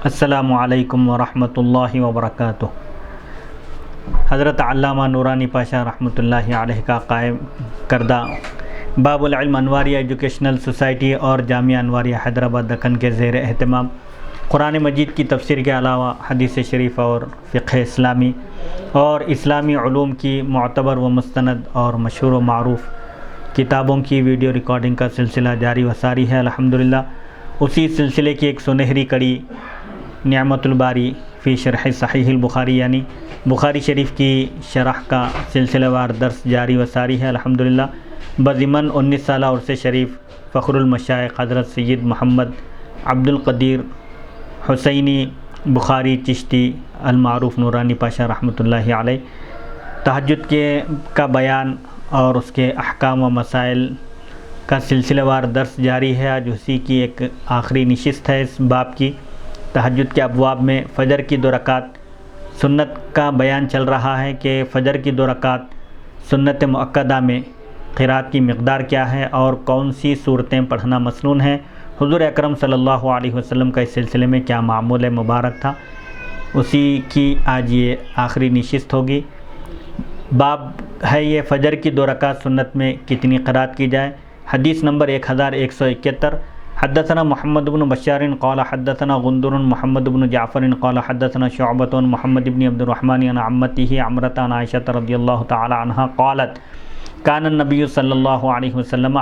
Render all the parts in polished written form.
السلام علیکم ورحمۃ اللہ وبرکاتہ۔ حضرت علامہ نورانی پاشا رحمۃ اللہ علیہ کا قائم کردہ باب العلم انواریہ ایجوکیشنل سوسائٹی اور جامعہ انواریہ حیدرآباد دکن کے زیر اہتمام قرآن مجید کی تفسیر کے علاوہ حدیث شریف اور فقہ اسلامی اور اسلامی علوم کی معتبر و مستند اور مشہور و معروف کتابوں کی ویڈیو ریکارڈنگ کا سلسلہ جاری و ساری ہے۔ الحمدللہ اسی سلسلے کی ایک سنہری کڑی نعمت الباری فی شرح صحیح البخاری یعنی بخاری شریف کی شرح کا سلسلہ وار درس جاری و ساری ہے۔ الحمدللہ بضمن 19 سالہ عرص شریف فخر المشائخ حضرت سید محمد عبد القدیر حسینی بخاری چشتی المعروف نورانی پاشا رحمۃ اللہ علیہ تہجد کا بیان اور اس کے احکام و مسائل کا سلسلہ وار درس جاری ہے۔ آج اسی کی ایک آخری نشست ہے۔ اس باب کی تہجد کے ابواب میں فجر کی 2 رکعت سنت کا بیان چل رہا ہے کہ فجر کی 2 رکعت سنت مؤکدہ میں قرات کی مقدار کیا ہے اور کون سی صورتیں پڑھنا مسنون ہیں، حضور اکرم صلی اللہ علیہ وسلم کا اس سلسلے میں کیا معمول مبارک تھا، اسی کی آج یہ آخری نشست ہوگی۔ باب ہے یہ فجر کی 2 رکعت سنت میں کتنی قرات کی جائے۔ حدیث نمبر 1171 حدثنا محمد بن بشار قال حدثنا غندر محمد بن جعفر قال حدثنا شعبۃ محمد بن عبد الرحمن عن عمته عمرة عن عائشة رضی اللہ تعالی عنہا قالت كان النبي صلی اللہ علیہ وسلم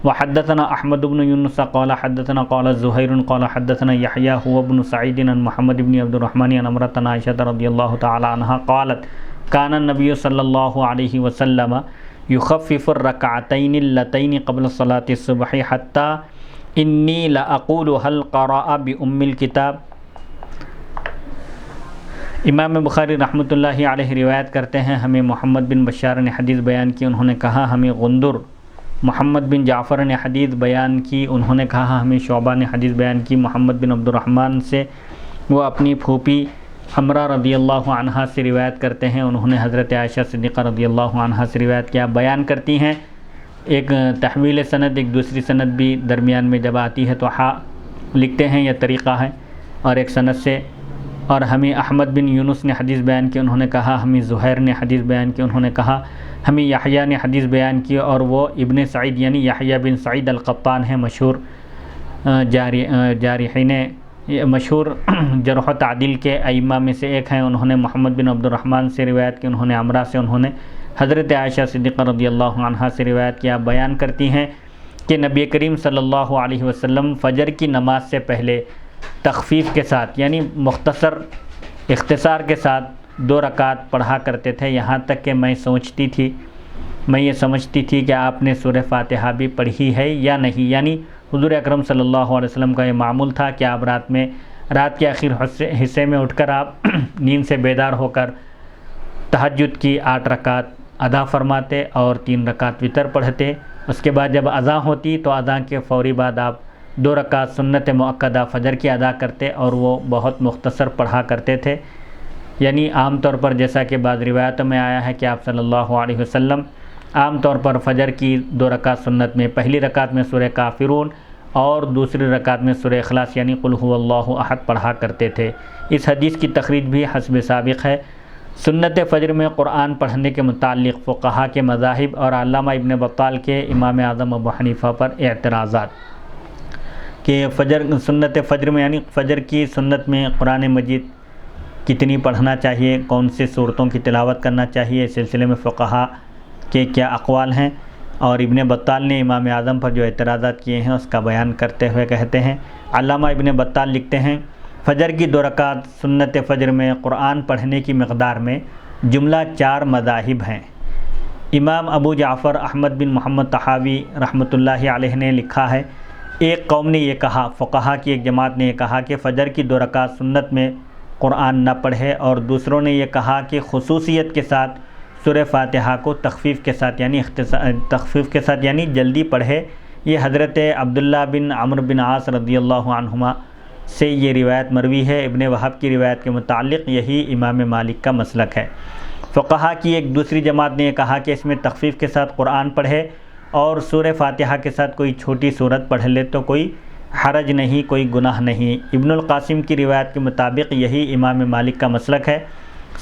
وحدثنا احمد بن يونس قال حدثنا قال زهير قال حدثنا يحيى هو ابن سعيد عن محمد بن عبد الرحمن عن عمرة عن عائشة رضی اللہ تعالی عنہا قالت كان النبي صلی اللہ علیہ وسلم يخفف الركعتين اللتين قبل صلاة الصبح حتى انی لاقول هل قرأ بأم الکتاب۔ امام بخاری رحمۃ اللہ علیہ روایت کرتے ہیں، ہمیں محمد بن بشار نے حدیث بیان کی، انہوں نے کہا ہمیں غندر محمد بن جعفر نے حدیث بیان کی، انہوں نے کہا ہمیں شعبہ نے حدیث بیان کی محمد بن عبد الرحمن سے، وہ اپنی پھوپھی عمرہ رضی اللہ عنہا سے روایت کرتے ہیں، انہوں نے حضرت عائشہ صدیقہ رضی اللہ عنہا سے روایت کیا۔ بیان کرتی ہیں ایک تحویل سند، ایک دوسری سند بھی درمیان میں جب آتی ہے تو لکھتے ہیں، یہ طریقہ ہے، اور ایک سند سے، اور ہمیں احمد بن یونس نے حدیث بیان کی، انہوں نے کہا ہمیں زہیر نے حدیث بیان کی، انہوں نے کہا ہمیں یحییٰ نے حدیث بیان کی، اور وہ ابن سعید یعنی یحییٰ بن سعید القطان ہیں، مشہور جارحین مشہور جرح و تعدیل کے ائمہ میں سے ایک ہیں۔ انہوں نے محمد بن عبد الرحمن سے روایت کی، انہوں نے عمرہ سے، انہوں نے حضرت عائشہ صدیقہ رضی اللہ عنہا سے روایت کیا۔ بیان کرتی ہیں کہ نبی کریم صلی اللہ علیہ وسلم فجر کی نماز سے پہلے تخفیف کے ساتھ یعنی مختصر اختصار کے ساتھ 2 رکعت پڑھا کرتے تھے، یہاں تک کہ میں یہ سمجھتی تھی کہ آپ نے سورہ فاتحہ بھی پڑھی ہے یا نہیں، یعنی حضور اکرم صلی اللہ علیہ وسلم کا یہ معمول تھا کہ آپ رات کے آخر حصے میں اٹھ کر آپ نیند سے بیدار ہو کر تہجد کی 8 رکعت ادا فرماتے اور 3 رکعت وتر پڑھتے، اس کے بعد جب اذان ہوتی تو اذان کے فوری بعد آپ 2 رکعت سنت مؤکدہ فجر کی ادا کرتے اور وہ بہت مختصر پڑھا کرتے تھے، یعنی عام طور پر جیسا کہ بعض روایتوں میں آیا ہے کہ آپ صلی اللہ علیہ وسلم عام طور پر فجر کی 2 رکعت سنت میں پہلی رکعت میں سورہ کافرون اور دوسری رکعت میں سورہ اخلاص یعنی قل هو اللہ احد پڑھا کرتے تھے۔ اس حدیث کی تخریج بھی حسب سابق ہے۔ سنت فجر میں قرآن پڑھنے کے متعلق فقہا کے مذاہب اور علامہ ابن بطال کے امام اعظم ابو حنیفہ پر اعتراضات کہ سنت فجر میں یعنی فجر کی سنت میں قرآن مجید کتنی پڑھنا چاہیے، کون سے صورتوں کی تلاوت کرنا چاہیے، اس سلسلے میں فقہا کے کیا اقوال ہیں، اور ابن بطال نے امام اعظم پر جو اعتراضات کیے ہیں اس کا بیان کرتے ہوئے کہتے ہیں، علامہ ابن بطال لکھتے ہیں فجر کی 2 رکعت سنت فجر میں قرآن پڑھنے کی مقدار میں جملہ 4 مذاہب ہیں۔ امام ابو جعفر احمد بن محمد طحاوی رحمۃ اللہ علیہ نے لکھا ہے، ایک قوم نے یہ کہا، فقہا کی ایک جماعت نے یہ کہا کہ فجر کی 2 رکعت سنت میں قرآن نہ پڑھے، اور دوسروں نے یہ کہا کہ خصوصیت کے ساتھ سورہ فاتحہ کو تخفیف کے ساتھ یعنی جلدی پڑھے۔ یہ حضرت عبداللہ بن عمرو بن عاص رضی اللہ عنہما سے یہ روایت مروی ہے۔ ابن وہب کی روایت کے متعلق یہی امام مالک کا مسلک ہے۔ فقہا کی ایک دوسری جماعت نے یہ کہا کہ اس میں تخفیف کے ساتھ قرآن پڑھے اور سورہ فاتحہ کے ساتھ کوئی چھوٹی سورت پڑھ لے تو کوئی حرج نہیں، کوئی گناہ نہیں۔ ابن القاسم کی روایت کے مطابق یہی امام مالک کا مسلک ہے،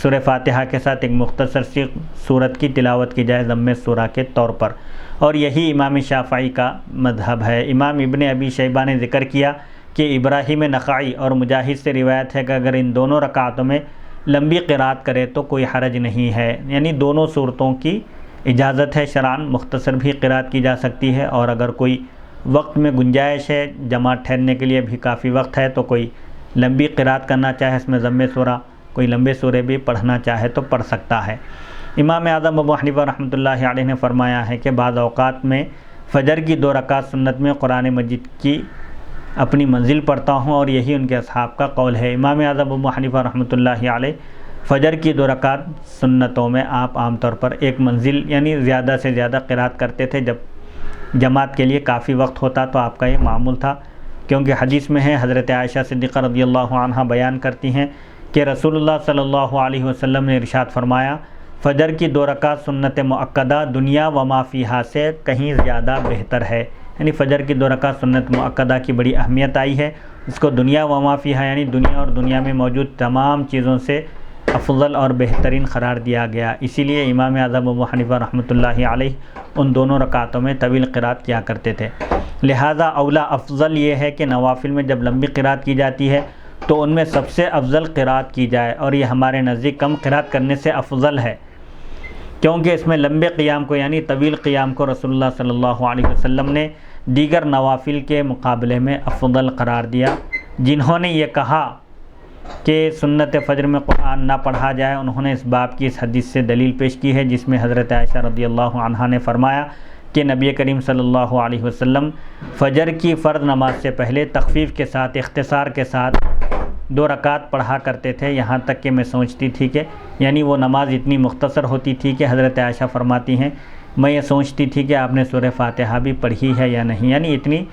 سورہ فاتحہ کے ساتھ ایک مختصر سی سورت کی تلاوت کی جائے ضم سورہ کے طور پر، اور یہی امام شافعی کا مذہب ہے۔ امام ابن ابی شیبہ نے ذکر کیا کہ ابراہیم نخعی اور مجاہد سے روایت ہے کہ اگر ان دونوں رکعتوں میں لمبی قرات کرے تو کوئی حرج نہیں ہے، یعنی دونوں صورتوں کی اجازت ہے شرعاً، مختصر بھی قرات کی جا سکتی ہے، اور اگر کوئی وقت میں گنجائش ہے، جماعت ٹھہرنے کے لیے بھی کافی وقت ہے، تو کوئی لمبی قرات کرنا چاہے اس میں ضم سورہ، کوئی لمبے سورے بھی پڑھنا چاہے تو پڑھ سکتا ہے۔ امام اعظم ابو حنیفہ رحمۃ اللہ علیہ نے فرمایا ہے کہ بعض اوقات میں فجر کی 2 رکعت سنت میں قرآن مجید کی اپنی منزل پڑھتا ہوں، اور یہی ان کے اصحاب کا قول ہے۔ امام اعظم ابو حنیفہ رحمۃ اللہ علیہ فجر کی 2 رکعت سنتوں میں آپ عام طور پر ایک منزل یعنی زیادہ سے زیادہ قرات کرتے تھے، جب جماعت کے لیے کافی وقت ہوتا تو آپ کا یہ معمول تھا، کیونکہ حدیث میں ہے، حضرت عائشہ صدیقہ رضی اللہ عنہا بیان کرتی ہیں کہ رسول اللہ صلی اللہ علیہ وسلم نے ارشاد فرمایا، فجر کی 2 رکعت سنت مؤکدہ دنیا و ما فیہا سے کہیں زیادہ بہتر ہے، یعنی فجر کی 2 رکعت سنت مؤکدہ کی بڑی اہمیت آئی ہے، اس کو دنیا و ما فیہا یعنی دنیا اور دنیا میں موجود تمام چیزوں سے افضل اور بہترین قرار دیا گیا، اسی لیے امام اعظم ابو حنیفہ رحمۃ اللہ علیہ ان دونوں رکعتوں میں طویل قرات کیا کرتے تھے۔ لہذا اولا افضل یہ ہے کہ نوافل میں جب لمبی قرات کی جاتی ہے تو ان میں سب سے افضل قرات کی جائے، اور یہ ہمارے نزدیک کم قرات کرنے سے افضل ہے، کیونکہ اس میں لمبے قیام کو یعنی طویل قیام کو رسول اللہ صلی اللہ علیہ وسلم نے دیگر نوافل کے مقابلے میں افضل قرار دیا۔ جنہوں نے یہ کہا کہ سنت فجر میں قرآن نہ پڑھا جائے، انہوں نے اس باب کی اس حدیث سے دلیل پیش کی ہے جس میں حضرت عائشہ رضی اللہ عنہا نے فرمایا کہ نبی کریم صلی اللہ علیہ وسلم فجر کی فرض نماز سے پہلے تخفیف کے ساتھ، اختصار کے ساتھ 2 رکعت پڑھا کرتے تھے، یہاں تک کہ میں سوچتی تھی کہ یعنی وہ نماز اتنی مختصر ہوتی تھی کہ حضرت عائشہ فرماتی ہیں میں یہ سوچتی تھی کہ آپ نے سورہ فاتحہ بھی پڑھی ہے یا نہیں، یعنی اتنی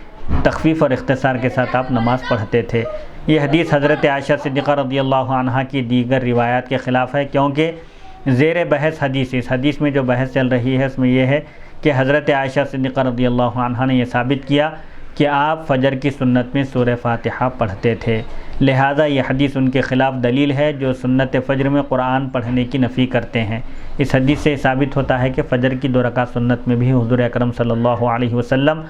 تخفیف اور اختصار کے ساتھ آپ نماز پڑھتے تھے۔ یہ حدیث حضرت عائشہ صدیقہ رضی اللہ عنہا کی دیگر روایات کے خلاف ہے، کیونکہ زیر بحث حدیث، اس حدیث میں جو بحث چل رہی ہے اس میں یہ ہے کہ حضرت عائشہ صدیقہ رضی اللہ عنہا نے یہ ثابت کیا کہ آپ فجر کی سنت میں سورہ فاتحہ پڑھتے تھے، لہٰذا یہ حدیث ان کے خلاف دلیل ہے جو سنت فجر میں قرآن پڑھنے کی نفی کرتے ہیں۔ اس حدیث سے ثابت ہوتا ہے کہ فجر کی 2 رکعت سنت میں بھی حضور اکرم صلی اللہ علیہ وسلم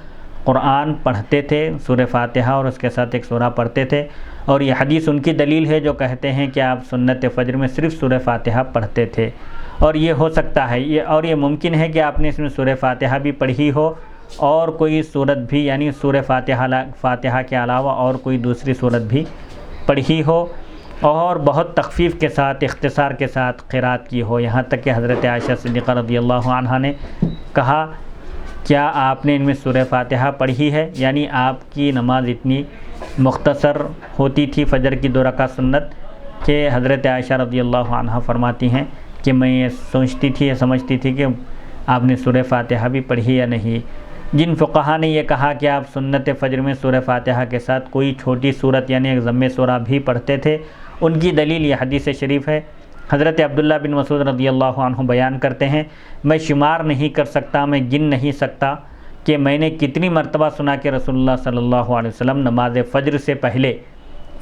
قرآن پڑھتے تھے، سورہ فاتحہ اور اس کے ساتھ ایک سورہ پڑھتے تھے، اور یہ حدیث ان کی دلیل ہے جو کہتے ہیں کہ آپ سنت فجر میں صرف سورہ فاتحہ پڑھتے تھے، اور یہ ہو سکتا ہے یہ ممکن ہے کہ آپ نے اس میں سورہ فاتحہ بھی پڑھی ہو اور کوئی صورت بھی یعنی سورہ فاتحہ کے علاوہ اور کوئی دوسری صورت بھی پڑھی ہو اور بہت تخفیف کے ساتھ، اختصار کے ساتھ قرات کی ہو، یہاں تک کہ حضرت عائشہ صدیقہ رضی اللہ عنہا نے کہا کیا آپ نے ان میں سورہ فاتحہ پڑھی ہے، یعنی آپ کی نماز اتنی مختصر ہوتی تھی فجر کی 2 رکعت سنت کہ حضرت عائشہ رضی اللہ عنہا فرماتی ہیں کہ میں یہ سوچتی تھی، یہ سمجھتی تھی کہ آپ نے سورہ فاتحہ بھی پڑھی یا نہیں۔ جن فقہا نے یہ کہا کہ آپ سنت فجر میں سورہ فاتحہ کے ساتھ کوئی چھوٹی سورت یعنی ایک ضم سورہ بھی پڑھتے تھے، ان کی دلیل یہ حدیث شریف ہے۔ حضرت عبداللہ بن مسعود رضی اللہ عنہ بیان کرتے ہیں میں شمار نہیں کر سکتا، میں گن نہیں سکتا کہ میں نے کتنی مرتبہ سنا کہ رسول اللہ صلی اللہ علیہ وسلم نماز فجر سے پہلے،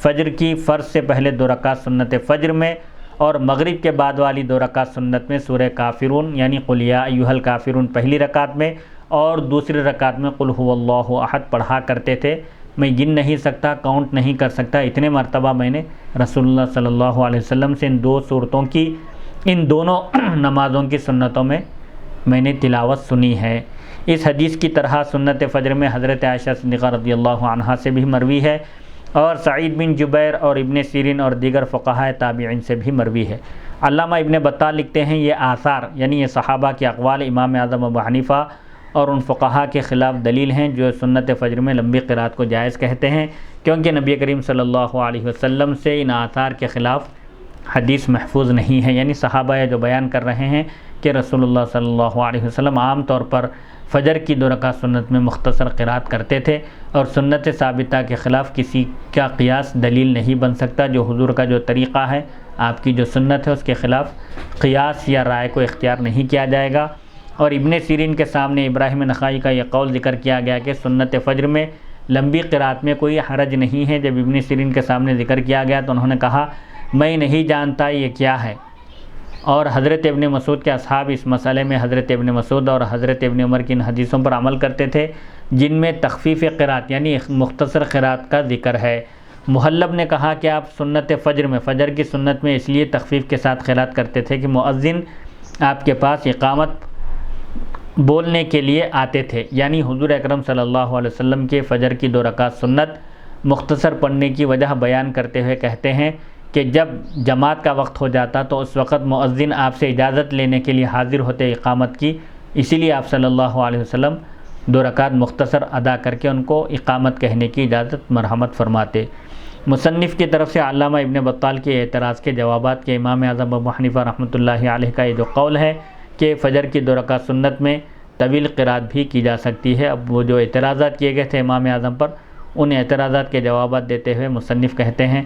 فجر کی فرض سے پہلے 2 رکعت سنت فجر میں اور مغرب کے بعد والی 2 رکعت سنت میں سورہ کافرون یعنی قل یا ایھا الکافرون پہلی رکعت میں اور دوسری رکعت میں قل ھو اللہ احد پڑھا کرتے تھے۔ میں گن نہیں سکتا، کاؤنٹ نہیں کر سکتا، اتنے مرتبہ میں نے رسول اللہ صلی اللہ علیہ وسلم سے ان 2 صورتوں کی، ان دونوں نمازوں کی سنتوں میں نے تلاوت سنی ہے۔ اس حدیث کی طرح سنت فجر میں حضرت عائشہ صدیقہ رضی اللہ عنہا سے بھی مروی ہے اور سعید بن جبیر اور ابن سیرین اور دیگر فقہاء تابعین سے بھی مروی ہے۔ علامہ ابن بطال لکھتے ہیں یہ آثار یعنی یہ صحابہ کے اقوال امام اعظم ابو حنیفہ اور ان فقہاء کے خلاف دلیل ہیں جو سنت فجر میں لمبی قرات کو جائز کہتے ہیں، کیونکہ نبی کریم صلی اللہ علیہ وسلم سے ان آثار کے خلاف حدیث محفوظ نہیں ہے، یعنی صحابہ جو بیان کر رہے ہیں کہ رسول اللہ صلی اللہ علیہ وسلم عام طور پر فجر کی 2 رکعت سنت میں مختصر قرات کرتے تھے، اور سنت ثابتہ کے خلاف کسی کا قیاس دلیل نہیں بن سکتا۔ جو حضور کا جو طریقہ ہے، آپ کی جو سنت ہے، اس کے خلاف قیاس یا رائے کو اختیار نہیں کیا جائے گا۔ اور ابن سیرین کے سامنے ابراہیم نخعی کا یہ قول ذکر کیا گیا کہ سنت فجر میں لمبی قرات میں کوئی حرج نہیں ہے۔ جب ابن سیرین کے سامنے ذکر کیا گیا تو انہوں نے کہا میں نہیں جانتا یہ کیا ہے، اور حضرت ابن مسعود کے اصحاب اس مسئلے میں حضرت ابن مسعود اور حضرت ابن عمر کی ان حدیثوں پر عمل کرتے تھے جن میں تخفیف قرات یعنی مختصر قرات کا ذکر ہے۔ محلب نے کہا کہ آپ سنت فجر میں، فجر کی سنت میں اس لیے تخفیف کے ساتھ قرات کرتے تھے کہ مؤذن آپ کے پاس اقامت بولنے کے لیے آتے تھے، یعنی حضور اکرم صلی اللہ علیہ وسلم کے فجر کی 2 رکعت سنت مختصر پڑھنے کی وجہ بیان کرتے ہوئے کہتے ہیں کہ جب جماعت کا وقت ہو جاتا تو اس وقت مؤذن آپ سے اجازت لینے کے لیے حاضر ہوتے اقامت کی، اسی لیے آپ صلی اللہ علیہ وسلم 2 رکعت مختصر ادا کر کے ان کو اقامت کہنے کی اجازت مرحمت فرماتے۔ مصنف کی طرف سے علامہ ابن بطال کے اعتراض کے جوابات کے امام اعظم ابو حنیفہ رحمۃ اللہ علیہ کا یہ جو قول ہے کہ فجر کی 2 رکعت سنت میں طویل قرات بھی کی جا سکتی ہے، اب وہ جو اعتراضات کیے گئے تھے امام اعظم پر، ان اعتراضات کے جوابات دیتے ہوئے مصنف کہتے ہیں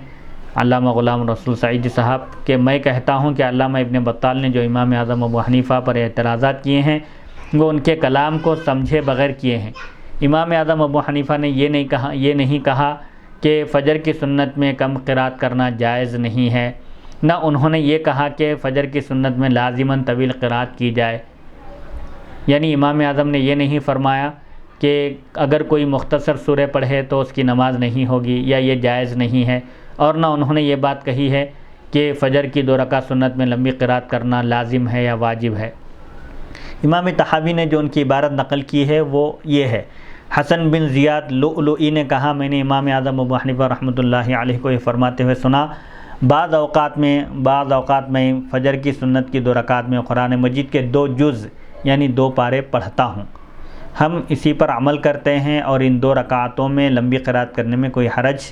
علامہ غلام رسول سعیدی صاحب کہ میں کہتا ہوں کہ علامہ ابن بطال نے جو امام اعظم ابو حنیفہ پر اعتراضات کیے ہیں وہ ان کے کلام کو سمجھے بغیر کیے ہیں۔ امام اعظم ابو حنیفہ نے یہ نہیں کہا کہ فجر کی سنت میں کم قرات کرنا جائز نہیں ہے، نہ انہوں نے یہ کہا کہ فجر کی سنت میں لازماً طویل قرات کی جائے، یعنی امام اعظم نے یہ نہیں فرمایا کہ اگر کوئی مختصر سورہ پڑھے تو اس کی نماز نہیں ہوگی یا یہ جائز نہیں ہے، اور نہ انہوں نے یہ بات کہی ہے کہ فجر کی 2 رکعت سنت میں لمبی قرات کرنا لازم ہے یا واجب ہے۔ امام طحاوی نے جو ان کی عبارت نقل کی ہے وہ یہ ہے، حسن بن زیاد لؤلؤی نے کہا میں نے امام اعظم ابو حنیفہ رحمۃ اللہ علیہ کو یہ فرماتے ہوئے سنا، بعض اوقات میں فجر کی سنت کی 2 رکعت میں قرآن مجید کے 2 جز یعنی 2 پارے پڑھتا ہوں، ہم اسی پر عمل کرتے ہیں اور ان 2 رکعتوں میں لمبی قرات کرنے میں کوئی حرج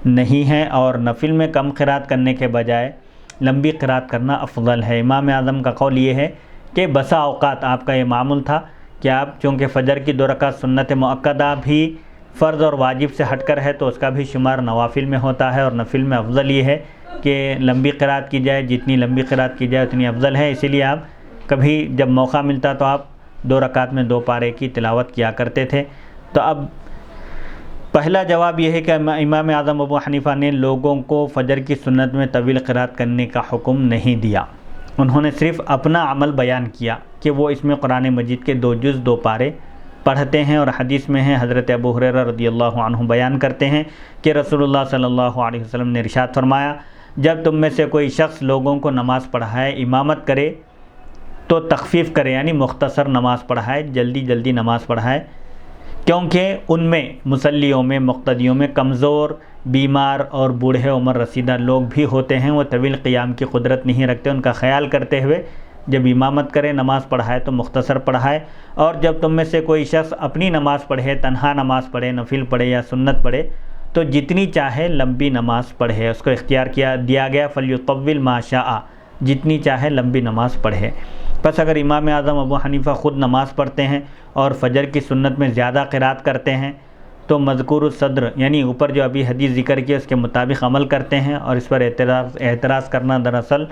نہیں ہے، اور نفل میں کم قرات کرنے کے بجائے لمبی قرات کرنا افضل ہے۔ امام اعظم کا قول یہ ہے کہ بسا اوقات آپ کا یہ معمول تھا کہ آپ چونکہ فجر کی 2 رکعت سنت مؤکدہ بھی فرض اور واجب سے ہٹ کر ہے تو اس کا بھی شمار نوافل میں ہوتا ہے، اور نفل میں افضل یہ ہے کہ لمبی قرات کی جائے، جتنی لمبی قرات کی جائے اتنی افضل ہے، اسی لیے آپ کبھی جب موقع ملتا تو آپ 2 رکعت میں 2 پارے کی تلاوت کیا کرتے تھے۔ تو اب پہلا جواب یہ ہے کہ امام اعظم ابو حنیفہ نے لوگوں کو فجر کی سنت میں طویل قرات کرنے کا حکم نہیں دیا، انہوں نے صرف اپنا عمل بیان کیا کہ وہ اس میں قرآن مجید کے 2 جز 2 پارے پڑھتے ہیں، اور حدیث میں ہے حضرت ابو ہریرہ رضی اللہ عنہ بیان کرتے ہیں کہ رسول اللہ صلی اللہ علیہ وسلم نے ارشاد فرمایا جب تم میں سے کوئی شخص لوگوں کو نماز پڑھائے، امامت کرے تو تخفیف کرے، یعنی مختصر نماز پڑھائے، جلدی نماز پڑھائے، کیونکہ ان میں مصلیوں میں مقتدیوں میں کمزور، بیمار اور بوڑھے عمر رسیدہ لوگ بھی ہوتے ہیں، وہ طویل قیام کی قدرت نہیں رکھتے، ان کا خیال کرتے ہوئے جب امامت کرے نماز پڑھائے تو مختصر پڑھائے، اور جب تم میں سے کوئی شخص اپنی نماز پڑھے، تنہا نماز پڑھے، نفل پڑھے یا سنت پڑھے تو جتنی چاہے لمبی نماز پڑھے، اس کو اختیار دیا گیا فلیطول ما شاء، جتنی چاہے لمبی نماز پڑھے۔ پس اگر امام اعظم ابو حنیفہ خود نماز پڑھتے ہیں اور فجر کی سنت میں زیادہ قرات کرتے ہیں تو مذکور الصدر یعنی اوپر جو ابھی حدیث ذکر کی اس کے مطابق عمل کرتے ہیں، اور اس پر اعتراض کرنا دراصل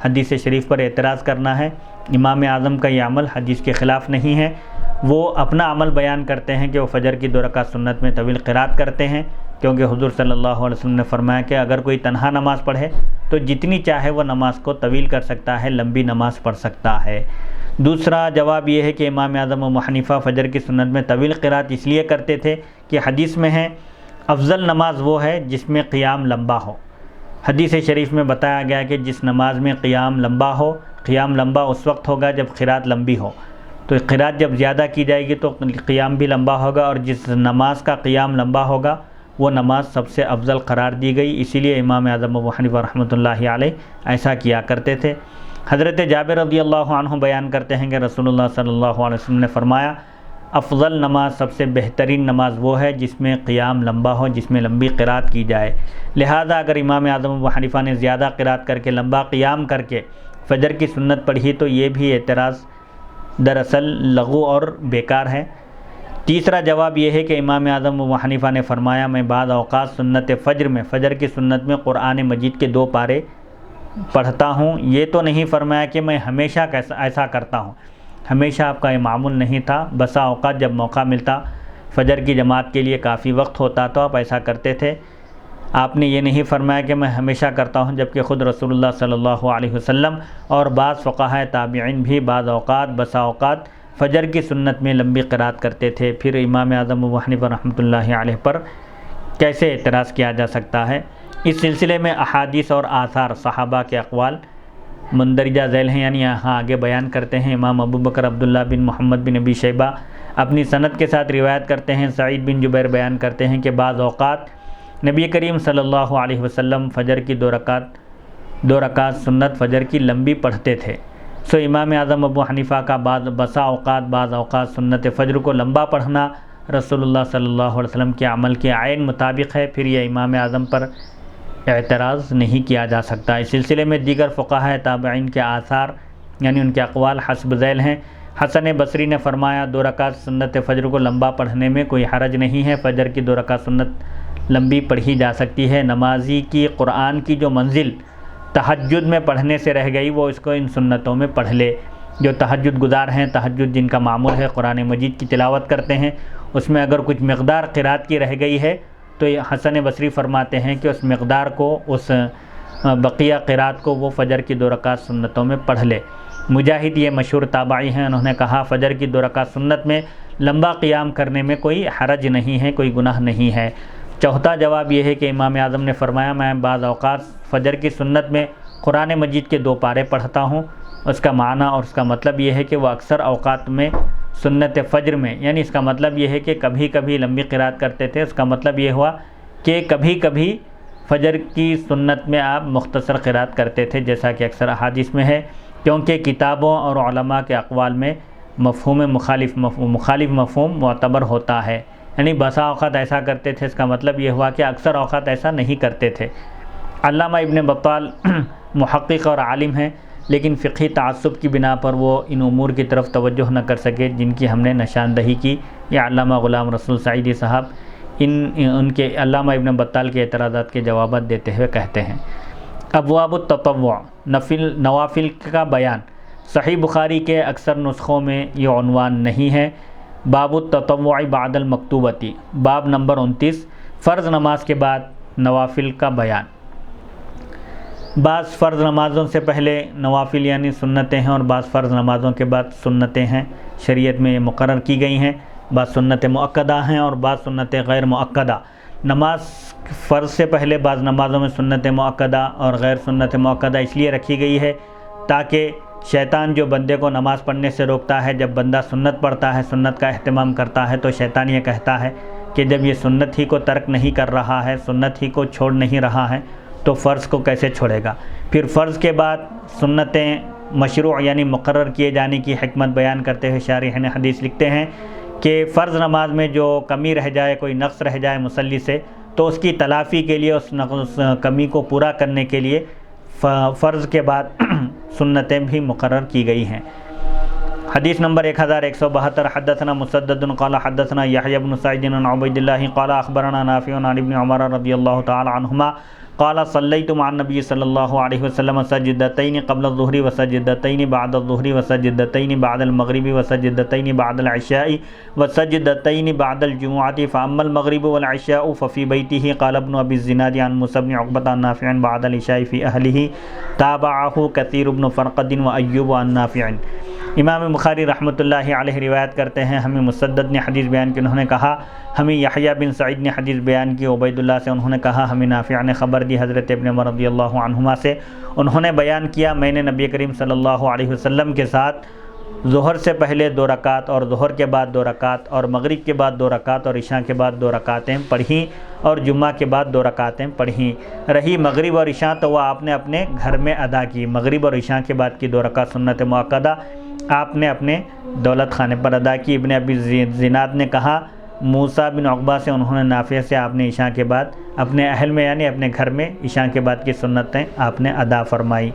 حدیث شریف پر اعتراض کرنا ہے۔ امام اعظم کا یہ عمل حدیث کے خلاف نہیں ہے، وہ اپنا عمل بیان کرتے ہیں کہ وہ فجر کی 2 رکعت سنت میں طویل قرات کرتے ہیں، کیونکہ حضور صلی اللہ علیہ وسلم نے فرمایا کہ اگر کوئی تنہا نماز پڑھے تو جتنی چاہے وہ نماز کو طویل کر سکتا ہے، لمبی نماز پڑھ سکتا ہے۔ دوسرا جواب یہ ہے کہ امام اعظم ابو حنیفہ فجر کی سنت میں طویل قرات اس لیے کرتے تھے کہ حدیث میں ہے افضل نماز وہ ہے جس میں قیام لمبا ہو۔ حدیث شریف میں بتایا گیا کہ جس نماز میں قیام لمبا اس وقت ہوگا جب قرات لمبی ہو، تو قرات جب زیادہ کی جائے گی تو قیام بھی لمبا ہوگا، اور جس نماز کا قیام لمبا ہوگا وہ نماز سب سے افضل قرار دی گئی، اسی لیے امام اعظم ابو حنیفہ رحمۃ اللہ علیہ ایسا کیا کرتے تھے۔ حضرت جابر رضی اللہ عنہ بیان کرتے ہیں کہ رسول اللہ صلی اللہ علیہ وسلم نے فرمایا افضل نماز، سب سے بہترین نماز وہ ہے جس میں قیام لمبا ہو، جس میں لمبی قرات کی جائے۔ لہذا اگر امام اعظم ابو حنیفہ نے زیادہ قرات کر کے لمبا قیام کر کے فجر کی سنت پڑھی تو یہ بھی اعتراض دراصل لغو اور بیکار ہے۔ تیسرا جواب یہ ہے کہ امام اعظم ابو حنیفہ نے فرمایا میں بعض اوقات سنت فجر کی سنت میں قرآن مجید کے 2 پارے پڑھتا ہوں، یہ تو نہیں فرمایا کہ میں ہمیشہ ایسا کرتا ہوں، ہمیشہ آپ کا یہ معمول نہیں تھا، بسا اوقات جب موقع ملتا فجر کی جماعت کے لیے کافی وقت ہوتا تو آپ ایسا کرتے تھے. آپ نے یہ نہیں فرمایا کہ میں ہمیشہ کرتا ہوں، جبکہ خود رسول اللہ صلی اللہ علیہ وسلم اور بعض فقہاء تابعین بھی بعض اوقات بسا اوقات فجر کی سنت میں لمبی قرات کرتے تھے. پھر امام اعظم ابو حنیفہ رحمۃ اللہ علیہ پر کیسے اعتراض کیا جا سکتا ہے؟ اس سلسلے میں احادیث اور آثار صحابہ کے اقوال مندرجہ ذیل ہیں، یعنی یہاں آگے بیان کرتے ہیں. امام ابو بکر عبداللہ بن محمد بن ابی شیبہ اپنی سند کے ساتھ روایت کرتے ہیں. سعید بن جبیر بیان کرتے ہیں کہ بعض اوقات نبی کریم صلی اللہ علیہ وسلم فجر کی دو رکعت سنت فجر کی لمبی پڑھتے تھے. سو امام اعظم ابو حنیفہ کا بعض اوقات سنت فجر کو لمبا پڑھنا رسول اللہ صلی اللہ علیہ وسلم کے عمل کے عین مطابق ہے. پھر یہ امام اعظم پر اعتراض نہیں کیا جا سکتا. اس سلسلے میں دیگر فقہاء تابعین کے آثار یعنی ان کے اقوال حسب ذیل ہیں. حسن بصری نے فرمایا 2 رکعت سنت فجر کو لمبا پڑھنے میں کوئی حرج نہیں ہے. فجر کی 2 رکعت سنت لمبی پڑھی جا سکتی ہے. نمازی کی قرآن کی جو منزل تہجد میں پڑھنے سے رہ گئی وہ اس کو ان سنتوں میں پڑھ لے. جو تہجد گزار ہیں، تہجد جن کا معمول ہے قرآن مجید کی تلاوت کرتے ہیں، اس میں اگر کچھ مقدار قرات کی رہ گئی ہے تو حسن بصری فرماتے ہیں کہ اس مقدار کو، اس بقیہ قرات کو وہ فجر کی 2 رکعت سنتوں میں پڑھ لے. مجاہد یہ مشہور تابعی ہیں، انہوں نے کہا فجر کی 2 رکعت سنت میں لمبا قیام کرنے میں کوئی حرج نہیں ہے، کوئی گناہ نہیں ہے. چوتھا جواب یہ ہے کہ امام اعظم نے فرمایا میں بعض اوقات فجر کی سنت میں قرآن مجید کے 2 پارے پڑھتا ہوں. اس کا معنی اور اس کا مطلب یہ ہے کہ وہ اکثر اوقات میں سنت فجر میں، یعنی اس کا مطلب یہ ہے کہ کبھی کبھی لمبی قرات کرتے تھے. اس کا مطلب یہ ہوا کہ کبھی کبھی فجر کی سنت میں آپ مختصر قرات کرتے تھے، جیسا کہ اکثر احادیث میں ہے، کیونکہ کتابوں اور علماء کے اقوال میں مفہوم مخالف مفہوم معتبر ہوتا ہے. یعنی بسا اوقات ایسا کرتے تھے، اس کا مطلب یہ ہوا کہ اکثر اوقات ایسا نہیں کرتے تھے. علامہ ابن بطال محقق اور عالم ہیں، لیکن فقہی تعصب کی بنا پر وہ ان امور کی طرف توجہ نہ کر سکے جن کی ہم نے نشاندہی کی. یہ علامہ غلام رسول سعیدی صاحب ان کے علامہ ابن بطال کے اعتراضات کے جوابات دیتے ہوئے کہتے ہیں ابواب التطوع نوافل کا بیان. صحیح بخاری کے اکثر نسخوں میں یہ عنوان نہیں ہے. باب التطوع بعد المکتوبتی، باب نمبر 29، فرض نماز کے بعد نوافل کا بیان. بعض فرض نمازوں سے پہلے نوافل یعنی سنتیں ہیں، اور بعض فرض نمازوں کے بعد سنتیں ہیں، شریعت میں مقرر کی گئی ہیں. بعض سنتیں مؤکدہ ہیں اور بعض سنتیں غیر مؤکدہ. نماز فرض سے پہلے بعض نمازوں میں سنت مؤکدہ اور غیر سنت مؤکدہ اس لیے رکھی گئی ہے تاکہ شیطان جو بندے کو نماز پڑھنے سے روکتا ہے، جب بندہ سنت پڑھتا ہے، سنت کا اہتمام کرتا ہے، تو شیطان یہ کہتا ہے کہ جب یہ سنت ہی کو ترک نہیں کر رہا ہے، سنت ہی کو چھوڑ نہیں رہا ہے، تو فرض کو کیسے چھوڑے گا. پھر فرض کے بعد سنتیں مشروع یعنی مقرر کیے جانے کی حکمت بیان کرتے ہوئے شارحین حدیث لکھتے ہیں کہ فرض نماز میں جو کمی رہ جائے، کوئی نقص رہ جائے مصلی سے، تو اس کی تلافی کے لیے، اس نقص کمی کو پورا کرنے کے لیے فرض کے بعد سنتیں بھی مقرر کی گئی ہیں. حدیث نمبر 1172، حدثنا مسدد قال حدثنا یحیی بن سعید عن عبید اللہ قال اخبرنا نافع عن ابن عمر رضی اللہ تعالی عنہما قال صلیت مع النبی صلی اللہ علیہ وسلم سجدتین قبل الظہر وسجدتین بعد الظہر وسجدتین بعد المغرب وسجدتین بعد العشاء وسجدتین بعد الجمعة فاما المغرب والعشاء ففي بيته. قال ابن ابی الزناد عن موسى بن عقبة عن نافع بعد العشاء في اہلہ تابعه كثير بن فرقد وایوب عن نافع. امام بخاری رحمۃ اللہ علیہ روایت کرتے ہیں ہمیں مسدد نے حدیث بیان کی، انہوں نے کہا ہمیں یحییٰ بن سعید نے حدیث بیان کی عبید اللہ سے، انہوں نے کہا ہمیں نافع نے خبر دی حضرت ابن عمر رضی اللہ عنہما سے، انہوں نے بیان کیا میں نے نبی کریم صلی اللہ علیہ وسلم کے ساتھ ظہر سے پہلے 2 رکعت اور ظہر کے بعد 2 رکعت اور مغرب کے بعد 2 رکعت اور عشاء کے بعد 2 رکعتیں پڑھیں اور جمعہ کے بعد 2 رکعتیں پڑھیں. رہی مغرب اور عشاء تو وہ آپ نے اپنے گھر میں ادا کی. مغرب اور عشاء کے بعد کی 2 رکعت سنت مؤکدہ آپ نے اپنے دولت خانے پر ادا کی. ابن ابی زناد نے کہا موسیٰ بن عقبہ سے، انہوں نے نافع سے آپ نے عشاء کے بعد اپنے اہل میں یعنی اپنے گھر میں عشاء کے بعد کی سنتیں آپ نے ادا فرمائی.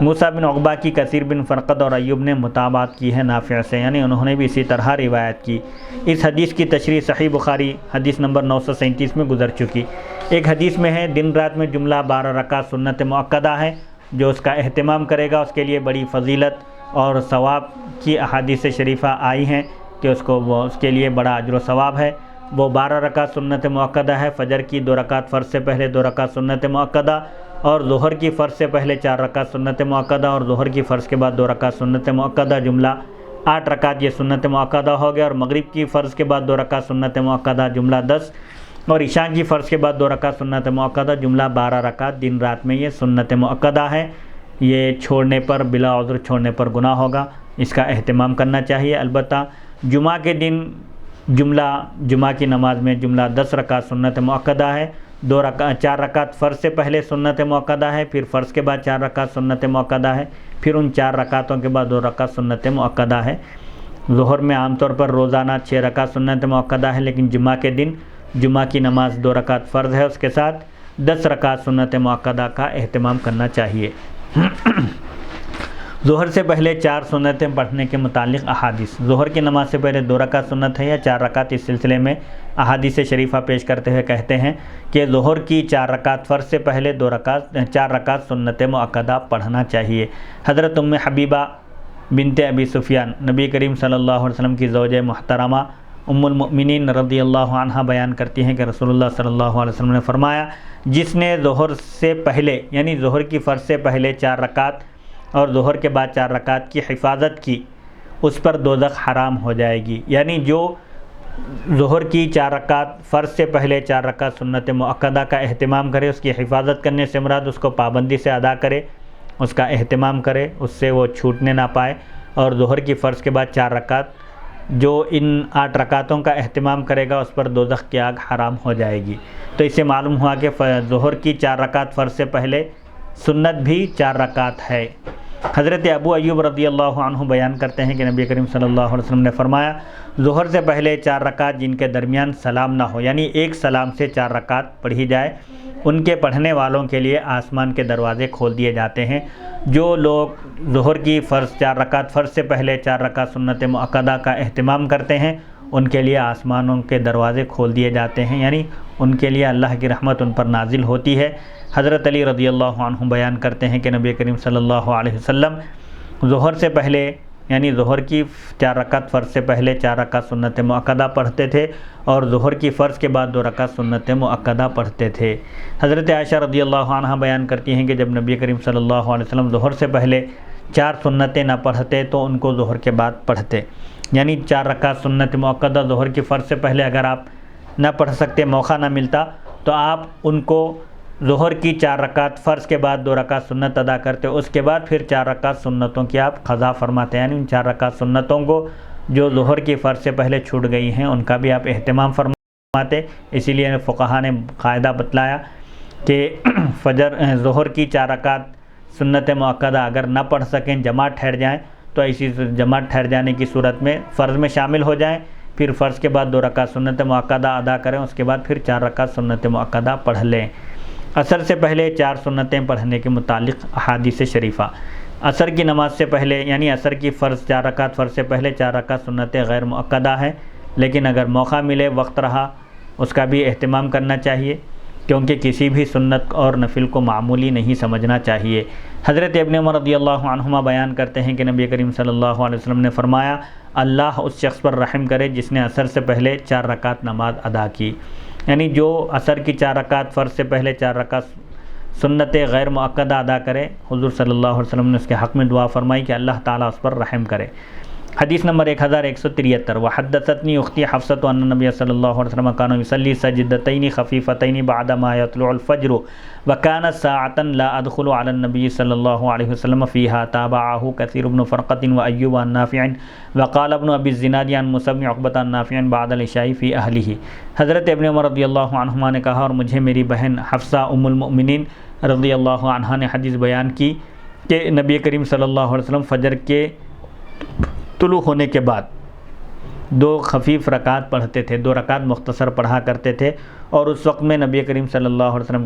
موسیٰ بن عقبہ کی کثیر بن فرقد اور ایوب نے مطابعت کی ہے نافع سے، یعنی انہوں نے بھی اسی طرح روایت کی. اس حدیث کی تشریح صحیح بخاری حدیث نمبر 937 میں گزر چکی. ایک حدیث میں ہے دن رات میں جملہ 12 رکعت سنت مؤکدہ ہے، جو اس کا اہتمام کرے گا اس کے لیے بڑی فضیلت اور ثواب کی احادیث شریفہ آئی ہیں. کہ اس کے لیے بڑا اجر و ثواب ہے۔ وہ 12 رکعت سنت مؤکدہ ہے، فجر کی 2 رکعت فرض سے پہلے 2 رکعت سنت مؤکدہ، اور ظہر کی فرض سے پہلے 4 رکعت سنت مؤکدہ، اور ظہر کی فرض کے بعد 2 رکعت سنت مؤکدہ، جملہ 8 رکعت یہ سنت مؤکدہ ہو گیا، اور مغرب کی فرض کے بعد 2 رکعت سنت مؤکدہ، جملہ 10، اور عشاء کی فرض کے بعد 2 رکعت سنت مؤکدہ، جملہ 12 رکعت دن رات میں یہ سنت مؤکدہ ہے۔ یہ چھوڑنے پر، بلا عذر چھوڑنے پر گناہ ہوگا، اس کا اہتمام کرنا چاہیے۔ البتہ جمعہ کے دن جمعہ کی نماز میں جملہ 10 رکعت سنت مؤکدہ ہے، 4 رکعت فرض سے پہلے سنت مؤکدہ ہے، پھر فرض کے بعد 4 رکعت سنت مؤکدہ ہے، پھر ان 4 رکعتوں کے بعد 2 رکعت سنت مؤکدہ ہے۔ ظہر میں عام طور پر روزانہ 6 رکعت سنت مؤکدہ ہے، لیکن جمعہ کے دن جمعہ کی نماز 2 رکعت فرض ہے، اس کے ساتھ 10 رکعت سنت مؤکدہ کا اہتمام کرنا چاہیے۔ ظہر سے پہلے 4 سنتیں پڑھنے کے متعلق احادیث۔ ظہر کی نماز سے پہلے 2 رکعت سنت ہے یا 4 رکعت، اس سلسلے میں احادیث شریفہ پیش کرتے ہوئے کہتے ہیں کہ ظہر کی 4 رکعت فرض سے پہلے 4 رکعت سنت مؤکدہ پڑھنا چاہیے۔ حضرت ام حبیبہ بنت ابی سفیان، نبی کریم صلی اللہ علیہ وسلم کی زوجہ محترمہ ام المؤمنین رضی اللہ عنہا بیان کرتی ہیں کہ رسول اللہ صلی اللہ علیہ وسلم نے فرمایا، جس نے ظہر سے پہلے یعنی ظہر کی فرض سے پہلے 4 رکعت اور ظہر کے بعد 4 رکعت کی حفاظت کی، اس پر دوزخ حرام ہو جائے گی۔ یعنی جو ظہر کی 4 رکعت فرض سے پہلے 4 رکعت سنت مؤکدہ کا اہتمام کرے، اس کی حفاظت کرنے سے مراد اس کو پابندی سے ادا کرے، اس کا اہتمام کرے، اس سے وہ چھوٹنے نہ پائے، اور ظہر کی فرض کے بعد 4 رکعت جو ان 8 رکعتوں کا اہتمام کرے گا، اس پر دوزخ کی آگ حرام ہو جائے گی۔ تو اس سے معلوم ہوا کہ ظہر کی 4 رکعت فرض سے پہلے سنت بھی 4 رکعت ہے۔ حضرت ابو ایوب رضی اللہ عنہ بیان کرتے ہیں کہ نبی کریم صلی اللہ علیہ وسلم نے فرمایا، ظہر سے پہلے 4 رکعت جن کے درمیان سلام نہ ہو، یعنی ایک سلام سے 4 رکعت پڑھی جائے، ان کے پڑھنے والوں کے لیے آسمان کے دروازے کھول دیے جاتے ہیں۔ جو لوگ ظہر کی 4 رکعت فرض سے پہلے 4 رکعت سنت مؤکدہ کا اہتمام کرتے ہیں، ان کے لیے آسمانوں کے دروازے کھول دیے جاتے ہیں، یعنی ان کے لیے اللہ کی رحمت ان پر نازل ہوتی ہے۔ حضرت علی رضی اللہ عنہ بیان کرتے ہیں کہ نبی کریم صلی اللہ علیہ وسلم ظہر سے پہلے یعنی ظہر کی 4 رکعت فرض سے پہلے 4 رکعت سنت مؤکدہ پڑھتے تھے، اور ظہر کی فرض کے بعد 2 رکعت سنت مؤکدہ پڑھتے تھے۔ حضرت عائشہ رضی اللہ عنہ بیان کرتی ہیں کہ جب نبی کریم صلی اللہ علیہ وسلم ظہر سے پہلے 4 سنتیں نہ پڑھتے تو ان کو ظہر کے بعد پڑھتے، یعنی 4 رکعت سنت مؤکدہ ظہر کی فرض سے پہلے اگر آپ نہ پڑھ سکتے، موقع نہ ملتا، تو آپ ان کو ظہر کی 4 رکعت فرض کے بعد 2 رکعت سنت ادا کرتے، اس کے بعد پھر 4 رکعت سنتوں کی آپ قضا فرماتے ہیں، یعنی ان 4 رکعت سنتوں کو جو ظہر کی فرض سے پہلے چھوٹ گئی ہیں ان کا بھی آپ اہتمام فرماتے۔ اسی لیے فقہا نے قاعدہ بتلایا کہ ظہر کی 4 رکعت سنت مؤکدہ اگر نہ پڑھ سکیں، جماعت ٹھہر جائیں، تو ایسی جماعت ٹھہر جانے کی صورت میں فرض میں شامل ہو جائیں، پھر فرض کے بعد 2 رکعت سنت مؤکدہ ادا کریں، اس کے بعد پھر 4 رکعت سنت مؤکدہ پڑھ لیں۔ عصر سے پہلے 4 سنتیں پڑھنے کے متعلق احادیث شریفہ۔ عصر کی نماز سے پہلے یعنی عصر کی 4 رکعت فرض سے پہلے 4 رکعت سنتیں غیر مؤکدہ ہیں، لیکن اگر موقع ملے، وقت رہا، اس کا بھی اہتمام کرنا چاہیے، کیونکہ کسی بھی سنت اور نفل کو معمولی نہیں سمجھنا چاہیے۔ حضرت ابن عمر رضی اللہ عنہما بیان کرتے ہیں کہ نبی کریم صلی اللہ علیہ وسلم نے فرمایا، اللہ اس شخص پر رحم کرے جس نے عصر سے پہلے 4 رکعت نماز ادا کی، یعنی جو عصر کی 4 رکعت فرض سے پہلے 4 رکعت سنت غیر مؤکدہ ادا کرے، حضور صلی اللہ علیہ وسلم نے اس کے حق میں دعا فرمائی کہ اللہ تعالیٰ اس پر رحم کرے۔ حدیث نمبر 1173، وحدثتنی اختی حفصۃ ان نبی صلی اللہ علیہ وسلم کان یصلی سجدتین خفیفتین بعد ما یطلع الفجر وکانت ساعۃ لا ادخل علی النبی صلی اللہ علیہ وسلم فیہا تابعہ کثیر بن فرقۃ وایوب عن نافع وقال ابن ابی الزناد عن موسیٰ بن عقبۃ عن نافع بعد العشاء فی اہلہ۔ حضرت ابن عمر رضی اللہ عنہما نے کہا، اور مجھے میری بہن حفصہ ام المؤمنین رضی اللہ عنہا نے حدیث بیان کی کہ نبی کریم صلی اللہ علیہ وسلم فجر کے طلوع ہونے کے بعد 2 خفیف رکعت پڑھتے تھے، 2 رکعت مختصر پڑھا کرتے تھے، اور اس وقت میں نبی کریم صلی اللہ علیہ وسلم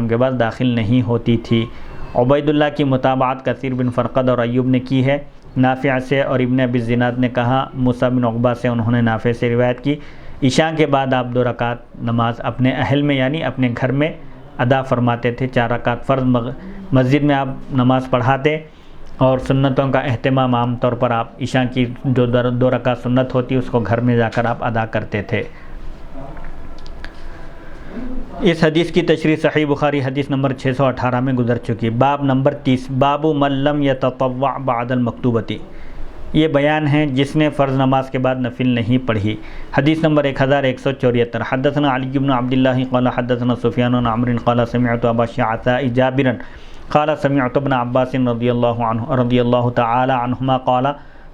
کے پاس داخل نہیں ہوتی تھی۔ عبید اللہ کی متابعت کثیر بن فرقد اور ایوب نے کی ہے نافع سے، اور ابن ابی الزناد نے کہا موسیٰ بن عقبہ سے، انہوں نے نافع سے روایت کی، عشاء کے بعد آپ 2 رکعت نماز اپنے اہل میں یعنی اپنے گھر میں ادا فرماتے تھے، 4 رکعت فرض مسجد میں آپ نماز پڑھاتے، اور سنتوں کا اہتمام عام طور پر آپ عشاء کی جو 2 رکعت سنت ہوتی ہے اس کو گھر میں جا کر آپ ادا کرتے تھے۔ اس حدیث کی تشریح صحیح بخاری حدیث نمبر 618 میں گزر چکی۔ باب نمبر 30، باب من لم یتطوع بعد المکتوبۃ، یہ بیان ہے جس نے فرض نماز کے بعد نفل نہیں پڑھی۔ حدیث نمبر 1174، حدثنا علی بن عبداللہ قال حدثنا سفیان بن عمرو قال سمعت ابا الشعثاء جابرا قال سمعت ابن عباس رضی اللہ تعالی عنہما قال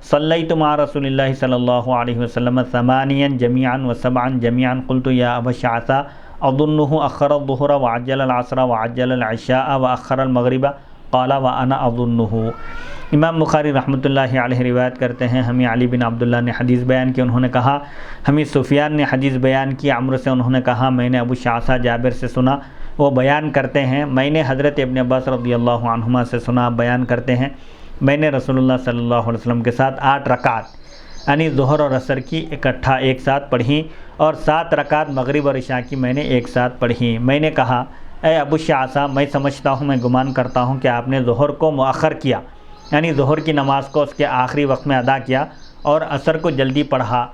صلیت مع رسول اللہ صلی اللہ علیہ وسلم 8 جميعا و7 جميعا قلت یا ابا الشعثاء اظنه اخر الظهر وعجل العصر وعجل العشاء واخر المغرب قال وانا اظنه۔ امام بخاری رحمۃ اللہ علیہ روایت کرتے ہیں، ہمیں علی بن عبداللہ نے حدیث بیان کی، انہوں نے کہا ہمیں سفیان نے حدیث بیان کی عمرو سے، انہوں نے کہا میں نے ابو الشعثاء جابر سے سنا، وہ بیان کرتے ہیں میں نے حضرت ابن عباس رضی اللہ عنہما سے سنا، بیان کرتے ہیں میں نے رسول اللہ صلی اللہ علیہ وسلم کے ساتھ 8 رکعت یعنی ظہر اور عصر کی اکٹھا ایک ساتھ پڑھی، اور 7 رکعت مغرب اور عشاء کی میں نے ایک ساتھ پڑھی۔ میں نے کہا اے ابو الشعثاء، میں سمجھتا ہوں، میں گمان کرتا ہوں کہ آپ نے ظہر کو مؤخر کیا، یعنی ظہر کی نماز کو اس کے آخری وقت میں ادا کیا، اور عصر کو جلدی پڑھا،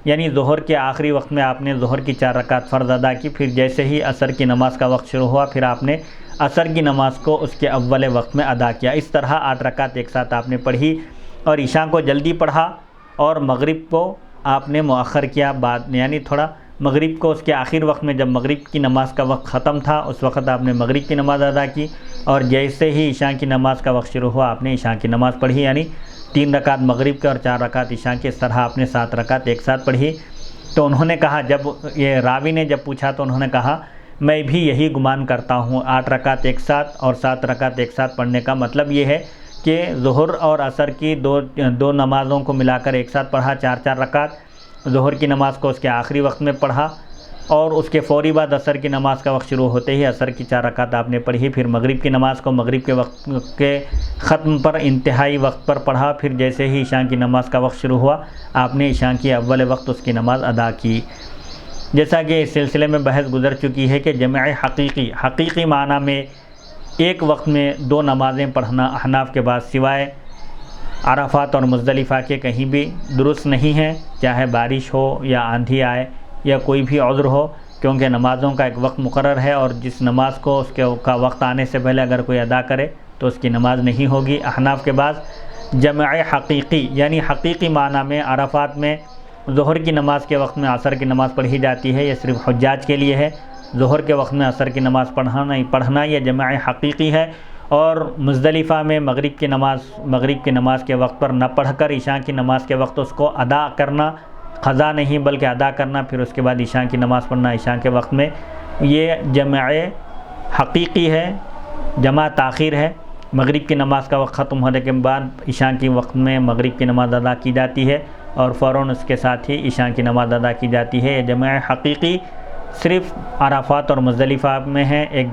یعنی ظہر کے آخری وقت میں آپ نے ظہر کی 4 رکعت فرض ادا کی، پھر جیسے ہی عصر کی نماز کا وقت شروع ہوا پھر آپ نے عصر کی نماز کو اس کے اول وقت میں ادا کیا۔ اس طرح 8 رکعت ایک ساتھ آپ نے پڑھی، اور عشاء کو جلدی پڑھا، اور مغرب کو آپ نے مؤخر کیا بعد، یعنی تھوڑا مغرب کو اس کے آخر وقت میں، جب مغرب کی نماز کا وقت ختم تھا اس وقت آپ نے مغرب کی نماز ادا کی، اور جیسے ہی عشاء کی نماز کا وقت شروع ہوا آپ نے عشاء کی نماز پڑھی، یعنی 3 رکعت مغرب کے اور 4 رکعت عشاء کے، اس طرح آپ نے 7 رکعت ایک ساتھ پڑھی۔ تو انہوں نے کہا، جب یہ راوی نے جب پوچھا تو انہوں نے کہا میں بھی یہی گمان کرتا ہوں، 8 رکعت ایک ساتھ اور 7 رکعت ایک ساتھ پڑھنے کا مطلب یہ ہے کہ ظہر اور عصر کی دو نمازوں کو ملا کر ایک ساتھ پڑھا، 4 رکعت، ظہر کی نماز کو اس کے آخری وقت میں پڑھا، اور اس کے فوری بعد عصر کی نماز کا وقت شروع ہوتے ہی عصر کی 4 رکعت آپ نے پڑھی، پھر مغرب کی نماز کو مغرب کے وقت کے ختم پر انتہائی وقت پر پڑھا، پھر جیسے ہی عشاء کی نماز کا وقت شروع ہوا آپ نے عشاء کی اول وقت اس کی نماز ادا کی۔ جیسا کہ اس سلسلے میں بحث گزر چکی ہے کہ جمع حقیقی معنی میں ایک وقت میں 2 نمازیں پڑھنا احناف کے بعد سوائے عرفات اور مزدلفہ کے کہیں بھی درست نہیں ہے، چاہے بارش ہو یا آندھی آئے یا کوئی بھی عذر ہو، کیونکہ نمازوں کا ایک وقت مقرر ہے، اور جس نماز کو اس کا وقت آنے سے پہلے اگر کوئی ادا کرے تو اس کی نماز نہیں ہوگی۔ احناف کے بعد جمع حقیقی یعنی حقیقی معنی میں عرفات میں ظہر کی نماز کے وقت میں عصر کی نماز پڑھی جاتی ہے، یہ صرف حجاج کے لیے ہے، ظہر کے وقت میں عصر کی نماز پڑھنا یہ جمع حقیقی ہے، اور مزدلفہ میں مغرب کی نماز کے وقت پر نہ پڑھ کر عشاء کی نماز کے وقت اس کو ادا کرنا، قضا نہیں بلکہ ادا کرنا، پھر اس کے بعد عشاء کی نماز پڑھنا عشاء کے وقت میں، یہ جمع حقیقی ہے، جمع تاخیر ہے۔ مغرب کی نماز کا وقت ختم ہونے کے بعد عشاء کے وقت میں مغرب کی نماز ادا کی جاتی ہے، اور فوراً اس کے ساتھ ہی عشاء کی نماز ادا کی جاتی ہے۔ یہ جمع حقیقی صرف عرفات اور مزدلفہ میں ہے۔ ایک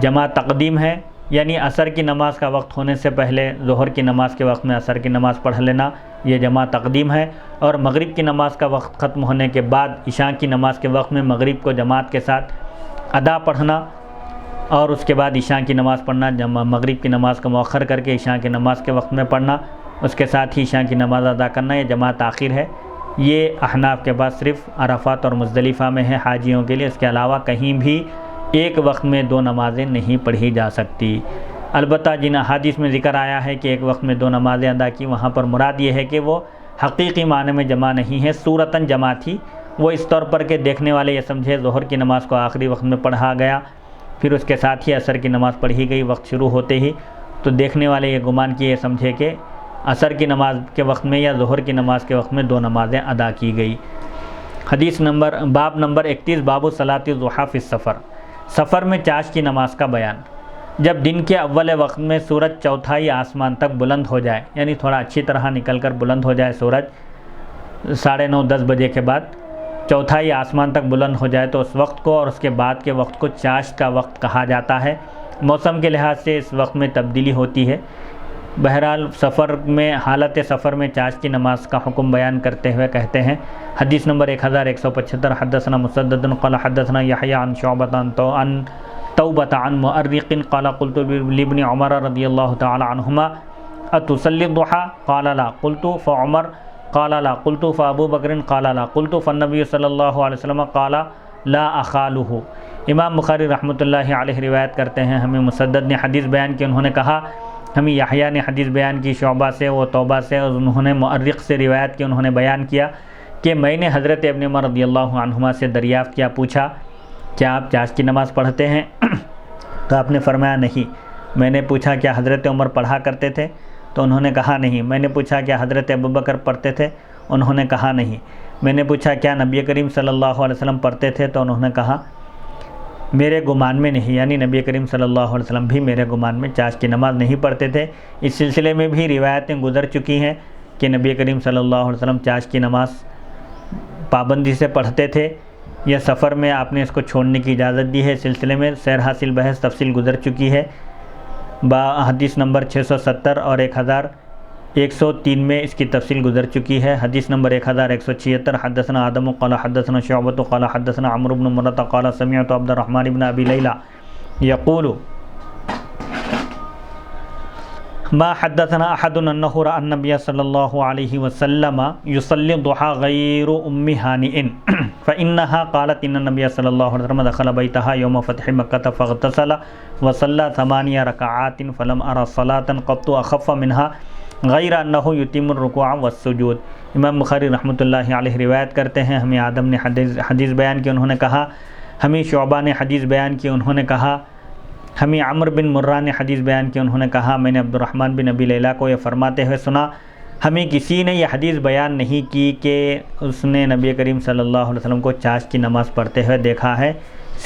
جمع تقدیم ہے، یعنی عصر کی نماز کا وقت ہونے سے پہلے ظہر کی نماز کے وقت میں عصر کی نماز پڑھ لینا، یہ جمع تقدیم ہے، اور مغرب کی نماز کا وقت ختم ہونے کے بعد عشاء کی نماز کے وقت میں مغرب کو جماعت کے ساتھ ادا پڑھنا، اور اس کے بعد عشاء کی نماز پڑھنا، مغرب کی نماز کو مؤخر کر کے عشاء کی نماز کے وقت میں پڑھنا، اس کے ساتھ ہی عشاء کی نماز ادا کرنا، یہ جمع تاخیر ہے۔ یہ احناف کے بعد صرف عرفات اور مزدلفہ میں ہے حاجیوں کے لیے، اس کے علاوہ کہیں بھی ایک وقت میں 2 نمازیں نہیں پڑھی جا سکتی۔ البتہ جن احادیث میں ذکر آیا ہے کہ ایک وقت میں 2 نمازیں ادا کی، وہاں پر مراد یہ ہے کہ وہ حقیقی معنی میں جمع نہیں ہے، صورتاً جمع تھی، وہ اس طور پر کہ دیکھنے والے یہ سمجھے ظہر کی نماز کو آخری وقت میں پڑھا گیا، پھر اس کے ساتھ ہی عصر کی نماز پڑھی گئی وقت شروع ہوتے ہی، تو دیکھنے والے یہ گمان کیے یہ سمجھے کہ عصر کی نماز کے وقت میں یا ظہر کی نماز کے وقت میں 2 نمازیں ادا کی گئی۔ باب نمبر 31، باب صلاۃ الضحیٰ فی السفر، سفر میں چاش کی نماز کا بیان۔ جب دن کے اول وقت میں سورج چوتھائی آسمان تک بلند ہو جائے، یعنی تھوڑا اچھی طرح نکل کر بلند ہو جائے سورج 9:30 10 بجے کے بعد چوتھائی آسمان تک بلند ہو جائے، تو اس وقت کو اور اس کے بعد کے وقت کو چاشت کا وقت کہا جاتا ہے۔ موسم کے لحاظ سے اس وقت میں تبدیلی ہوتی ہے۔ بہرحال حالت سفر میں چاشت کی نماز کا حکم بیان کرتے ہوئے کہتے ہیں، حدیث نمبر 1175، حدثنا مسدد قال حدثنا یحییٰ عن شعبۃ عن توبۃ عن مؤرق قال قلت لابن عمر رضی اللہ تعالی عنہما اتصلی الضحى قال لا قلت فعمر قال لا قلت فابو بکر قال لا قلت فالنبی صلی اللہ علیہ وسلم قال لا اخالہ۔ امام بخاری رحمۃ اللہ علیہ روایت کرتے ہیں، ہمیں مسدد نے حدیث بیان کی، انہوں نے کہا ہمیں یحییٰ نے حدیث بیان کی شعبہ سے، وہ توبہ سے، اور انہوں نے مؤرق سے روایت کی، انہوں نے بیان کیا کہ میں نے حضرت ابن عمر رضی اللہ عنہما سے دریافت کیا، پوچھا کیا آپ چاش کی نماز پڑھتے ہیں؟ تو آپ نے فرمایا نہیں۔ میں نے پوچھا کیا حضرت عمر پڑھا کرتے تھے؟ تو انہوں نے کہا نہیں۔ میں نے پوچھا کیا حضرت ابوبکر پڑھتے تھے؟ انہوں نے کہا نہیں۔ میں نے پوچھا کیا نبی کریم صلی اللہ علیہ وسلم پڑھتے تھے؟ تو انہوں نے کہا میرے گمان میں نہیں، یعنی نبی کریم صلی اللہ علیہ وسلم بھی میرے گمان میں چاش کی نماز نہیں پڑھتے تھے۔ اس سلسلے میں بھی روایتیں گزر چکی ہیں کہ نبی کریم صلی اللہ علیہ وسلم چاش کی نماز پابندی سے پڑھتے تھے یا سفر میں آپ نے اس کو چھوڑنے کی اجازت دی ہے۔ اس سلسلے میں سیر حاصل بحث تفصیل گزر چکی ہے، حدیث نمبر 670 اور 1103 میں اس کی تفصیل گزر چکی ہے۔ حدیث نمبر 1176 حدثنا آدم قال حدثنا شعبۃ قال حدثنا عمرو بن مرۃ قال سمعت عبد الرحمن بن ابی لیلى یقول ما حدثنا احد انه راى النبي صلی اللہ علیہ وسلم يصلي الضحى غير ام هانئ فانها قالت ان النبي صلی اللہ علیہ وسلم دخل بيتها يوم فتح مكة فاغتسل وصلى 8 ركعات فلم ارى صلاة قط اخف منها غیر انه یتم الرکوع والسجود۔ امام بخاری رحمۃ اللہ علیہ روایت کرتے ہیں، ہمیں آدم نے حدیث بیان کی، انہوں نے کہا ہمیں شعبہ نے حدیث بیان کی، انہوں نے کہا ہمیں عمر بن مرہ نے حدیث بیان کی، انہوں نے کہا میں نے عبد الرحمن بن ابی لیلہ کو یہ فرماتے ہوئے سنا، ہمیں کسی نے یہ حدیث بیان نہیں کی کہ اس نے نبی کریم صلی اللہ علیہ وسلم کو چاش کی نماز پڑھتے ہوئے دیکھا ہے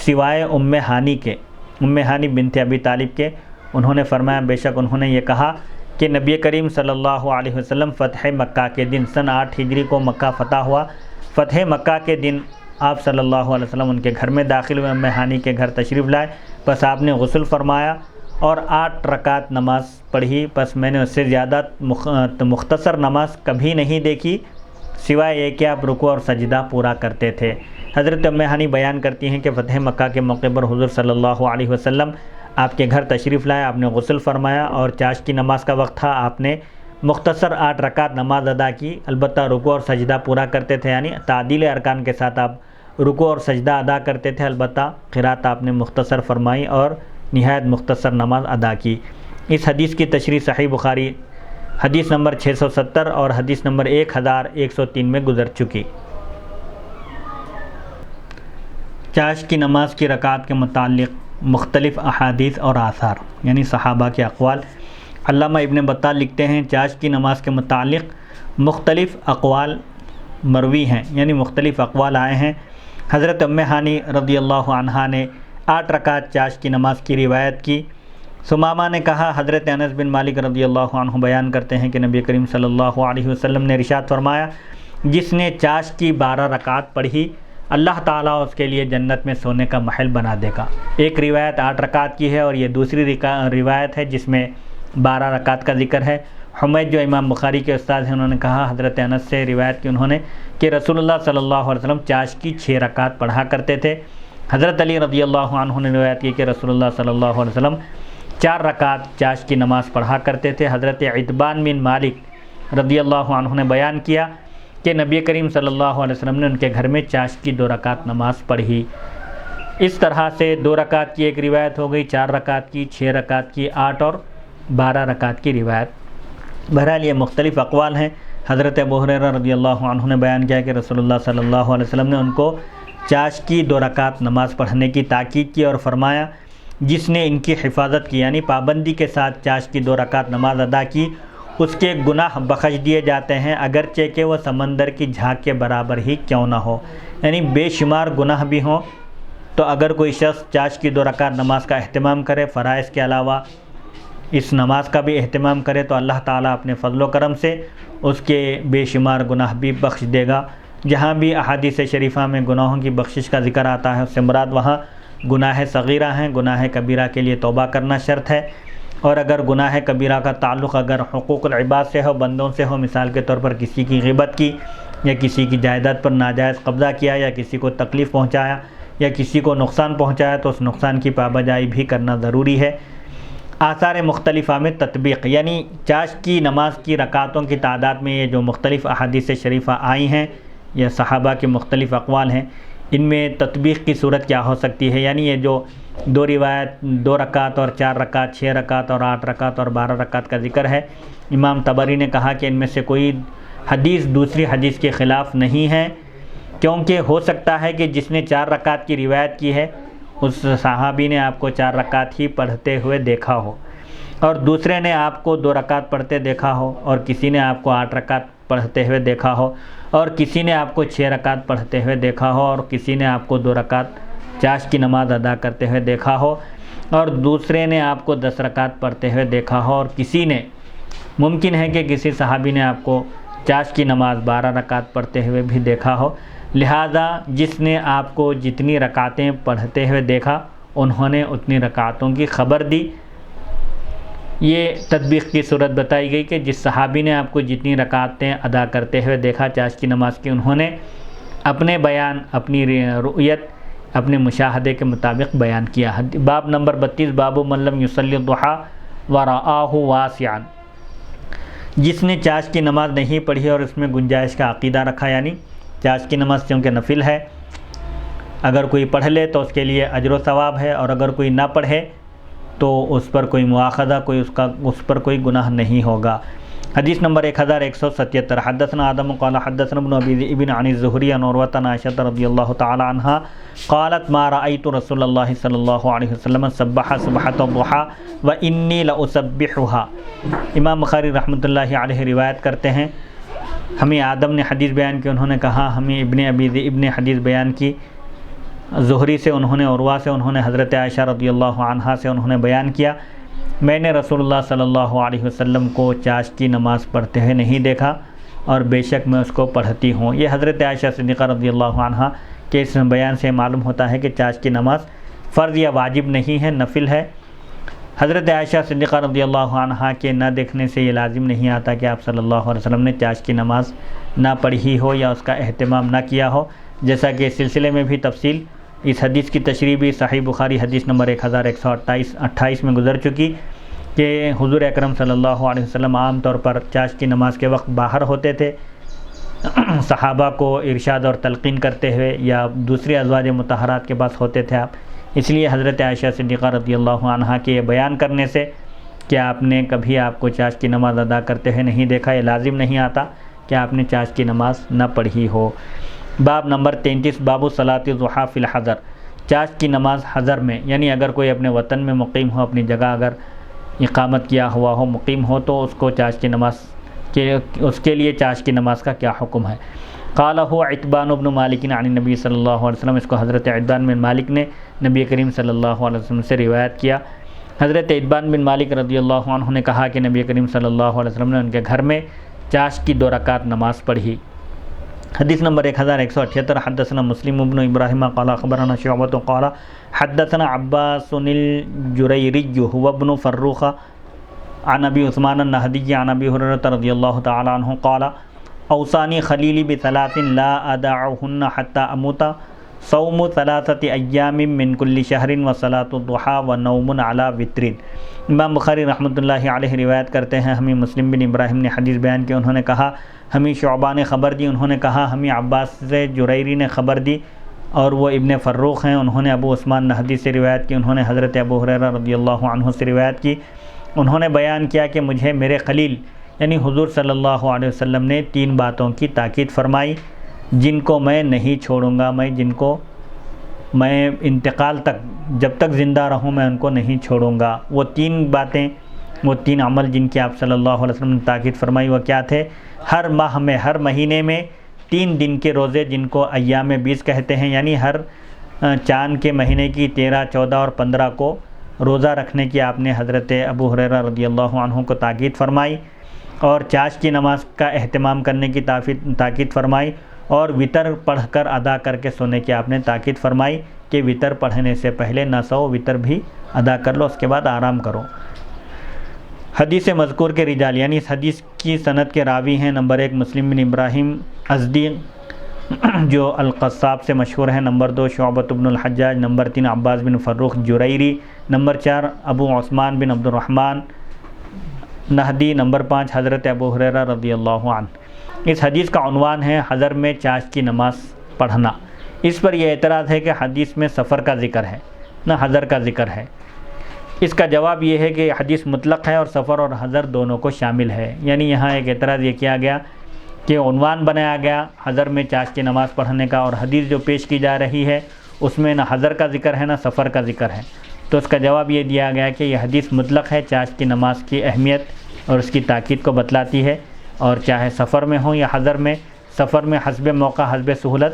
سوائے ام ہانی کے، ام ہانی بنت ابی طالب کے۔ انہوں نے فرمایا بے شک انہوں نے یہ کہا کہ نبی کریم صلی اللہ علیہ وسلم فتح مکہ کے دن سن 8 ہجری کو مکہ فتح ہوا، فتح مکہ کے دن آپ صلی اللہ علیہ وسلم ان کے گھر میں داخل ہوئے، ام ہانی کے گھر تشریف لائے، پس آپ نے غسل فرمایا اور 8 رکعت نماز پڑھی، پس میں نے اس سے زیادہ مختصر نماز کبھی نہیں دیکھی سوائے یہ کہ آپ رکوع اور سجدہ پورا کرتے تھے۔ حضرت ام ہانی بیان کرتی ہیں کہ فتح مکہ کے موقع پر حضور صلی اللہ علیہ وسلم آپ کے گھر تشریف لائے، آپ نے غسل فرمایا اور چاش کی نماز کا وقت تھا، آپ نے مختصر 8 رکعت نماز ادا کی، البتہ رکوع اور سجدہ پورا کرتے تھے، یعنی تعدیل ارکان کے ساتھ آپ رکوع اور سجدہ ادا کرتے تھے، البتہ قرات آپ نے مختصر فرمائی اور نہایت مختصر نماز ادا کی۔ اس حدیث کی تشریح صحیح بخاری حدیث نمبر 670 اور حدیث نمبر 1103 میں گزر چکی۔ چاش کی نماز کی رکعات کے متعلق مختلف احادیث اور آثار، یعنی صحابہ کے اقوال۔ علامہ ابن بطال لکھتے ہیں چاش کی نماز کے متعلق مختلف اقوال مروی ہیں، یعنی مختلف اقوال آئے ہیں۔ حضرت ام ہانی رضی اللہ عنہا نے 8 رکعت چاش کی نماز کی روایت کی۔ ثمامہ نے کہا حضرت انس بن مالک رضی اللہ عنہ بیان کرتے ہیں کہ نبی کریم صلی اللہ علیہ وسلم نے ارشاد فرمایا جس نے چاش کی 12 رکعات پڑھی اللہ تعالیٰ اس کے لیے جنت میں سونے کا محل بنا دے گا۔ ایک روایت 8 رکعت کی ہے اور یہ دوسری روایت ہے جس میں 12 رکعت کا ذکر ہے۔ حمید جو امام بخاری کے استاد ہیں انہوں نے کہا حضرت انس سے روایت کی انہوں نے کہ رسول اللہ صلی اللہ علیہ وسلم چاش کی 6 رکعت پڑھا کرتے تھے۔ حضرت علی رضی اللہ عنہ نے روایت کی کہ رسول اللہ صلی اللہ علیہ وسلم 4 رکعت چاش کی نماز پڑھا کرتے تھے۔ حضرت عتبان بن مالک رضی اللہ عنہ نے بیان کیا کہ نبی کریم صلی اللہ علیہ وسلم نے ان کے گھر میں چاش کی 2 رکعت نماز پڑھی۔ اس طرح سے 2 رکعت کی ایک روایت ہو گئی، 4 رکعت کی، 6 رکعت کی، 8 اور 12 رکعت کی روایت۔ بہرحال یہ مختلف اقوال ہیں۔ حضرت ابو ہریرہ رضی اللہ عنہ نے بیان کیا کہ رسول اللہ صلی اللہ علیہ وسلم نے ان کو چاش کی 2 رکعت نماز پڑھنے کی تاکید کی اور فرمایا جس نے ان کی حفاظت کی، یعنی پابندی کے ساتھ چاش کی 2 رکعت نماز ادا کی، اس کے گناہ بخش دیے جاتے ہیں اگرچہ کہ وہ سمندر کی جھاگ کے برابر ہی کیوں نہ ہو، یعنی بے شمار گناہ بھی ہوں تو اگر کوئی شخص چاش کی 2 رکعت نماز کا اہتمام کرے، فرائض کے علاوہ اس نماز کا بھی اہتمام کرے تو اللہ تعالیٰ اپنے فضل و کرم سے اس کے بے شمار گناہ بھی بخش دے گا۔ جہاں بھی احادیث شریفہ میں گناہوں کی بخشش کا ذکر آتا ہے اس سے مراد وہاں گناہ صغیرہ ہیں، گناہ کبیرہ کے لیے توبہ کرنا شرط ہے، اور اگر گناہ کبیرہ کا تعلق اگر حقوق العباد سے ہو، بندوں سے ہو، مثال کے طور پر کسی کی غیبت کی یا کسی کی جائیداد پر ناجائز قبضہ کیا یا کسی کو تکلیف پہنچایا یا کسی کو نقصان پہنچایا تو اس نقصان کی پابجائی بھی کرنا ضروری ہے۔ آثار مختلفہ میں تطبیق، یعنی چاشت کی نماز کی رکعتوں کی تعداد میں یہ جو مختلف احادیث شریفہ آئی ہیں یا صحابہ کے مختلف اقوال ہیں، ان میں تطبیق کی صورت کیا ہو سکتی ہے؟ یعنی یہ جو دو روایت 2 رکعت اور 4 رکعت، 6 رکعت اور 8 رکعت اور 12 رکعت کا ذکر ہے، امام طبری نے کہا کہ ان میں سے کوئی حدیث دوسری حدیث کے خلاف نہیں ہے، کیونکہ ہو سکتا ہے کہ جس نے 4 رکعت کی روایت کی ہے اس صحابی نے آپ کو 4 رکعت ہی پڑھتے ہوئے دیکھا ہو، اور دوسرے نے آپ کو 2 رکعت پڑھتے دیکھا ہو، اور کسی نے آپ کو 8 رکعت پڑھتے ہوئے دیکھا ہو، اور کسی نے آپ کو 6 رکعت پڑھتے ہوئے دیکھا ہو، اور کسی نے آپ کو 2 رکعت چاشت کی نماز ادا کرتے ہوئے دیکھا ہو، اور دوسرے نے آپ کو 10 رکعت پڑھتے ہوئے دیکھا ہو، اور کسی نے ممکن ہے کہ کسی صحابی نے آپ کو چاشت کی نماز 12 رکعت پڑھتے ہوئے بھی دیکھا ہو، لہذا جس نے آپ کو جتنی رکعتیں پڑھتے ہوئے دیکھا انہوں نے اتنی رکعتوں کی خبر دی۔ یہ تطبیق کی صورت بتائی گئی کہ جس صحابی نے آپ کو جتنی رکعتیں ادا کرتے ہوئے دیکھا چاشت کی نماز کی، انہوں نے اپنے بیان، اپنی رؤیت، اپنے مشاہدے کے مطابق بیان کیا۔ باب نمبر 32، باب من لم یصلی الضحیٰ ورآہ واسعا، جس نے چاشت کی نماز نہیں پڑھی اور اس میں گنجائش کا عقیدہ رکھا، یعنی چاشت کی نماز چونکہ نفل ہے، اگر کوئی پڑھ لے تو اس کے لیے اجر و ثواب ہے، اور اگر کوئی نہ پڑھے تو اس پر کوئی مواخذہ، اس پر کوئی گناہ نہیں ہوگا۔ حدیث نمبر 1177، حدثنا آدم قال حدثنا ابن ابی ذئب عن الزہری عن عروۃ عن عائشہ رضی اللہ تعالی عنہا قالت ما رأیت رسول اللہ صلی اللہ علیہ وسلم سبح سبحۃ الضحیٰ وانی لأسبحها۔ امام بخاری رحمۃ اللہ علیہ روایت کرتے ہیں، ہمیں آدم نے حدیث بیان کی، انہوں نے کہا ہمیں ابن ابی ذئب نے حدیث بیان کی زہری سے، انہوں نے عروہ سے، انہوں نے حضرت عائشہ رضی اللہ عنہا سے انہوں نے بیان کیا، میں نے رسول اللہ صلی اللہ علیہ وسلم کو چاشت کی نماز پڑھتے ہوئے نہیں دیکھا، اور بے شک میں اس کو پڑھتی ہوں۔ یہ حضرت عائشہ صدیقہ رضی اللہ عنہا کے اس بیان سے معلوم ہوتا ہے کہ چاشت کی نماز فرض یا واجب نہیں ہے، نفل ہے۔ حضرت عائشہ صدیقہ رضی اللہ عنہا کے نہ دیکھنے سے یہ لازم نہیں آتا کہ آپ صلی اللہ علیہ وسلم نے چاشت کی نماز نہ پڑھی ہو یا اس کا اہتمام نہ کیا ہو، جیسا کہ اس سلسلے میں بھی تفصیل اس حدیث کی تشریح بھی صحیح بخاری حدیث نمبر 1128 میں گزر چکی کہ حضور اکرم صلی اللہ علیہ وسلم عام طور پر چاشت کی نماز کے وقت باہر ہوتے تھے، صحابہ کو ارشاد اور تلقین کرتے ہوئے، یا دوسری ازواج مطہرات کے پاس ہوتے تھے آپ، اس لیے حضرت عائشہ صدیقہ رضی اللہ عنہا کے یہ بیان کرنے سے کہ آپ نے کبھی آپ کو چاشت کی نماز ادا کرتے ہوئے نہیں دیکھا، یہ لازم نہیں آتا کہ آپ نے چاشت کی نماز نہ پڑھی ہو۔ باب نمبر 33، باب صلاۃ الضحیٰ فی الحضر، چاشت کی نماز حضر میں، یعنی اگر کوئی اپنے وطن میں مقیم ہو، اپنی جگہ اگر اقامت کیا ہوا ہو، مقیم ہو، تو اس کو چاشت کی نماز اس کے لیے چاشت کی نماز کا کیا حکم ہے؟ قالہ عتبان بن مالک عن النبی صلی اللہ علیہ وسلم، اس کو حضرت عتبان بن مالک نے نبی کریم صلی اللہ علیہ وسلم سے روایت کیا۔ حضرت عتبان بن مالک رضی اللہ عنہ نے کہا کہ نبی کریم صلی اللہ علیہ وسلم نے ان کے گھر میں چاشت کی 2 رکعت نماز پڑھی۔ حدیث نمبر 1178، حدثنا مسلم بن ابراہیم قال اخبرنا شعبۃ قال حدثنا عباس الجریری هو ابن فروخ عن ابی عثمان النہدی عن ابی ہریرہ رضی اللہ تعالی عنہ قال اوصانی خلیلی بثلاث لا ادعهن حتى اموت، صوم 3 ایام من کل شہر وصلاۃ الضحیٰ ونوم علی وتر۔ امام بخاری رحمۃ اللہ علیہ روایت کرتے ہیں، ہمیں مسلم بن ابراہیم نے حدیث بیان کی، انہوں نے کہا ہمیں شعبہ نے خبر دی، انہوں نے کہا ہمیں عباس سے جریری نے خبر دی، اور وہ ابن فروخ ہیں، انہوں نے ابو عثمان نہدی سے روایت کی، انہوں نے حضرت ابو ہریرہ رضی اللہ عنہ سے روایت کی، انہوں نے بیان کیا کہ مجھے میرے خلیل یعنی حضور صلی اللہ علیہ وسلم نے 3 باتوں کی تاکید فرمائی جن کو میں نہیں چھوڑوں گا، میں انتقال تک، جب تک زندہ رہوں میں ان کو نہیں چھوڑوں گا۔ وہ 3 باتیں، وہ 3 عمل جن کی آپ صلی اللہ علیہ وسلم نے تاکید فرمائی، وہ کیا تھے؟ ہر ماہ میں، ہر مہینے میں 3 دن کے روزے جن کو ایام 20 کہتے ہیں، یعنی ہر چاند کے مہینے کی 13، 14 اور 15 کو روزہ رکھنے کی آپ نے حضرت ابو ہریرہ رضی اللہ عنہ کو تاکید فرمائی، اور چاشت کی نماز کا اہتمام کرنے کی تاکید فرمائی، اور وطر پڑھ کر ادا کر کے سونے کی آپ نے تاکید فرمائی کہ وطر پڑھنے سے پہلے نہ سو، وطر بھی ادا کر لو، اس کے بعد آرام کرو۔ حدیث مذکور کے رجال، یعنی اس حدیث کی سند کے راوی ہیں، نمبر 1 مسلم بن ابراہیم ازدی، جو القصاب سے مشہور ہیں، نمبر 2 شعبۃ بن الحجاج، نمبر 3 عباس بن فروخ جریری، نمبر 4 ابو عثمان بن عبد الرحمن نہدی، نمبر 5 حضرت ابو ہریرہ رضی اللہ عنہ۔ اس حدیث کا عنوان ہے حضر میں چاشت کی نماز پڑھنا۔ اس پر یہ اعتراض ہے کہ حدیث میں سفر کا ذکر ہے نہ حضر کا ذکر ہے۔ اس کا جواب یہ ہے کہ یہ حدیث مطلق ہے اور سفر اور حضر دونوں کو شامل ہے۔ یعنی یہاں ایک اعتراض یہ کیا گیا کہ عنوان بنایا گیا حضر میں چاشت کی نماز پڑھنے کا، اور حدیث جو پیش کی جا رہی ہے اس میں نہ حضر کا ذکر ہے نہ سفر کا ذکر ہے۔ تو اس کا جواب یہ دیا گیا کہ یہ حدیث مطلق ہے، چاشت کی نماز کی اہمیت اور اس کی تاکید کو بتلاتی ہے، اور چاہے سفر میں ہوں یا حضر میں، سفر میں حسب موقع حسب سہولت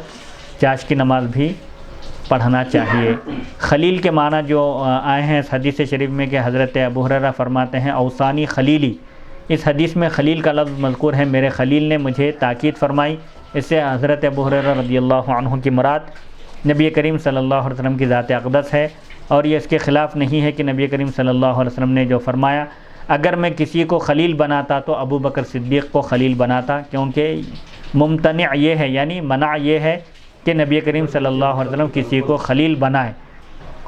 چاشت کی نماز بھی پڑھنا چاہیے۔ خلیل کے معنی جو آئے ہیں اس حدیث شریف میں کہ حضرت ابو ہریرہ فرماتے ہیں اوصانی خلیلی، اس حدیث میں خلیل کا لفظ مذکور ہے، میرے خلیل نے مجھے تاکید فرمائی۔ اس سے حضرت ابو ہریرہ رضی اللہ عنہ کی مراد نبی کریم صلی اللہ علیہ وسلم کی ذات اقدس ہے، اور یہ اس کے خلاف نہیں ہے کہ نبی کریم صلی اللہ علیہ وسلم نے جو فرمایا اگر میں کسی کو خلیل بناتا تو ابو بکر صدیق کو خلیل بناتا، کیونکہ ممتنع یہ ہے، یعنی منع یہ ہے کہ نبی کریم صلی اللہ علیہ وسلم کسی کو خلیل بنائے،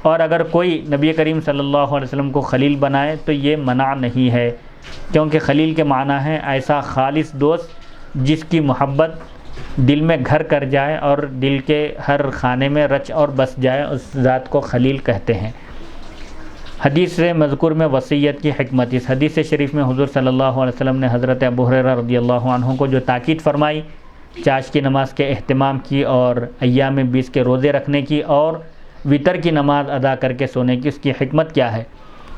اور اگر کوئی نبی کریم صلی اللہ علیہ وسلم کو خلیل بنائے تو یہ منع نہیں ہے، کیونکہ خلیل کے معنی ہے ایسا خالص دوست جس کی محبت دل میں گھر کر جائے اور دل کے ہر خانے میں رچ اور بس جائے، اس ذات کو خلیل کہتے ہیں۔ حدیث سے مذکور میں وصیت کی حکمت، اس حدیث شریف میں حضور صلی اللہ علیہ وسلم نے حضرت ابو ہریرہ رضی اللہ عنہ کو جو تاکید فرمائی چاشت کی نماز کے اہتمام کی اور ایام 20 کے روزے رکھنے کی اور وتر کی نماز ادا کر کے سونے کی، اس کی حکمت کیا ہے؟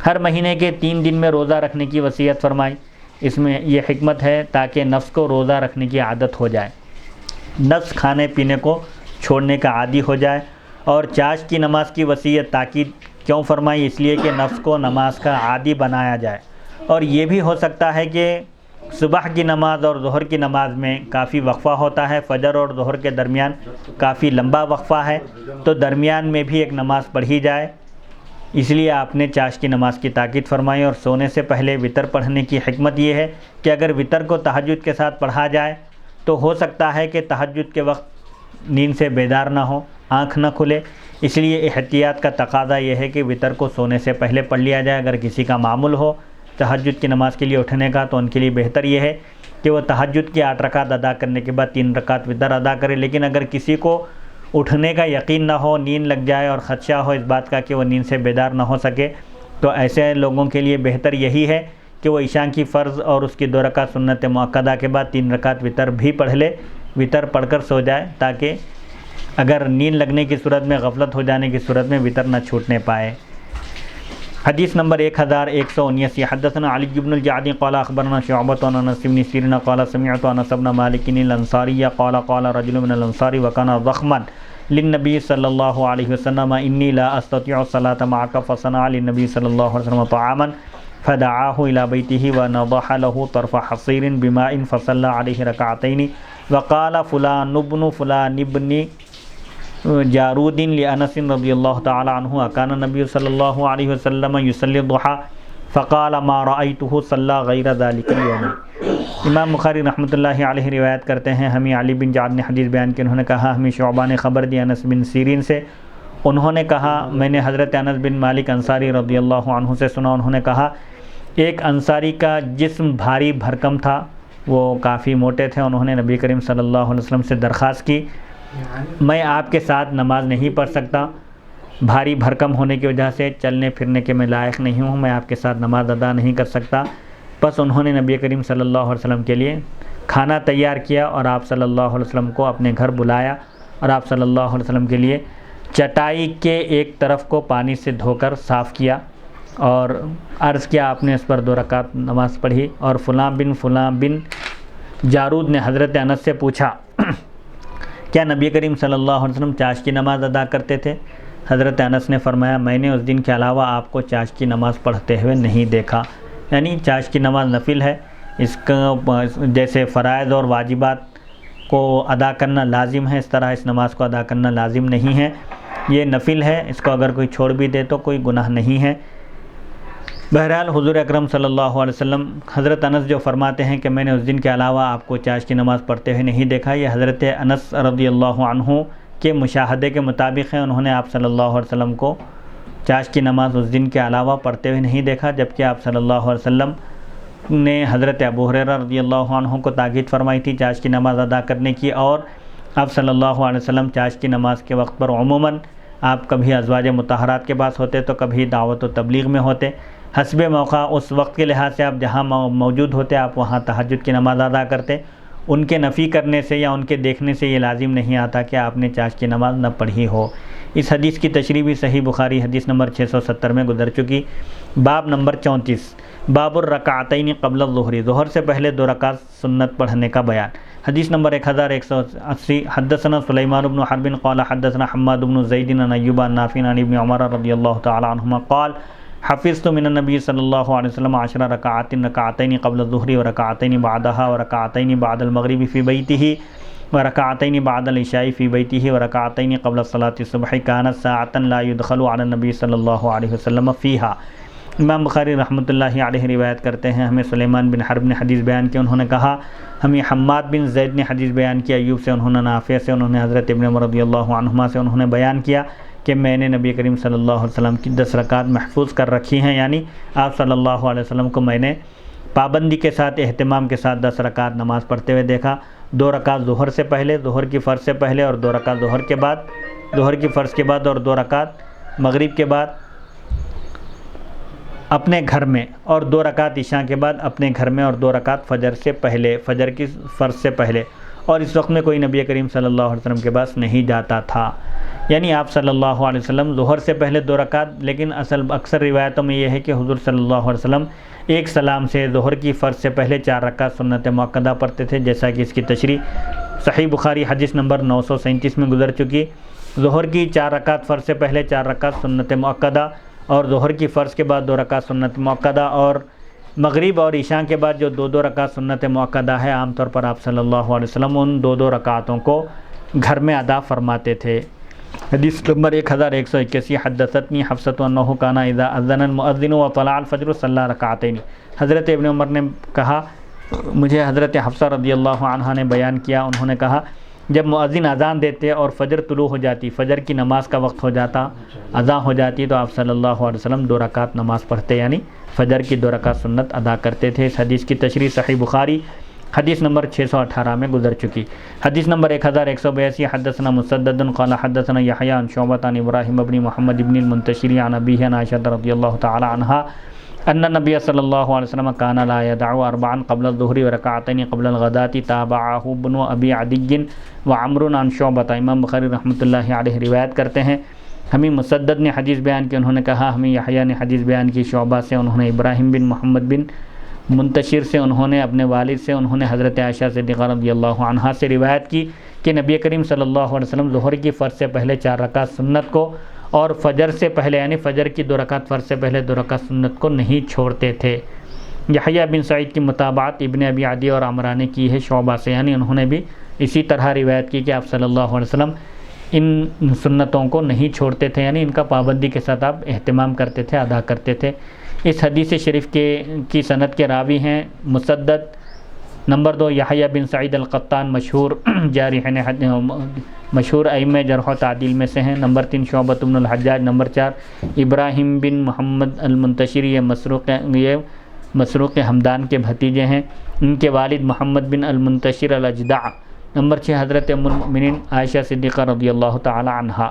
ہر مہینے کے 3 دن میں روزہ رکھنے کی وصیت فرمائی، اس میں یہ حکمت ہے تاکہ نفس کو روزہ رکھنے کی عادت ہو جائے، نفس کھانے پینے کو چھوڑنے کا عادی ہو جائے۔ اور چاشت کی نماز کی وصیت تاکید کیوں فرمائی؟ اس لیے کہ نفس کو نماز کا عادی بنایا جائے، اور یہ بھی ہو سکتا ہے کہ صبح کی نماز اور ظہر کی نماز میں کافی وقفہ ہوتا ہے، فجر اور ظہر کے درمیان کافی لمبا وقفہ ہے، تو درمیان میں بھی ایک نماز پڑھی جائے، اس لیے آپ نے چاشت کی نماز کی تاکید فرمائی۔ اور سونے سے پہلے وتر پڑھنے کی حکمت یہ ہے کہ اگر وتر کو تہجد کے ساتھ پڑھا جائے تو ہو سکتا ہے کہ تہجد کے وقت نیند سے بیدار نہ ہو، آنکھ نہ کھلے، اس لیے احتیاط کا تقاضا یہ ہے کہ وتر کو سونے سے پہلے پڑھ لیا جائے۔ اگر کسی کا معمول ہو تہجد کی نماز کے لیے اٹھنے کا تو ان کے لیے بہتر یہ ہے کہ وہ تہجد کی 8 رکعت ادا کرنے کے بعد 3 رکعت وتر ادا کرے۔ لیکن اگر کسی کو اٹھنے کا یقین نہ ہو، نیند لگ جائے اور خدشہ ہو اس بات کا کہ وہ نیند سے بیدار نہ ہو سکے، تو ایسے لوگوں کے لیے بہتر یہی ہے کہ وہ عشاء کی فرض اور اس کی 2 رکعت سنت مؤکدہ کے بعد 3 رکعت وتر بھی پڑھ لے، وتر پڑھ کر سو جائے، تاکہ اگر نیند لگنے کی صورت میں، غفلت ہو جانے کی صورت میں وتر نہ چھوٹنے پائے۔ حدیث نمبر 1179 حدثنا علی بن الجعد قال اخبرنا شعبۃ عن انس بن سیرین قال سمعت انس بن مالک الانصاری قال قال رجل من الانصار وكان ضخما للنبي صلی اللہ علیہ وسلم انی لا استطيع الصلاة معك فصنع للنبي صلی اللہ علیہ وسلم طعاما فدعاه الى بيته ونضح له طرف حصير بماء فصلى عليه ركعتين وقال فلان ابن فلان ابن جارود لانس رضی اللہ تعالی عنہ کان النبی صلی اللہ علیہ وسلم یصلی الضحى فقال ما رأيته صلى غیر ذلك اليوم۔ امام بخاری رحمۃ اللہ علیہ روایت کرتے ہیں ہمیں علی بن جعد نے حدیث بیان کی، انہوں نے کہا ہمیں شعبہ نے خبر دی انس بن سیرین سے، انہوں نے کہا میں نے حضرت انس بن مالک انصاری رضی اللہ عنہ سے سنا، انہوں نے کہا ایک انصاری کا جسم بھاری بھرکم تھا، وہ کافی موٹے تھے، انہوں نے نبی کریم صلی اللہ علیہ وسلم سے درخواست کی میں آپ کے ساتھ نماز نہیں پڑھ سکتا، بھاری بھرکم ہونے کی وجہ سے چلنے پھرنے کے میں لائق نہیں ہوں، میں آپ کے ساتھ نماز ادا نہیں کر سکتا۔ بس انہوں نے نبی کریم صلی اللہ علیہ وسلم کے لیے کھانا تیار کیا اور آپ صلی اللہ علیہ وسلم کو اپنے گھر بلایا، اور آپ صلی اللہ علیہ وسلم کے لیے چٹائی کے ایک طرف کو پانی سے دھو کر صاف کیا اور عرض کیا آپ نے اس پر 2 رکعت نماز پڑھی۔ اور فلاں بن جارود نے حضرت انس سے پوچھا کیا نبی کریم صلی اللہ علیہ وسلم چاشت کی نماز ادا کرتے تھے؟ حضرت انس نے فرمایا میں نے اس دن کے علاوہ آپ کو چاشت کی نماز پڑھتے ہوئے نہیں دیکھا، یعنی چاشت کی نماز نفل ہے، اس کا جیسے فرائض اور واجبات کو ادا کرنا لازم ہے اس طرح اس نماز کو ادا کرنا لازم نہیں ہے، یہ نفل ہے، اس کو اگر کوئی چھوڑ بھی دے تو کوئی گناہ نہیں ہے۔ بہرحال حضور اکرم صلی اللہ علیہ وسلم حضرت انس جو فرماتے ہیں کہ میں نے اس دن کے علاوہ آپ کو چاشت کی نماز پڑھتے ہوئے نہیں دیکھا، یہ حضرت انس رضی اللہ عنہ کے مشاہدے کے مطابق ہیں۔ انہوں نے آپ صلی اللہ علیہ وسلم کو چاشت کی نماز اس دن کے علاوہ پڑھتے ہوئے نہیں دیکھا، جبکہ آپ صلی اللہ علیہ وسلم نے حضرت ابو ہریرہ رضی اللہ عنہ کو تاکید فرمائی تھی چاشت کی نماز ادا کرنے کی، اور آپ صلی اللہ علیہ وسلم چاشت کی نماز کے وقت پر عموماً آپ کبھی ازواج مطہرات کے پاس ہوتے تو کبھی دعوت و تبلیغ میں ہوتے، حسب موقع اس وقت کے لحاظ سے آپ جہاں موجود ہوتے آپ وہاں تہجد کی نماز ادا کرتے۔ ان کے نفی کرنے سے یا ان کے دیکھنے سے یہ لازم نہیں آتا کہ آپ نے چاشت کی نماز نہ پڑھی ہو۔ اس حدیث کی تشریح بھی صحیح بخاری حدیث نمبر 670 میں گزر چکی۔ باب نمبر 34، باب الرکعتین قبل الظہر، ظہر سے پہلے 2 رکعت سنت پڑھنے کا بیان۔ حدیث نمبر 1180، حدثنا سلیمان بن حرب قال حدثنا حماد بن زید عن ایوب عن نافع عن ابن عمر رضی اللہ تعالی عنہما قال حفظت من النبی صلی اللہ علیہ وسلم 10 رکعات، رکعتین قبل الظہر ورکعتین بعدها ورکعتین بعد المغرب فی بیتہ ورکعتین بعد العشاء فی بیتہ ورکعتین قبل الصلاة الصبح كانت ساعة لا يدخل على النبی صلی اللہ علیہ وسلم فیہا۔ امام بخاری رحمۃ اللہ علیہ روایت کرتے ہیں، ہمیں سلیمان بن حرب نے حدیث بیان کی، انہوں نے کہا ہمیں حماد بن زید نے حدیث بیان کی، ایوب سے انہوں نے، نافع سے انہوں نے، حضرت ابن عمر رضی اللہ عنہما سے انہوں نے بیان کیا کہ میں نے نبی کریم صلی اللہ علیہ وسلم کی 10 رکعت محفوظ کر رکھی ہیں، یعنی آپ صلی اللہ علیہ وسلم کو میں نے پابندی کے ساتھ، اہتمام کے ساتھ 10 رکعت نماز پڑھتے ہوئے دیکھا، 2 رکعت ظہر سے پہلے، ظہر کی فرض سے پہلے، اور 2 رکعت ظہر کے بعد، ظہر کی فرض کے بعد، اور 2 رکعت مغرب کے بعد اپنے گھر میں، اور 2 رکعت عشاء کے بعد اپنے گھر میں، اور 2 رکعت فجر سے پہلے، فجر کی فرض سے پہلے، اور اس وقت میں کوئی نبی کریم صلی اللہ علیہ وسلم کے پاس نہیں جاتا تھا، یعنی آپ صلی اللہ علیہ وسلم ظہر سے پہلے 2 رکعت، لیکن اکثر روایتوں میں یہ ہے کہ حضور صلی اللہ علیہ وسلم ایک سلام سے ظہر کی فرض سے پہلے 4 رکعت سنت مؤکدہ پڑھتے تھے، جیسا کہ اس کی تشریح صحیح بخاری حدیث نمبر 937 میں گزر چکی۔ ظہر کی 4 رکعت فرض سے پہلے 4 رکعت سنت مؤکدہ، اور ظہر کی فرض کے بعد 2 رکعت سنت مؤکدہ، اور مغرب اور عشاء کے بعد جو 2 رکعت سنت مؤکدہ ہے، عام طور پر آپ صلی اللہ علیہ وسلم ان 2 رکعتوں کو گھر میں ادا فرماتے تھے۔ حدیث نمبر 1181، حدثتنی حفصۃ انہ کان اذا اذن المؤذن وطلع الفجر صلی رکعتین، حضرت ابن عمر نے کہا، مجھے حضرت حفصہ رضی اللہ عنہا نے بیان کیا، انہوں نے کہا جب مؤذن اذان دیتے اور فجر طلوع ہو جاتی، فجر کی نماز کا وقت ہو جاتا، اذان ہو جاتی، تو آپ صلی اللہ علیہ وسلم 2 رکعت نماز پڑھتے، یعنی فجر کی 2 رکعت سنت ادا کرتے تھے۔ اس حدیث کی تشریح صحیح بخاری حدیث نمبر 618 میں گزر چکی۔ حدیث نمبر 1182، حدثنا مسدد قال حدثنا یحییٰ عن شعبۃ عن ابراہیم بن محمد بن المنتشر عن ابیہ عن عائشہ رضی اللہ تعالی عنہا ان النبی صلی اللہ علیہ وسلم کان لا يدع 4 قبل الظہر ورکعتین قبل الغداة تابعہ ابن ابی عدی وعمر عن شعبۃ۔ امام بخاری رحمۃ اللہ علیہ روایت کرتے ہیں، ہمیں مسدد نے حدیث بیان کی، انہوں نے کہا ہمیں یحییٰ نے حدیث بیان کی، شعبہ سے انہوں نے، ابراہیم بن محمد بن منتشر سے انہوں نے، اپنے والد سے انہوں نے حضرت عائشہ صدیقہ رضی اللہ عنہا سے روایت کی کہ نبی کریم صلی اللہ علیہ وسلم ظہر کی فرض سے پہلے 4 رکعت سنت کو، اور فجر سے پہلے یعنی فجر کی 2 رکعت فرض سے پہلے 2 رکعت سنت کو نہیں چھوڑتے تھے۔ یحییٰ بن سعید کی متابعت ابن ابی عدی اور عمرہ نے کی ہے شعبہ سے، یعنی انہوں نے بھی اسی طرح روایت کی کہ آپ صلی اللہ علیہ وسلم ان سنتوں کو نہیں چھوڑتے تھے، یعنی ان کا پابندی کے ساتھ آپ اہتمام کرتے تھے، ادا کرتے تھے۔ اس حدیث شریف کی سند کے راوی ہیں مسدد، نمبر 2 یحییٰ بن سعید القطان مشہور جارح مشہور ائمہ جرح و تعدیل میں سے ہیں، نمبر 3 شعبۃ بن الحجاج، نمبر 4 ابراہیم بن محمد المنتشر، یہ مسروق حمدان کے بھتیجے ہیں، ان کے والد محمد بن المنتشر الاجدع، نمبر 6 حضرت ام المؤمنین عائشہ صدیقہ رضی اللہ تعالی عنہا۔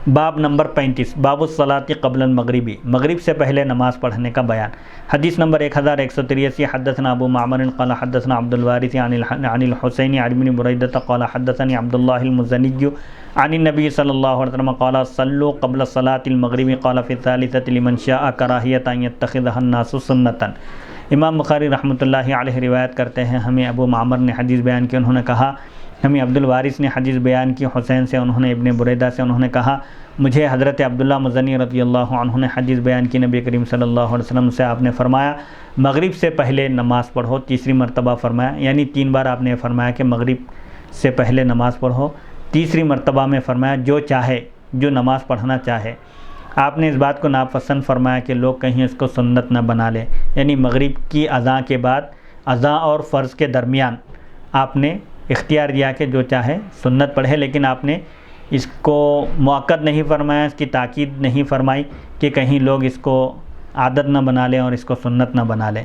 باب نمبر 35، باب الصلاۃ قبل المغربی، مغرب سے پہلے نماز پڑھنے کا بیان۔ حدیث نمبر 1183، حدثنا ابو معمر قال حدثنا عبد الوارث عن الحسین عن ابن بریدہ قال حدثني عبد الله المزنی عن النبی صلی اللہ علیہ وسلم قال صلوا قبل صلاة المغرب قال في الثالثة لمن شاء كراہیۃ ان يتخذها الناس سنة۔ امام بخاری رحمۃ اللہ علیہ روایت کرتے ہیں، ہمیں ابو معمر نے حدیث بیان کی، انہوں نے کہا ہمیں عبد الوارث نے حدیث بیان کی حسین سے، انہوں نے ابن بریدہ سے، انہوں نے کہا مجھے حضرت عبداللہ مزنی رضی اللہ عنہ نے حدیث بیان کی، نبی کریم صلی اللہ علیہ وسلم سے آپ نے فرمایا مغرب سے پہلے نماز پڑھو، تیسری مرتبہ فرمایا، یعنی 3 بار آپ نے فرمایا کہ مغرب سے پہلے نماز پڑھو، تیسری مرتبہ میں فرمایا جو چاہے، جو نماز پڑھنا چاہے آپ نے اس بات کو ناپسند فرمایا کہ لوگ کہیں اس کو سنت نہ بنا لیں، یعنی مغرب کی اذان کے بعد اذان اور فرض کے درمیان آپ نے اختیار دیا کہ جو چاہے سنت پڑھے، لیکن آپ نے اس کو مؤکد نہیں فرمایا، اس کی تاکید نہیں فرمائی کہ کہیں لوگ اس کو عادت نہ بنا لیں اور اس کو سنت نہ بنا لیں۔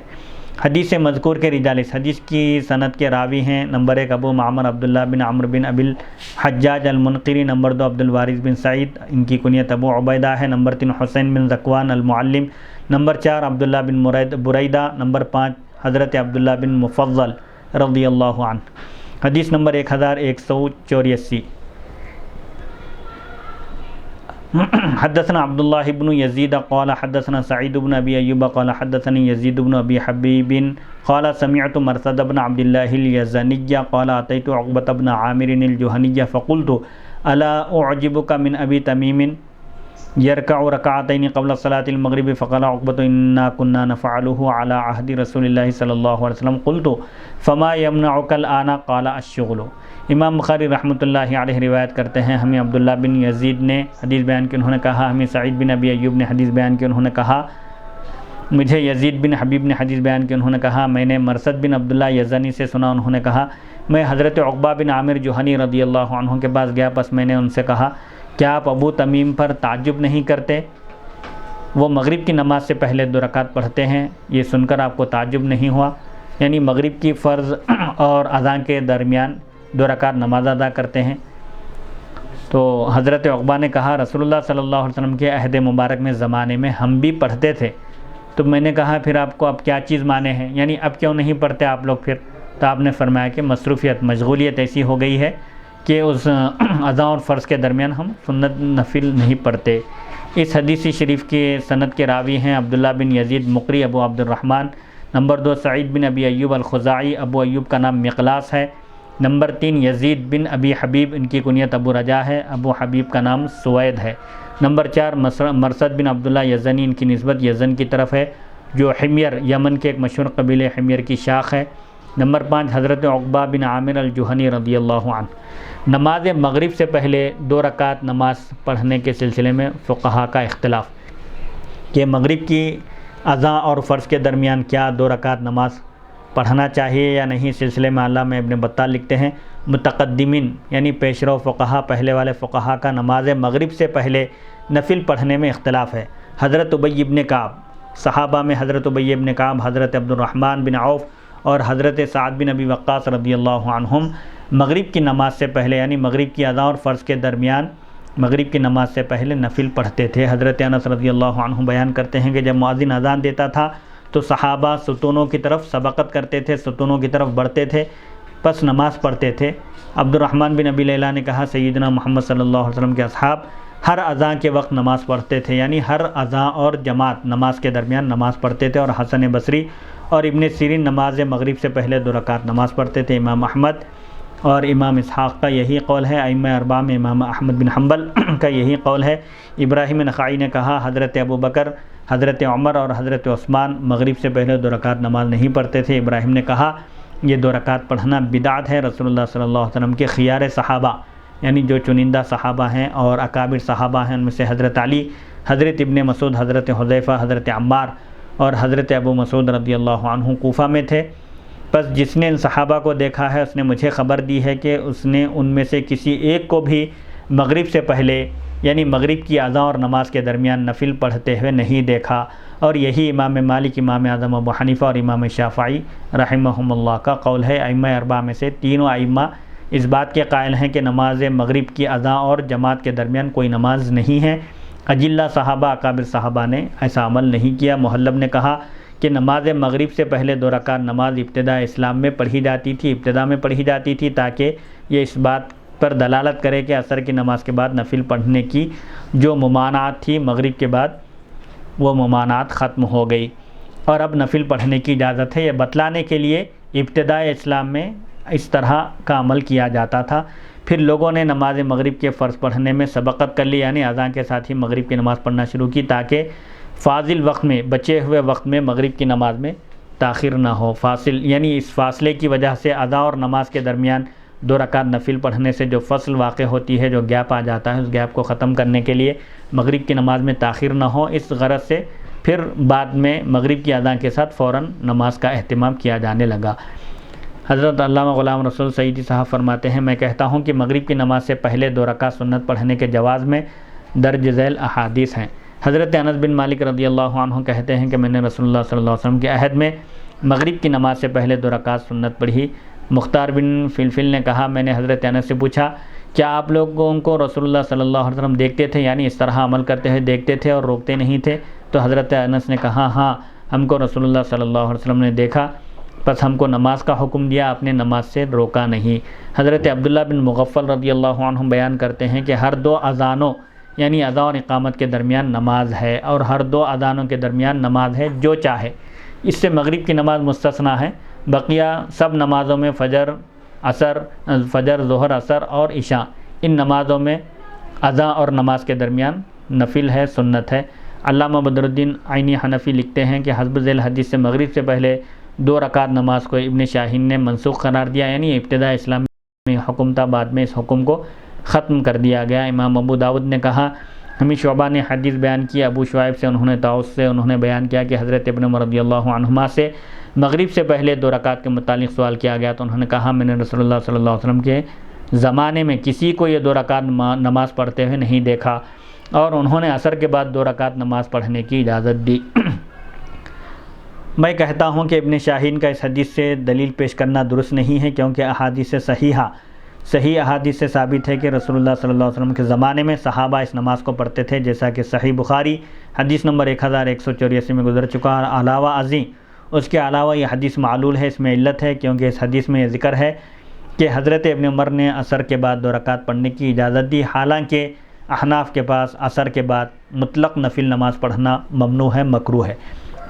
حدیث مذکور کے رجال، اس حدیث کی سند کے راوی ہیں: نمبر 1 ابو معمر عبداللہ بن عمرو بن ابی الحجاج المنقری، نمبر 2 عبدالوارث بن سعید، ان کی کنیت ابو عبیدہ ہے، نمبر 3 حسین بن ذکوان المعلم، نمبر 4 عبداللہ بن بریدہ، نمبر 5 حضرت عبداللہ بن مفضل رضی اللہ عنہ۔ حدیث نمبر 1184۔ حدثنا عبداللہ بن یزید قال حدثنا سعید بن ابی ایوب قال حدثنی یزید بن ابی حبیب قال سمعت مرثد بن عبد الله اليزني قال اتيت عقبة بن عامر الجهني فقلت الا اعجبك من ابي تميم يركع ركعتين قبل صلاة المغرب فقال عقبة انا كنا نفعله على عهد رسول الله صلی اللہ علیہ وسلم قلت فما يمنعك الآن قال الشغل۔ امام بخاری رحمۃ اللہ علیہ روایت کرتے ہیں، ہمیں عبداللہ بن یزید نے حدیث بیان کی، انہوں نے کہا ہمیں سعید بن ابی ایوب نے حدیث بیان کی، انہوں نے کہا مجھے یزید بن حبیب نے حدیث بیان کی، انہوں نے کہا میں نے مرثد بن عبداللہ یزنی سے سنا، انہوں نے کہا میں حضرت عقبہ بن عامر جوہنی رضی اللہ عنہ کے پاس گیا، پس میں نے ان سے کہا کیا آپ ابو تمیم پر تعجب نہیں کرتے؟ وہ مغرب کی نماز سے پہلے 2 رکعت پڑھتے ہیں، یہ سن کر آپ کو تعجب نہیں ہوا؟ یعنی مغرب کی فرض اور اذان کے درمیان 2 رکعت نماز ادا کرتے ہیں۔ تو حضرت عقبہ نے کہا رسول اللہ صلی اللہ علیہ وسلم کے عہد مبارک میں زمانے میں ہم بھی پڑھتے تھے۔ تو میں نے کہا پھر آپ کو اب کیا چیز مانے ہیں، یعنی اب کیوں نہیں پڑھتے آپ لوگ پھر؟ تو آپ نے فرمایا کہ مصروفیت، مشغولیت ایسی ہو گئی ہے کہ اس اذان اور فرض کے درمیان ہم سنت نفل نہیں پڑھتے۔ اس حدیث شریف کے سند کے راوی ہیں عبداللہ بن یزید مقری ابو عبد الرحمن، نمبر 2 سعید بن ابی ایوب الخزاعی، ابو ایوب کا نام مقلاس ہے، نمبر 3 یزید بن ابی حبیب، ان کی کنیت ابو رجا ہے، ابو حبیب کا نام سوید ہے، نمبر 4 مرثد بن عبداللہ یزنی، ان کی نسبت یزن کی طرف ہے جو حمیر، یمن کے ایک مشہور قبیلے حمیر کی شاخ ہے، نمبر 5 حضرت عقبہ بن عامر الجوہنی رضی اللہ عنہ۔ نماز مغرب سے پہلے 2 رکعت نماز پڑھنے کے سلسلے میں فقہا کا اختلاف کہ مغرب کی اذان اور فرض کے درمیان کیا 2 رکعت نماز پڑھنا چاہیے یا نہیں۔ سلسلے میں علامہ ابن بطال لکھتے ہیں متقدمین یعنی پیشرو فقہا، پہلے والے فقہا کا نماز مغرب سے پہلے نفل پڑھنے میں اختلاف ہے۔ حضرت ابی بن کعب، صحابہ میں حضرت ابی بن کعب، حضرت عبد الرحمن بن عوف اور حضرت سعد بن ابی وقاص رضی اللہ عنہم مغرب کی نماز سے پہلے یعنی مغرب کی اذان اور فرض کے درمیان مغرب کی نماز سے پہلے نفل پڑھتے تھے۔ حضرت انس رضی اللہ عنہ بیان کرتے ہیں کہ جب مؤذن اذان دیتا تھا تو صحابہ ستونوں کی طرف سبقت کرتے تھے، ستونوں کی طرف بڑھتے تھے، پس نماز پڑھتے تھے۔ عبد الرحمن بن ابی لیلہ نے کہا سیدنا محمد صلی اللہ علیہ وسلم کے اصحاب ہر اذان کے وقت نماز پڑھتے تھے، یعنی ہر اذان اور جماعت نماز کے درمیان نماز پڑھتے تھے، اور حسن بصری اور ابن سیرین نماز مغرب سے پہلے 2 رکعت نماز پڑھتے تھے۔ امام احمد اور امام اسحاق کا یہی قول ہے، ائمہ اربعہ میں امام احمد بن حنبل کا یہی قول ہے۔ ابراہیم نخعی نے کہا حضرت ابو بکر، حضرت عمر اور حضرت عثمان مغرب سے پہلے 2 رکعت نماز نہیں پڑھتے تھے۔ ابراہیم نے کہا یہ 2 رکعت پڑھنا بدعت ہے۔ رسول اللہ صلی اللہ علیہ وسلم کے خیار صحابہ یعنی جو چنندہ صحابہ ہیں اور اکابر صحابہ ہیں، ان میں سے حضرت علی، حضرت ابن مسعود، حضرت حذیفہ، حضرت عمار اور حضرت ابو مسعود رضی اللہ عنہ کوفہ میں تھے۔ بس جس نے ان صحابہ کو دیکھا ہے اس نے مجھے خبر دی ہے کہ اس نے ان میں سے کسی ایک کو بھی مغرب سے پہلے یعنی مغرب کی اذان اور نماز کے درمیان نفل پڑھتے ہوئے نہیں دیکھا، اور یہی امام مالک، امام اعظم ابو حنیفہ اور امام شافعی رحمہم اللہ کا قول ہے۔ ائمہ اربعہ میں سے تینوں ائمہ اس بات کے قائل ہیں کہ نماز مغرب کی اذان اور جماعت کے درمیان کوئی نماز نہیں ہے۔ اجلہ صحابہ، اکابر صحابہ نے ایسا عمل نہیں کیا۔ محلب نے کہا کہ نماز مغرب سے پہلے 2 رکعت نماز ابتدا اسلام میں پڑھی جاتی تھی، ابتدا میں پڑھی جاتی تھی تاکہ یہ اس بات پر دلالت کرے کہ عصر کی نماز کے بعد نفل پڑھنے کی جو ممانعات تھی مغرب کے بعد وہ ممانعات ختم ہو گئی اور اب نفل پڑھنے کی اجازت ہے۔ یہ بتلانے کے لیے ابتداء اسلام میں اس طرح کا عمل کیا جاتا تھا۔ پھر لوگوں نے نماز مغرب کے فرض پڑھنے میں سبقت کر لی، یعنی اذان کے ساتھ ہی مغرب کی نماز پڑھنا شروع کی تاکہ فاضل وقت میں، بچے ہوئے وقت میں مغرب کی نماز میں تاخیر نہ ہو۔ فاصل یعنی اس فاصلے کی وجہ سے اذان اور نماز کے درمیان 2 رکعت نفل پڑھنے سے جو فصل واقع ہوتی ہے، جو گیپ آ جاتا ہے، اس گیپ کو ختم کرنے کے لیے مغرب کی نماز میں تاخیر نہ ہو، اس غرض سے پھر بعد میں مغرب کی اذان کے ساتھ فوراً نماز کا اہتمام کیا جانے لگا۔ حضرت علامہ غلام رسول سعیدی صاحب فرماتے ہیں، میں کہتا ہوں کہ مغرب کی نماز سے پہلے 2 رکعت سنت پڑھنے کے جواز میں درج ذیل احادیث ہیں۔ حضرت انس بن مالک رضی اللہ عنہ کہتے ہیں کہ میں نے رسول اللہ صلی اللہ علیہ وسلم کے عہد میں مغرب کی نماز سے پہلے 2 رکعت سنت پڑھی۔ مختار بن فلفل نے کہا، میں نے حضرت انس سے پوچھا، کیا آپ لوگوں کو رسول اللہ صلی اللہ علیہ وسلم دیکھتے تھے، یعنی اس طرح عمل کرتے ہوئے دیکھتے تھے اور روکتے نہیں تھے؟ تو حضرت انس نے کہا، ہاں، ہم کو رسول اللہ صلی اللہ علیہ وسلم نے دیکھا، پس ہم کو نماز کا حکم دیا، آپ نے نماز سے روکا نہیں۔ حضرت عبداللہ بن مغفل رضی اللہ عنہ بیان کرتے ہیں کہ ہر 2 اذانوں یعنی اذان اور اقامت کے درمیان نماز ہے، اور ہر 2 اذانوں کے درمیان نماز ہے جو چاہے۔ اس سے مغرب کی نماز مستثنیٰ ہے، بقیہ سب نمازوں میں فجر، ظہر، عصر اور عشاء، ان نمازوں میں اذان اور نماز کے درمیان نفل ہے، سنت ہے۔ علامہ بدر الدین عینی حنفی لکھتے ہیں کہ حسب ذیل حدیث سے مغرب سے پہلے 2 رکعت نماز کو ابن شاہین نے منسوخ قرار دیا، یعنی ابتداء اسلام میں حکم تھا، بعد میں اس حکم کو ختم کر دیا گیا۔ امام ابو داود نے کہا، ہمیں شعبہ نے حدیث بیان کی، ابو شعیب سے انہوں نے طاؤس سے انہوں نے بیان کیا کہ حضرت ابن عمر رضی اللہ عنہما سے مغرب سے پہلے 2 رکعت کے متعلق سوال کیا گیا، تو انہوں نے کہا، میں نے رسول اللہ صلی اللہ علیہ وسلم کے زمانے میں کسی کو یہ 2 رکعت نماز پڑھتے ہوئے نہیں دیکھا، اور انہوں نے عصر کے بعد 2 رکعت نماز پڑھنے کی اجازت دی۔ میں کہتا ہوں کہ ابن شاہین کا اس حدیث سے دلیل پیش کرنا درست نہیں ہے، کیونکہ احادیث صحیح احادیث سے ثابت ہے کہ رسول اللہ صلی اللہ علیہ وسلم کے زمانے میں صحابہ اس نماز کو پڑھتے تھے، جیسا کہ صحیح بخاری حدیث نمبر 1184 میں گزر چکا۔ اور علاوہ ازیں اس کے علاوہ یہ حدیث معلول ہے، اس میں علت ہے، کیونکہ اس حدیث میں یہ ذکر ہے کہ حضرت ابن عمر نے عصر کے بعد 2 رکعت پڑھنے کی اجازت دی، حالانکہ احناف کے پاس عصر کے بعد مطلق نفل نماز پڑھنا ممنوع ہے، مکروہ ہے۔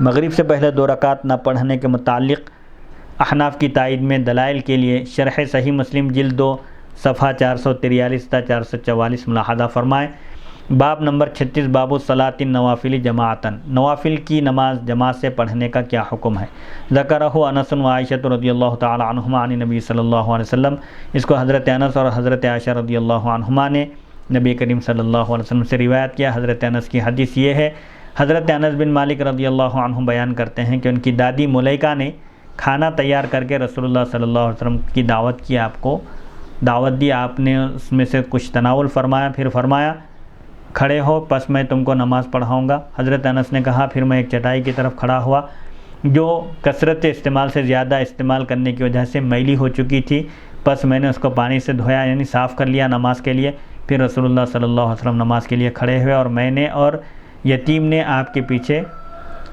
مغرب سے پہلے 2 رکعت نہ پڑھنے کے متعلق احناف کی تائید میں دلائل کے لیے شرح صحیح مسلم جلد 2 صفحہ 443 تا 444 ملاحظہ فرمائیں۔ باب نمبر 36، باب الصلاۃ النوافل جماعتاً، نوافل کی نماز جماعت سے پڑھنے کا کیا حکم ہے؟ ذکرہ انس و عائشہ رضی اللہ تعالی عنہما عن نبی صلی اللہ علیہ وسلم، اس کو حضرت انس اور حضرت عائشہ رضی اللہ عنہما نے نبی کریم صلی اللہ علیہ وسلم سے روایت کیا۔ حضرت انس کی حدیث یہ ہے، حضرت انس بن مالک رضی اللہ عنہ بیان کرتے ہیں کہ ان کی دادی ملیکہ نے کھانا تیار کر کے رسول اللہ صلی اللہ علیہ وسلم کی دعوت کی، آپ کو دعوت دی، آپ نے اس میں سے کچھ تناول فرمایا، پھر فرمایا کھڑے ہو، پس میں تم کو نماز پڑھاؤں گا۔ حضرت انس نے کہا، پھر میں ایک چٹائی کی طرف کھڑا ہوا جو کثرت استعمال سے زیادہ استعمال کرنے کی وجہ سے میلی ہو چکی تھی، پس میں نے اس کو پانی سے دھویا، یعنی صاف کر لیا نماز کے لیے۔ پھر رسول اللہ صلی اللہ علیہ وسلم نماز کے لیے کھڑے ہوئے، اور میں نے اور یتیم نے آپ کے پیچھے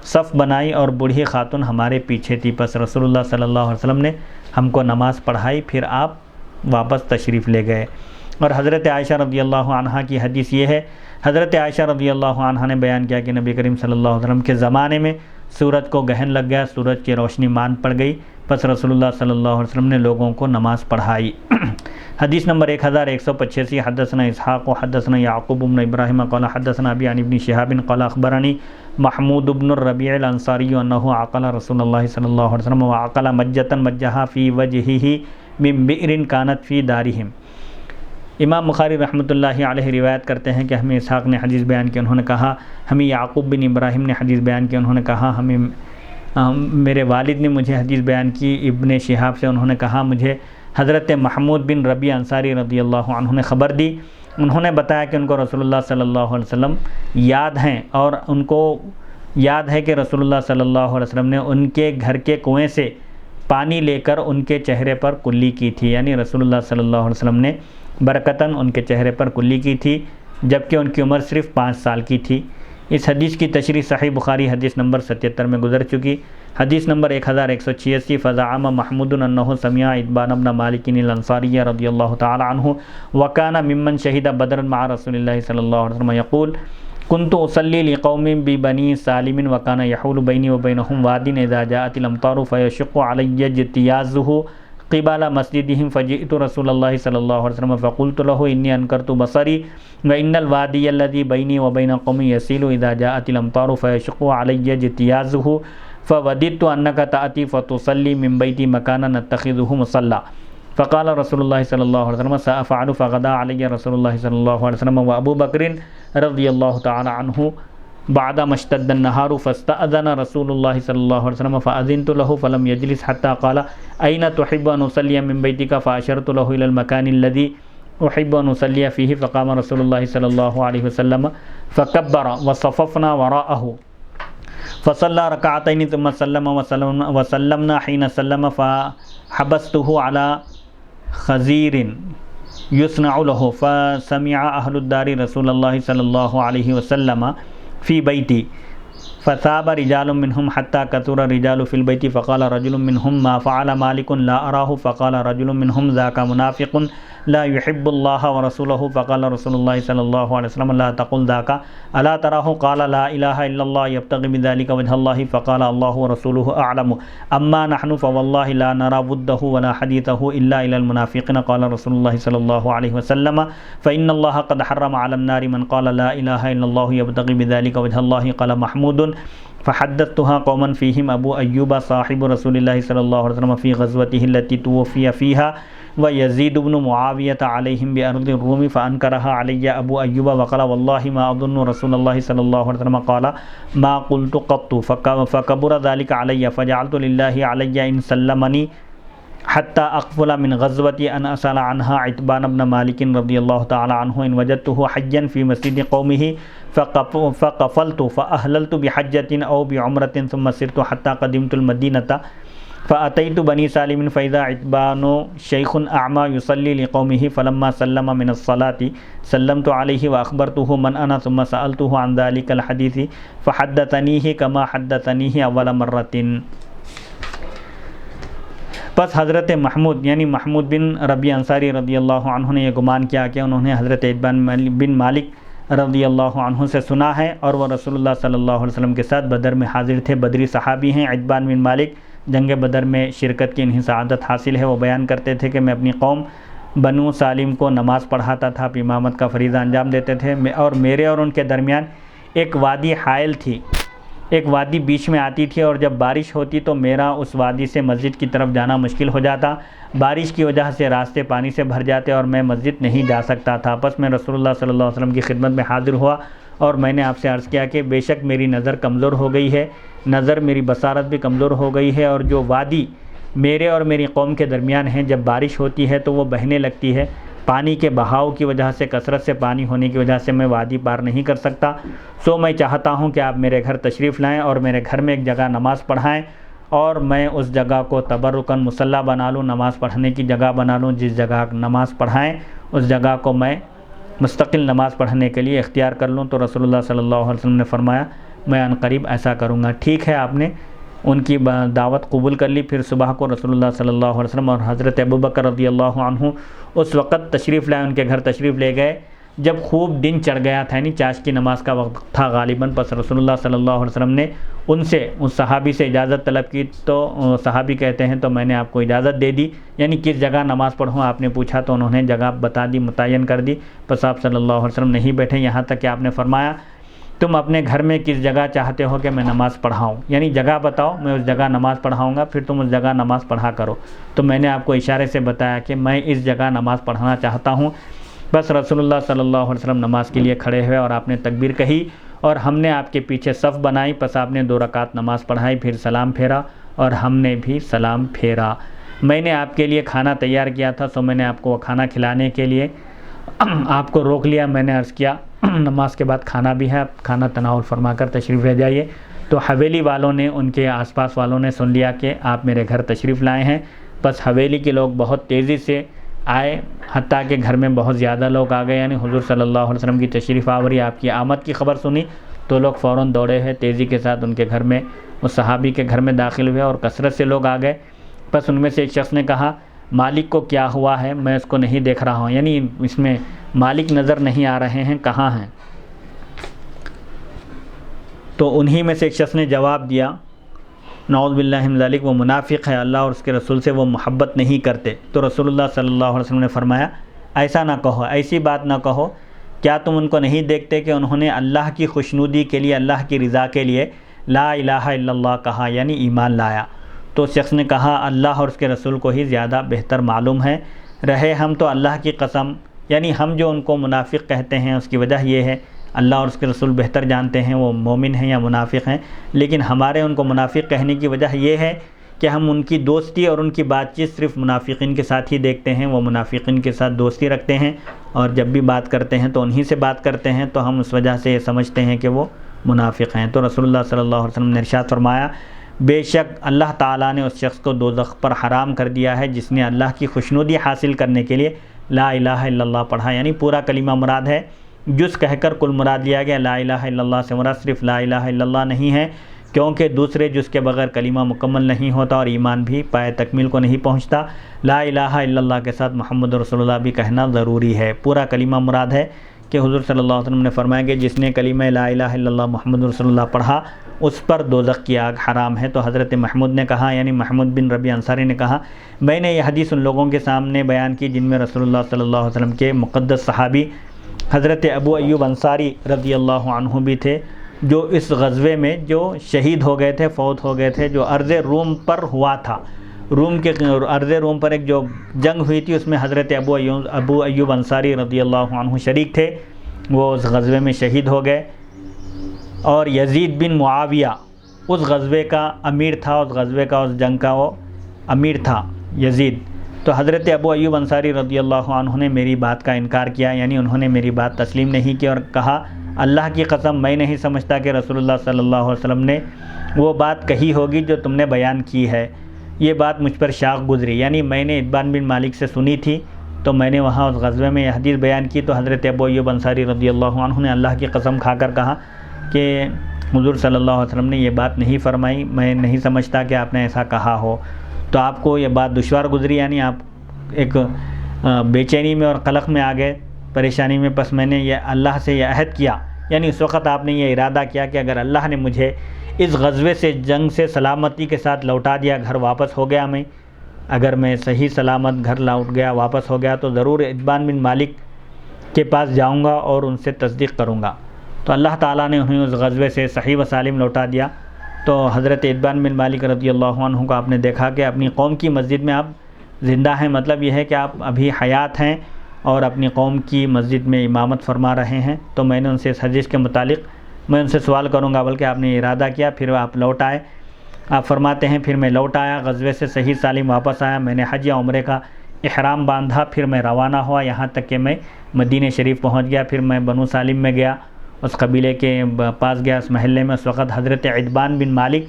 صف بنائی، اور بوڑھی خاتون ہمارے پیچھے تھی، پس رسول اللہ صلی اللہ علیہ وسلم نے ہم کو نماز پڑھائی، پھر آپ واپس تشریف لے گئے۔ اور حضرت عائشہ رضی اللہ عنہا کی حدیث یہ ہے، حضرت عائشہ رضی اللہ عنہا نے بیان کیا کہ نبی کریم صلی اللہ علیہ وسلم کے زمانے میں سورج کو گہن لگ گیا، سورج کی روشنی مان پڑ گئی، پس رسول اللہ صلی اللہ علیہ وسلم نے لوگوں کو نماز پڑھائی۔ حدیث نمبر 1185، حدثنا اسحاق حدثنا یعقوب بن ابراہیم قال حدثنا ابی عن ابن شہاب قال اخبرنی محمود بن الربیع الانصاری انہ عقل رسول اللہ صلی اللہ علیہ وسلم وعقل مجۃ مجھا فی وجہہ من بئر کانت فی دارہم۔ امام بخاری رحمۃ اللہ علیہ روایت کرتے ہیں کہ ہمیں اسحاق نے حدیث بیان کی، انہوں نے کہا ہمیں یعقوب بن ابراہیم نے حدیث بیان کی، انہوں نے کہا ہمیں میرے والد نے مجھے حدیث بیان کی ابن شہاب سے، انہوں نے کہا مجھے حضرت محمود بن ربیع انصاری رضی اللہ عنہ نے خبر دی، انہوں نے بتایا کہ ان کو رسول اللہ صلی اللہ علیہ وسلم یاد ہیں، اور ان کو یاد ہے کہ رسول اللہ صلی اللہ علیہ وسلم نے ان کے گھر کے کنویں سے پانی لے کر ان کے چہرے پر کلی کی تھی، یعنی رسول اللہ صلی اللہ علیہ وسلم نے برکتاً ان کے چہرے پر کلی کی تھی، جبکہ ان کی عمر صرف 5 سال کی تھی۔ اس حدیث کی تشریح صحیح بخاری حدیث نمبر 77 میں گزر چکی۔ حدیث نمبر 1186، فزعم محمود انہ سمع عتبان بن مالک الانصاری رضی اللہ تعالی عنہ وکان ممن شہد بدرا مع رسول اللہ صلی اللہ علیہ وسلم یقول كنت اصلی لقوم ببنی سالم وکان یحول بینی وبینہم واد اذا جاءت الامطار فیشق علی اجتیازہ قبال مسجدهم فجئت رسول اللہ صلی اللہ علیہ وسلم فقلت له انی انکرت بصری وان الوادی الذی بینی وبین قومی یسیل اذا جاءت الامطار فیشق علی اجتیازہ فوددت انک تأتی فتصلی من بیتی مکانا نتخذہ مصلی۔ فقال رسول اللہ صلی اللہ علیہ وسلم سأفعل فغدا علی رسول اللہ صلی اللہ علیہ وسلم وابو بکر رضی اللہ تعالی عنہ بعد ما اشتد النهار فاستأذن رسول الله صلى الله عليه وسلم فأذنت له فلم يجلس حتى قال أين تحب أن أصلي من بيتك فأشرت له إلى المكان الذي أحب أن أصلي فيه فقام رسول الله صلى الله عليه وسلم فكبر وصففنا وراءه فصلى ركعتين ثم سلم وسلمنا حين سلم فحبسته على خزير يصنع له فسمع أهل الدار رسول الله صلى الله عليه وسلم في بيتي فثاب رجال منهم حتى كثر الرجال في البيت فقال رجل منهم ما فعل مالك لا أراه فقال رجل منهم ذاك منافق لا يحب الله ورسوله فقال رسول الله صلى الله عليه وسلم لا تقل ذاك ألا تراه قال لا إله إلا الله يبتغي بذلك وجه الله فقال الله ورسوله أعلم أما نحن فوالله لا نرى وده ولا حديثه إلا إلى المنافقين قال رسول الله صلى الله عليه وسلم فإن الله قد حرم على النار من قال لا إله إلا الله يبتغي بذلك وجه الله قال محمود فحدثتها قوما فيهم أبو أيوب صاحب رسول الله صلى الله عليه وسلم في غزوته التي توفي فيها ويزيد بن معاوية عليهم بأرض الروم فأنكرها علي أبو أيوب وقال والله ما أظن رسول الله صلى الله عليه وسلم قال ما قلت قط فكبر ذلك علي فجعلت لله علي إن سلمني حتى أقفل من غزوتي أن أسأل عنها عتبان بن مالك رضي الله تعالى عنه إن وجدته حجا في مسجد قومه فقفلت فأهللت بحجة أو بعمرة ثم سرت حتى قدمت المدينة فأتيت بني سالم فإذا عتبان شيخ أعمى يصلي لقومه فلما سلم من الصلاة سلمت عليه وأخبرته من أنا ثم سألته عن ذلك الحديث فحدثنيه كما حدثنيه أول مرة. بس حضرت محمود یعنی محمود بن ربی انصاری رضی اللہ عنہ نے یہ گمان کیا کہ انہوں نے حضرت عتبان بن مالک رضی اللہ عنہ سے سنا ہے اور وہ رسول اللہ صلی اللہ علیہ وسلم کے ساتھ بدر میں حاضر تھے. بدری صحابی ہیں. عتبان بن مالک جنگ بدر میں شرکت کی انہیں سعادت حاصل ہے. وہ بیان کرتے تھے کہ میں اپنی قوم بنو سالم کو نماز پڑھاتا تھا, امامت کا فریضہ انجام دیتے تھے, اور میرے اور ان کے درمیان ایک وادی حائل تھی, ایک وادی بیچ میں آتی تھی, اور جب بارش ہوتی تو میرا اس وادی سے مسجد کی طرف جانا مشکل ہو جاتا. بارش کی وجہ سے راستے پانی سے بھر جاتے اور میں مسجد نہیں جا سکتا تھا. پس میں رسول اللہ صلی اللہ علیہ وسلم کی خدمت میں حاضر ہوا اور میں نے آپ سے عرض کیا کہ بے شک میری نظر کمزور ہو گئی ہے, نظر میری بصارت بھی کمزور ہو گئی ہے, اور جو وادی میرے اور میری قوم کے درمیان ہے جب بارش ہوتی ہے تو وہ بہنے لگتی ہے. پانی کے بہاؤ کی وجہ سے, کثرت سے پانی ہونے کی وجہ سے میں وادی پار نہیں کر سکتا. سو میں چاہتا ہوں کہ آپ میرے گھر تشریف لائیں اور میرے گھر میں ایک جگہ نماز پڑھائیں, اور میں اس جگہ کو تبرکاً مصلی بنا لوں, نماز پڑھنے کی جگہ بنا لوں. جس جگہ نماز پڑھائیں اس جگہ کو میں مستقل نماز پڑھنے کے لیے اختیار کر لوں. تو رسول اللہ صلی اللہ علیہ وسلم نے فرمایا میں عنقریب ایسا کروں گا. ٹھیک ہے, آپ نے ان کی دعوت قبول کر لی. پھر صبح کو رسول اللہ صلی اللہ علیہ وسلم اور حضرت ابوبکر رضی اللہ عنہ اس وقت تشریف لائے, ان کے گھر تشریف لے گئے جب خوب دن چڑھ گیا تھا, یعنی چاش کی نماز کا وقت تھا غالباً. پس رسول اللہ صلی اللہ علیہ وسلم نے ان سے, اس صحابی سے اجازت طلب کی. تو صحابی کہتے ہیں تو میں نے آپ کو اجازت دے دی, یعنی کس جگہ نماز پڑھوں آپ نے پوچھا تو انہوں نے جگہ بتا دی, متعین کر دی. پس آپ صلی اللہ علیہ وسلم نہیں بیٹھے یہاں تک کہ آپ نے فرمایا تم اپنے گھر میں کس جگہ چاہتے ہو کہ میں نماز پڑھاؤں, یعنی جگہ بتاؤ, میں اس جگہ نماز پڑھاؤں گا, پھر تم اس جگہ نماز پڑھا کرو. تو میں نے آپ کو اشارے سے بتایا کہ میں اس جگہ نماز پڑھانا چاہتا ہوں. بس رسول اللہ صلی اللہ علیہ وسلم نماز کے لیے کھڑے ہوئے اور آپ نے تکبیر کہی اور ہم نے آپ کے پیچھے صف بنائی. پس آپ نے 2 رکعت نماز پڑھائی, پھر سلام پھیرا اور ہم نے بھی سلام پھیرا. میں نے آپ کے لیے کھانا تیار کیا تھا, سو میں نے آپ کو کھانا کھلانے کے لیے آپ کو روک لیا. میں نے عرض کیا نماز کے بعد کھانا بھی ہے, آپ کھانا تناول فرما کر تشریف لے جائیے. تو حویلی والوں نے, ان کے آس پاس والوں نے سن لیا کہ آپ میرے گھر تشریف لائے ہیں. بس حویلی کے لوگ بہت تیزی سے آئے, حتیٰ کہ گھر میں بہت زیادہ لوگ آ گئے, یعنی حضور صلی اللہ علیہ وسلم کی تشریف آوری, آپ کی آمد کی خبر سنی تو لوگ فوراً دوڑے ہیں تیزی کے ساتھ ان کے گھر میں, اس صحابی کے گھر میں داخل ہوئے اور کثرت سے لوگ آ گئے. بس ان میں سے ایک شخص نے کہا مالک کو کیا ہوا ہے, میں اس کو نہیں دیکھ رہا ہوں, یعنی اس میں مالک نظر نہیں آ رہے ہیں, کہاں ہیں؟ تو انہی میں سے ایک شخص نے جواب دیا نعوذ باللہ من ذالک, وہ منافق ہے, اللہ اور اس کے رسول سے وہ محبت نہیں کرتے. تو رسول اللہ صلی اللہ علیہ وسلم نے فرمایا ایسا نہ کہو, ایسی بات نہ کہو, کیا تم ان کو نہیں دیکھتے کہ انہوں نے اللہ کی خوشنودی کے لیے, اللہ کی رضا کے لیے لا الہ الا اللہ کہا, یعنی ایمان لایا. تو شخص نے کہا اللہ اور اس کے رسول کو ہی زیادہ بہتر معلوم ہے، رہے ہم تو اللہ کی قسم، یعنی ہم جو ان کو منافق کہتے ہیں اس کی وجہ یہ ہے، اللہ اور اس کے رسول بہتر جانتے ہیں وہ مومن ہیں یا منافق ہیں، لیکن ہمارے ان کو منافق کہنے کی وجہ یہ ہے کہ ہم ان کی دوستی اور ان کی بات چیت صرف منافقین کے ساتھ ہی دیکھتے ہیں، وہ منافقین کے ساتھ دوستی رکھتے ہیں اور جب بھی بات کرتے ہیں تو انہی سے بات کرتے ہیں، تو ہم اس وجہ سے یہ سمجھتے ہیں کہ وہ منافق ہیں۔ تو رسول اللہ صلی اللہ علیہ وسلم نے ارشاد فرمایا، بے شک اللہ تعالیٰ نے اس شخص کو دوزخ پر حرام کر دیا ہے جس نے اللہ کی خوشنودی حاصل کرنے کے لیے لا الہ الا اللہ پڑھا، یعنی پورا کلمہ مراد ہے، جز کہہ کر کل مراد لیا گیا۔ لا الہ الا اللہ سے مراد صرف لا الہ الا اللہ نہیں ہے، کیونکہ دوسرے جز کے بغیر کلمہ مکمل نہیں ہوتا اور ایمان بھی پائے تکمیل کو نہیں پہنچتا۔ لا الہ الا اللہ کے ساتھ محمد رسول اللہ بھی کہنا ضروری ہے، پورا کلمہ مراد ہے کہ حضور صلی اللہ علیہ وسلم نے فرمایا کہ جس نے کلمہ لا الہ الا اللہ محمد رسول اللہ پڑھا اس پر دوزخ کی آگ حرام ہے۔ تو حضرت محمود نے کہا، یعنی محمود بن ربیع انصاری نے کہا، میں نے یہ حدیث ان لوگوں کے سامنے بیان کی جن میں رسول اللہ صلی اللہ علیہ وسلم کے مقدس صحابی حضرت ابو ایوب انصاری رضی اللہ عنہ بھی تھے، جو اس غزوے میں جو شہید ہو گئے تھے، فوت ہو گئے تھے، جو ارض روم پر ہوا تھا۔ ارض روم پر ایک جو جنگ ہوئی تھی اس میں حضرت ابو ایوب انصاری رضی اللہ عنہ شریک تھے، وہ اس غزوے میں شہید ہو گئے۔ اور یزید بن معاویہ اس غزوے کا امیر تھا، اس غزوے کا، اس جنگ کا وہ امیر تھا یزید۔ تو حضرت ابو ایوب انصاری رضی اللہ عنہ نے میری بات کا انکار کیا، یعنی انہوں نے میری بات تسلیم نہیں کی اور کہا، اللہ کی قسم میں نہیں سمجھتا کہ رسول اللہ صلی اللہ علیہ وسلم نے وہ بات کہی ہوگی جو تم نے بیان کی ہے، یہ بات مجھ پر شاق گزری، یعنی میں نے اتبان بن مالک سے سنی تھی تو میں نے وہاں اس غزوے میں یہ حدیث بیان کی۔ تو حضرت ابو ایوب انصاری رضی اللہ عنہ نے اللہ کی قسم کھا کر کہا کہ حضور صلی اللہ علیہ وسلم نے یہ بات نہیں فرمائی، میں نہیں سمجھتا کہ آپ نے ایسا کہا ہو۔ تو آپ کو یہ بات دشوار گزری، یعنی آپ ایک بے چینی میں اور قلق میں آ گئے، پریشانی میں، پس میں نے یہ اللہ سے یہ عہد کیا، یعنی اس وقت آپ نے یہ ارادہ کیا کہ اگر اللہ نے مجھے اس غزوے سے، جنگ سے سلامتی کے ساتھ لوٹا دیا، گھر واپس ہو گیا، میں اگر میں صحیح سلامت گھر لوٹ گیا، واپس ہو گیا، تو ضرور اتبان بن مالک کے پاس جاؤں گا اور ان سے تصدیق کروں گا۔ تو اللہ تعالیٰ نے انہیں اس غزوے سے صحیح و سالم لوٹا دیا۔ تو حضرت اتبان بن مالک رضی اللہ عنہ کو آپ نے دیکھا کہ اپنی قوم کی مسجد میں آپ زندہ ہیں، مطلب یہ ہے کہ آپ ابھی حیات ہیں اور اپنی قوم کی مسجد میں امامت فرما رہے ہیں۔ تو میں نے ان سے اس حدیث کے متعلق میں ان سے سوال کروں گا، بلکہ آپ نے ارادہ کیا، پھر آپ لوٹ آئے۔ آپ فرماتے ہیں پھر میں لوٹ آیا، غزوے سے صحیح سالم واپس آیا، میں نے حج یا عمرے کا احرام باندھا، پھر میں روانہ ہوا یہاں تک کہ میں مدینہ شریف پہنچ گیا، پھر میں بنو سالم میں گیا، اس قبیلے کے پاس گیا، اس محلے میں۔ اس وقت حضرت اتبان بن مالک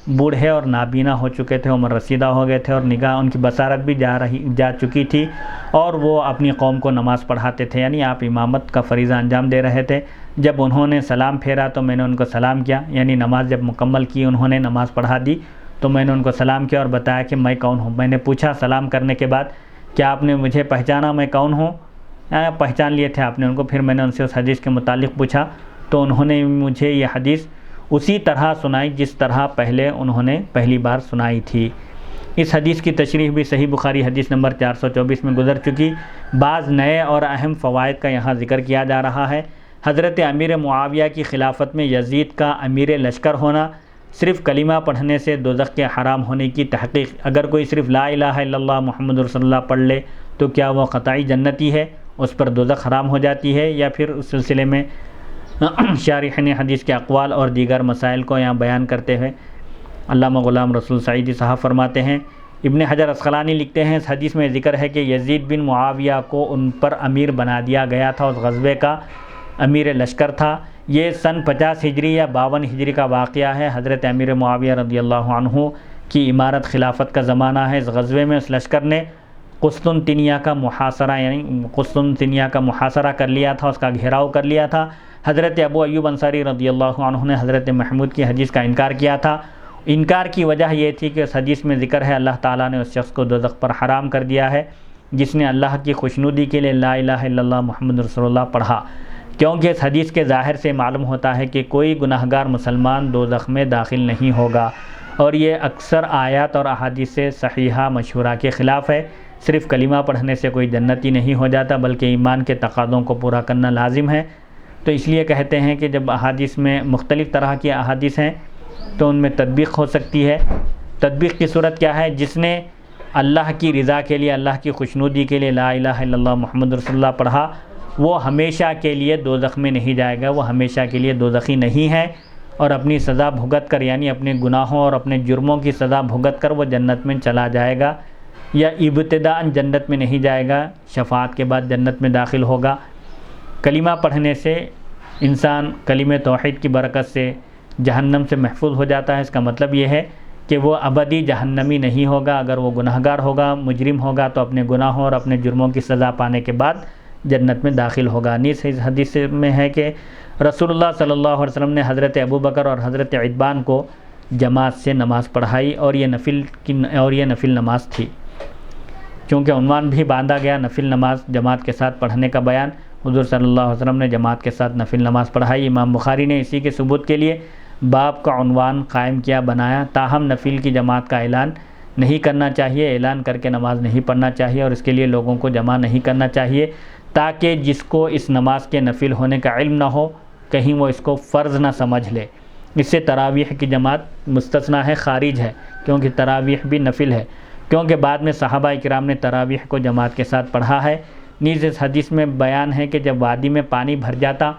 بوڑھے اور نابینا ہو چکے تھے، عمر رسیدہ ہو گئے تھے اور نگاہ ان کی بصارت بھی جا چکی تھی، اور وہ اپنی قوم کو نماز پڑھاتے تھے، یعنی آپ امامت کا فریضہ انجام دے رہے تھے۔ جب انہوں نے سلام پھیرا تو میں نے ان کو سلام کیا، یعنی نماز جب مکمل کی، انہوں نے نماز پڑھا دی تو میں نے ان کو سلام کیا اور بتایا کہ میں کون ہوں۔ میں نے پوچھا سلام کرنے کے بعد، کیا آپ نے مجھے پہچانا میں کون ہوں؟ پہچان لیے تھے آپ نے ان کو۔ پھر میں نے ان سے اس حدیث کے متعلق پوچھا تو انہوں نے مجھے یہ حدیث اسی طرح سنائی جس طرح پہلے انہوں نے پہلی بار سنائی تھی۔ اس حدیث کی تشریح بھی صحیح بخاری حدیث نمبر 424 میں گزر چکی۔ بعض نئے اور اہم فوائد کا یہاں ذکر کیا جا رہا ہے۔ حضرت امیر معاویہ کی خلافت میں یزید کا امیر لشکر ہونا، صرف کلمہ پڑھنے سے دوزخ کے حرام ہونے کی تحقیق۔ اگر کوئی صرف لا الہ الا اللہ محمد رسول اللہ پڑھ لے تو کیا وہ قطعی جنتی ہے، اس پر دوزخ حرام ہو جاتی ہے، یا پھر اس سلسلے میں شارحین حدیث کے اقوال اور دیگر مسائل کو یہاں بیان کرتے ہوئے علامہ غلام رسول سعیدی صاحب فرماتے ہیں، ابن حجر عسقلانی لکھتے ہیں اس حدیث میں ذکر ہے کہ یزید بن معاویہ کو ان پر امیر بنا دیا گیا تھا، اس غزوے کا امیر لشکر تھا۔ یہ سن 50 ہجری یا 52 ہجری کا واقعہ ہے۔ حضرت امیر معاویہ رضی اللہ عنہ کی امارت خلافت کا زمانہ ہے۔ اس غزوے میں اس لشکر نے قسطنطنیہ کا محاصرہ، یعنی قسطنطنیہ کا محاصرہ کر لیا تھا، اس کا گھیراؤ کر لیا تھا۔ حضرت ابو ایوب انصاری رضی اللہ عنہ نے حضرت محمود کی حدیث کا انکار کیا تھا۔ انکار کی وجہ یہ تھی کہ اس حدیث میں ذکر ہے اللہ تعالیٰ نے اس شخص کو دوزخ پر حرام کر دیا ہے جس نے اللہ کی خوشنودی کے لیے لا الہ الا اللہ محمد رسول اللہ پڑھا، کیونکہ اس حدیث کے ظاہر سے معلوم ہوتا ہے کہ کوئی گناہگار مسلمان دوزخ میں داخل نہیں ہوگا، اور یہ اکثر آیات اور احادیث صحیحہ مشہورہ کے خلاف ہے۔ صرف کلمہ پڑھنے سے کوئی جنتی نہیں ہو جاتا، بلکہ ایمان کے تقاضوں کو پورا کرنا لازم ہے۔ تو اس لیے کہتے ہیں کہ جب احادیث میں مختلف طرح کی احادیث ہیں تو ان میں تطبیق ہو سکتی ہے، تطبیق کی صورت کیا ہے؟ جس نے اللہ کی رضا کے لیے، اللہ کی خوشنودی کے لیے لا الہ الا اللہ محمد رسول اللہ پڑھا، وہ ہمیشہ کے لیے دوزخ میں نہیں جائے گا، وہ ہمیشہ کے لیے دوزخی نہیں ہے، اور اپنی سزا بھگت کر، یعنی اپنے گناہوں اور اپنے جرموں کی سزا بھگت کر وہ جنت میں چلا جائے گا، یا ابتداءً جنت میں نہیں جائے گا، شفاعت کے بعد جنت میں داخل ہوگا۔ کلمہ پڑھنے سے انسان کلمہ توحید کی برکت سے جہنم سے محفوظ ہو جاتا ہے۔ اس کا مطلب یہ ہے کہ وہ ابدی جہنمی نہیں ہوگا۔ اگر وہ گناہگار ہوگا، مجرم ہوگا، تو اپنے گناہوں اور اپنے جرموں کی سزا پانے کے بعد جنت میں داخل ہوگا۔ نیز اس حدیث میں ہے کہ رسول اللہ صلی اللہ علیہ وسلم نے حضرت ابوبکر اور حضرت عتبان کو جماعت سے نماز پڑھائی، اور یہ نفل نماز تھی، چونکہ عنوان بھی باندھا گیا نفل نماز جماعت کے ساتھ پڑھنے کا بیان۔ حضور صلی اللہ علیہ وسلم نے جماعت کے ساتھ نفل نماز پڑھائی۔ امام بخاری نے اسی کے ثبوت کے لیے باب کا عنوان قائم کیا، بنایا۔ تاہم نفل کی جماعت کا اعلان نہیں کرنا چاہیے، اعلان کر کے نماز نہیں پڑھنا چاہیے، اور اس کے لیے لوگوں کو جمع نہیں کرنا چاہیے، تاکہ جس کو اس نماز کے نفل ہونے کا علم نہ ہو، کہیں وہ اس کو فرض نہ سمجھ لے۔ اس سے تراویح کی جماعت مستثنیٰ ہے، خارج ہے، کیونکہ تراویح بھی نفل ہے، کیونکہ بعد میں صحابہ کرام نے تراویح کو جماعت کے ساتھ پڑھا ہے۔ نیز اس حدیث میں بیان ہے کہ جب وادی میں پانی بھر جاتا،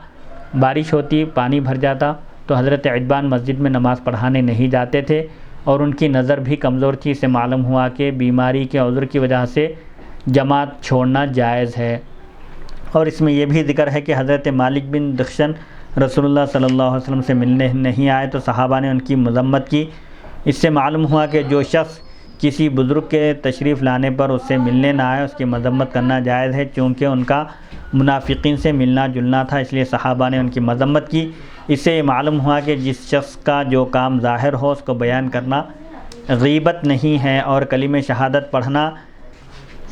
بارش ہوتی، پانی بھر جاتا، تو حضرت عتبان مسجد میں نماز پڑھانے نہیں جاتے تھے، اور ان کی نظر بھی کمزور تھی۔ اس سے معلوم ہوا کہ بیماری کے عذر کی وجہ سے جماعت چھوڑنا جائز ہے۔ اور اس میں یہ بھی ذکر ہے کہ حضرت مالک بن دخشن رسول اللہ صلی اللہ علیہ وسلم سے ملنے نہیں آئے تو صحابہ نے ان کی مذمت کی۔ اس سے معلوم ہوا کہ جو شخص کسی بزرگ کے تشریف لانے پر اس سے ملنے نہ آئے، اس کی مذمت کرنا جائز ہے، چونکہ ان کا منافقین سے ملنا جلنا تھا، اس لیے صحابہ نے ان کی مذمت کی۔ اس سے یہ معلوم ہوا کہ جس شخص کا جو کام ظاہر ہو اس کو بیان کرنا غیبت نہیں ہے، اور کلمہ شہادت پڑھنا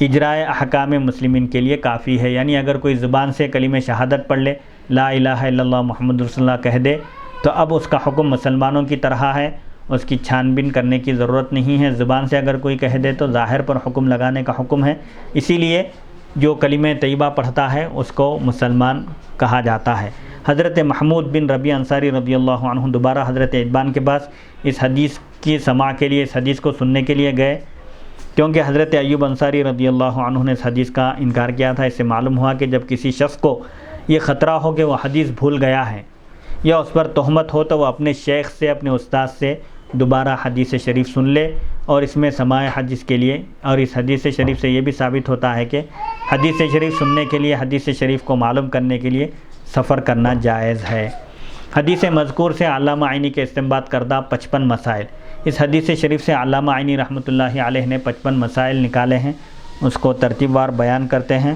اجرائے احکام مسلمین کے لیے کافی ہے۔ یعنی اگر کوئی زبان سے کلمہ شہادت پڑھ لے، لا الہ الا اللہ محمد رسول اللہ کہہ دے، تو اب اس کا حکم مسلمانوں کی طرح ہے، اس کی چھان بین کرنے کی ضرورت نہیں ہے۔ زبان سے اگر کوئی کہہ دے تو ظاہر پر حکم لگانے کا حکم ہے، اسی لیے جو کلمہ طیبہ پڑھتا ہے اس کو مسلمان کہا جاتا ہے۔ حضرت محمود بن ربیع انصاری رضی اللہ عنہ دوبارہ حضرت عتبان کے پاس اس حدیث کی سماع کے لیے، اس حدیث کو سننے کے لیے گئے، کیونکہ حضرت ایوب انصاری رضی اللہ عنہ نے اس حدیث کا انکار کیا تھا۔ اس سے معلوم ہوا کہ جب کسی شخص کو یہ خطرہ ہو کہ وہ حدیث بھول گیا ہے یا اس پر تہمت ہو، تو وہ اپنے شیخ سے، اپنے استاد سے دوبارہ حدیث شریف سن لے، اور اس میں سماع حدیث کے لیے، اور اس حدیث شریف سے یہ بھی ثابت ہوتا ہے کہ حدیث شریف سننے کے لیے، حدیث شریف کو معلوم کرنے کے لیے سفر کرنا جائز ہے۔ حدیث مذکور سے علامہ عینی کے استنباط کردہ 55 مسائل۔ اس حدیث شریف سے علامہ عینی رحمۃ اللہ علیہ نے 55 مسائل نکالے ہیں، اس کو ترتیب وار بیان کرتے ہیں۔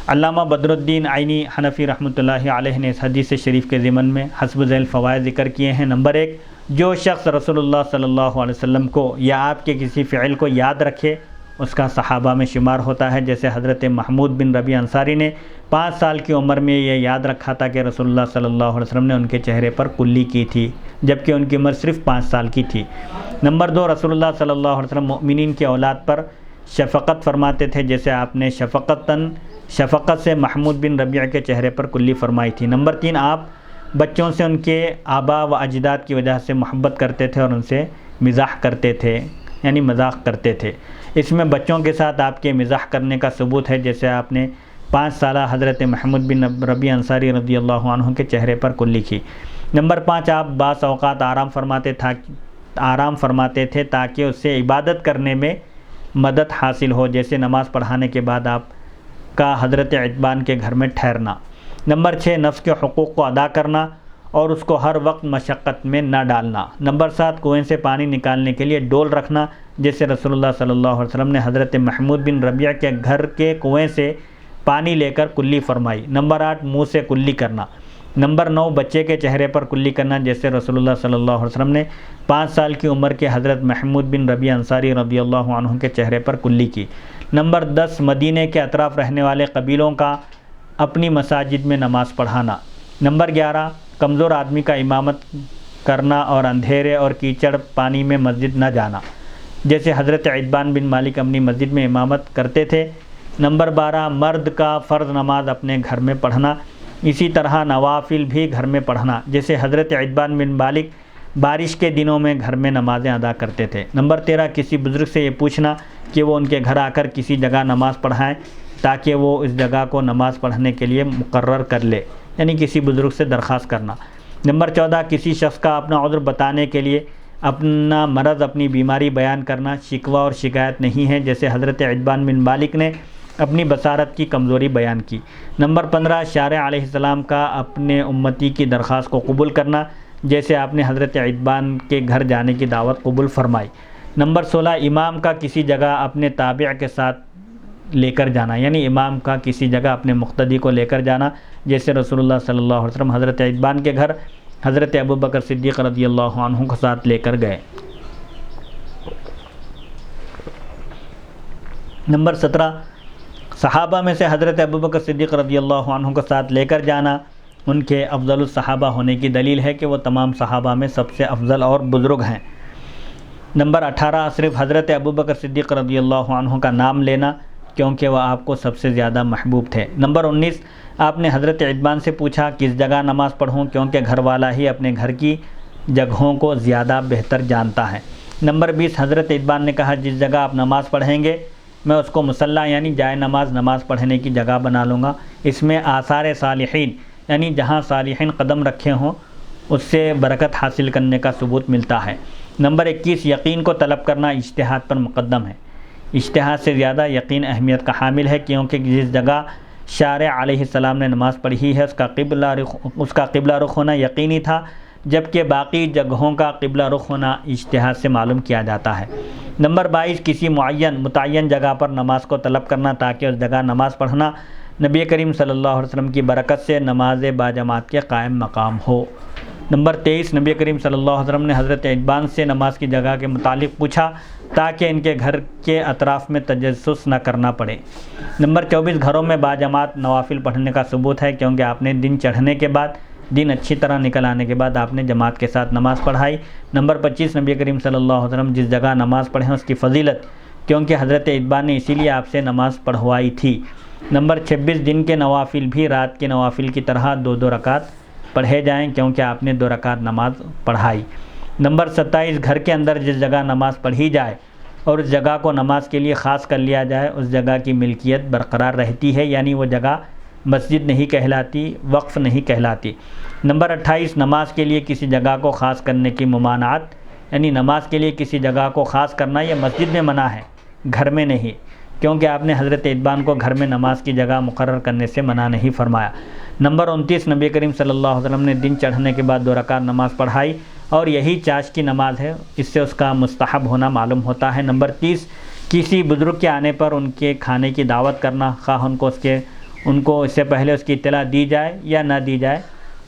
علامہ بدر الدین عینی حنفی رحمۃ اللہ علیہ نے اس حدیث شریف کے ضمن میں حسب ذیل فوائد ذکر کیے ہیں۔ نمبر 1، جو شخص رسول اللہ صلی اللہ علیہ وسلم کو یا آپ کے کسی فعل کو یاد رکھے، اس کا صحابہ میں شمار ہوتا ہے۔ جیسے حضرت محمود بن ربیع انصاری نے 5 سال کی عمر میں یہ یاد رکھا تھا کہ رسول اللہ صلی اللہ علیہ وسلم نے ان کے چہرے پر کلی کی تھی، جبکہ ان کی عمر صرف 5 سال کی تھی۔ نمبر 2، رسول اللہ صلی اللہ علیہ وسلم مؤمنین کی اولاد پر شفقت فرماتے تھے، جیسے آپ نے شفقت سے محمود بن ربیع کے چہرے پر کلی فرمائی تھی۔ نمبر 3، آپ بچوں سے ان کے آبا و اجداد کی وجہ سے محبت کرتے تھے اور ان سے مزاح کرتے تھے، یعنی مذاق کرتے تھے۔ اس میں بچوں کے ساتھ آپ کے مزاح کرنے کا ثبوت ہے، جیسے آپ نے 5 سالہ حضرت محمود بن ربیع انصاری رضی اللہ عنہ کے چہرے پر کلی کی۔ نمبر 5، آپ بعض اوقات آرام فرماتے تھے تاکہ اس سے عبادت کرنے میں مدد حاصل ہو، جیسے نماز پڑھانے کے بعد آپ کا حضرت عتبان کے گھر میں ٹھہرنا۔ نمبر 6، نفس کے حقوق کو ادا کرنا اور اس کو ہر وقت مشقت میں نہ ڈالنا۔ نمبر 7، کنویں سے پانی نکالنے کے لیے ڈول رکھنا، جیسے رسول اللہ صلی اللہ علیہ وسلم نے حضرت محمود بن ربیع کے گھر کے کنویں سے پانی لے کر کلی فرمائی۔ نمبر 8، منہ سے کلی کرنا۔ نمبر 9، بچے کے چہرے پر کلی کرنا، جیسے رسول اللہ صلی اللہ علیہ وسلم نے 5 سال کی عمر کے حضرت محمود بن ربیع انصاری رضی اللہ عنہ کے چہرے پر کلی کی۔ نمبر 10، مدینے کے اطراف رہنے والے قبیلوں کا اپنی مساجد میں نماز پڑھانا۔ نمبر 11، کمزور آدمی کا امامت کرنا اور اندھیرے اور کیچڑ پانی میں مسجد نہ جانا، جیسے حضرت عتبان بن مالک اپنی مسجد میں امامت کرتے تھے۔ نمبر 12، مرد کا فرض نماز اپنے گھر میں پڑھنا، اسی طرح نوافل بھی گھر میں پڑھنا، جیسے حضرت عتبان بن مالک بارش کے دنوں میں گھر میں نمازیں ادا کرتے تھے۔ نمبر 13 کسی بزرگ سے یہ پوچھنا کہ وہ ان کے گھر آ کر کسی جگہ نماز پڑھائیں تاکہ وہ اس جگہ کو نماز پڑھنے کے لیے مقرر کر لے، یعنی کسی بزرگ سے درخواست کرنا۔ نمبر 14 کسی شخص کا اپنا عذر بتانے کے لیے اپنا مرض، اپنی بیماری بیان کرنا شکوہ اور شکایت نہیں ہے، جیسے حضرت عتبان بن مالک نے اپنی بصارت کی کمزوری بیان کی۔ نمبر 15 شارع علیہ السلام کا اپنے امتی کی درخواست کو قبول کرنا، جیسے آپ نے حضرت عتبان کے گھر جانے کی دعوت قبول فرمائی۔ نمبر 16 امام کا کسی جگہ اپنے تابع کے ساتھ لے کر جانا، یعنی امام کا کسی جگہ اپنے مقتدی کو لے کر جانا، جیسے رسول اللہ صلی اللہ علیہ وسلم حضرت عتبان کے گھر حضرت ابوبکر صدیق رضی اللہ عنہ کے ساتھ لے کر گئے۔ نمبر 17 صحابہ میں سے حضرت ابوبکر صدیق رضی اللہ عنہ کے ساتھ لے کر جانا ان کے افضل الصحابہ ہونے کی دلیل ہے کہ وہ تمام صحابہ میں سب سے افضل اور بزرگ ہیں۔ نمبر 18 صرف حضرت ابوبکر صدیق رضی اللہ عنہ کا نام لینا کیونکہ وہ آپ کو سب سے زیادہ محبوب تھے۔ نمبر 19 آپ نے حضرت عتبان سے پوچھا کس جگہ نماز پڑھوں کیونکہ گھر والا ہی اپنے گھر کی جگہوں کو زیادہ بہتر جانتا ہے۔ نمبر 20 حضرت عتبان نے کہا جس جگہ آپ نماز پڑھیں گے میں اس کو مصلی یعنی جائے نماز پڑھنے کی جگہ بنا لوں گا۔ اس میں آثار صالحین یعنی جہاں صالحین قدم رکھے ہوں اس سے برکت حاصل کرنے کا ثبوت ملتا ہے۔ نمبر 21 یقین کو طلب کرنا اجتہاد پر مقدم ہے۔ اجتہاد سے زیادہ یقین اہمیت کا حامل ہے کیونکہ جس جگہ شارع علیہ السلام نے نماز پڑھی ہے اس کا قبلہ رخ ہونا یقینی تھا، جبکہ باقی جگہوں کا قبلہ رخ ہونا اجتہاد سے معلوم کیا جاتا ہے۔ نمبر 22 کسی متعین جگہ پر نماز کو طلب کرنا تاکہ اس جگہ نماز پڑھنا نبی کریم صلی اللہ علیہ وسلم کی برکت سے نماز باجماعت کے قائم مقام ہو۔ نمبر 23 نبی کریم صلی اللہ علیہ وسلم نے حضرت عتبان سے نماز کی جگہ کے متعلق پوچھا تاکہ ان کے گھر کے اطراف میں تجسس نہ کرنا پڑے۔ نمبر 24 گھروں میں باجماعت نوافل پڑھنے کا ثبوت ہے کیونکہ آپ نے دن چڑھنے کے بعد دن اچھی طرح نکل آنے کے بعد آپ نے جماعت کے ساتھ نماز پڑھائی۔ نمبر 25 نبی کریم صلی اللہ علیہ وسلم جس جگہ نماز پڑھیں اس کی فضیلت کیونکہ حضرت عتبان نے اسی لیے آپ سے نماز پڑھوائی تھی۔ نمبر 26 دن کے نوافل بھی رات کے نوافل کی طرح 2 رکعت پڑھے جائیں کیونکہ آپ نے 2 رکعت نماز پڑھائی۔ نمبر 27 گھر کے اندر جس جگہ نماز پڑھی جائے اور اس جگہ کو نماز کے لیے خاص کر لیا جائے اس جگہ کی ملکیت برقرار رہتی ہے، یعنی وہ جگہ مسجد نہیں کہلاتی، وقف نہیں کہلاتی۔ نمبر 28 نماز کے لیے کسی جگہ کو خاص کرنے کی ممانعت، یعنی نماز کے لیے کسی جگہ کو خاص کرنا یہ مسجد میں منع ہے، گھر میں نہیں، کیونکہ آپ نے حضرت عتبان کو گھر میں نماز کی جگہ مقرر کرنے سے منع نہیں فرمایا۔ نمبر 29 نبی کریم صلی اللہ علیہ وسلم نے دن چڑھنے کے بعد 2 رکعت نماز پڑھائی اور یہی چاش کی نماز ہے، اس سے اس کا مستحب ہونا معلوم ہوتا ہے۔ نمبر 30 کسی بزرگ کے آنے پر ان کے کھانے کی دعوت کرنا، خواہ ان کو اس سے پہلے اس کی اطلاع دی جائے یا نہ دی جائے،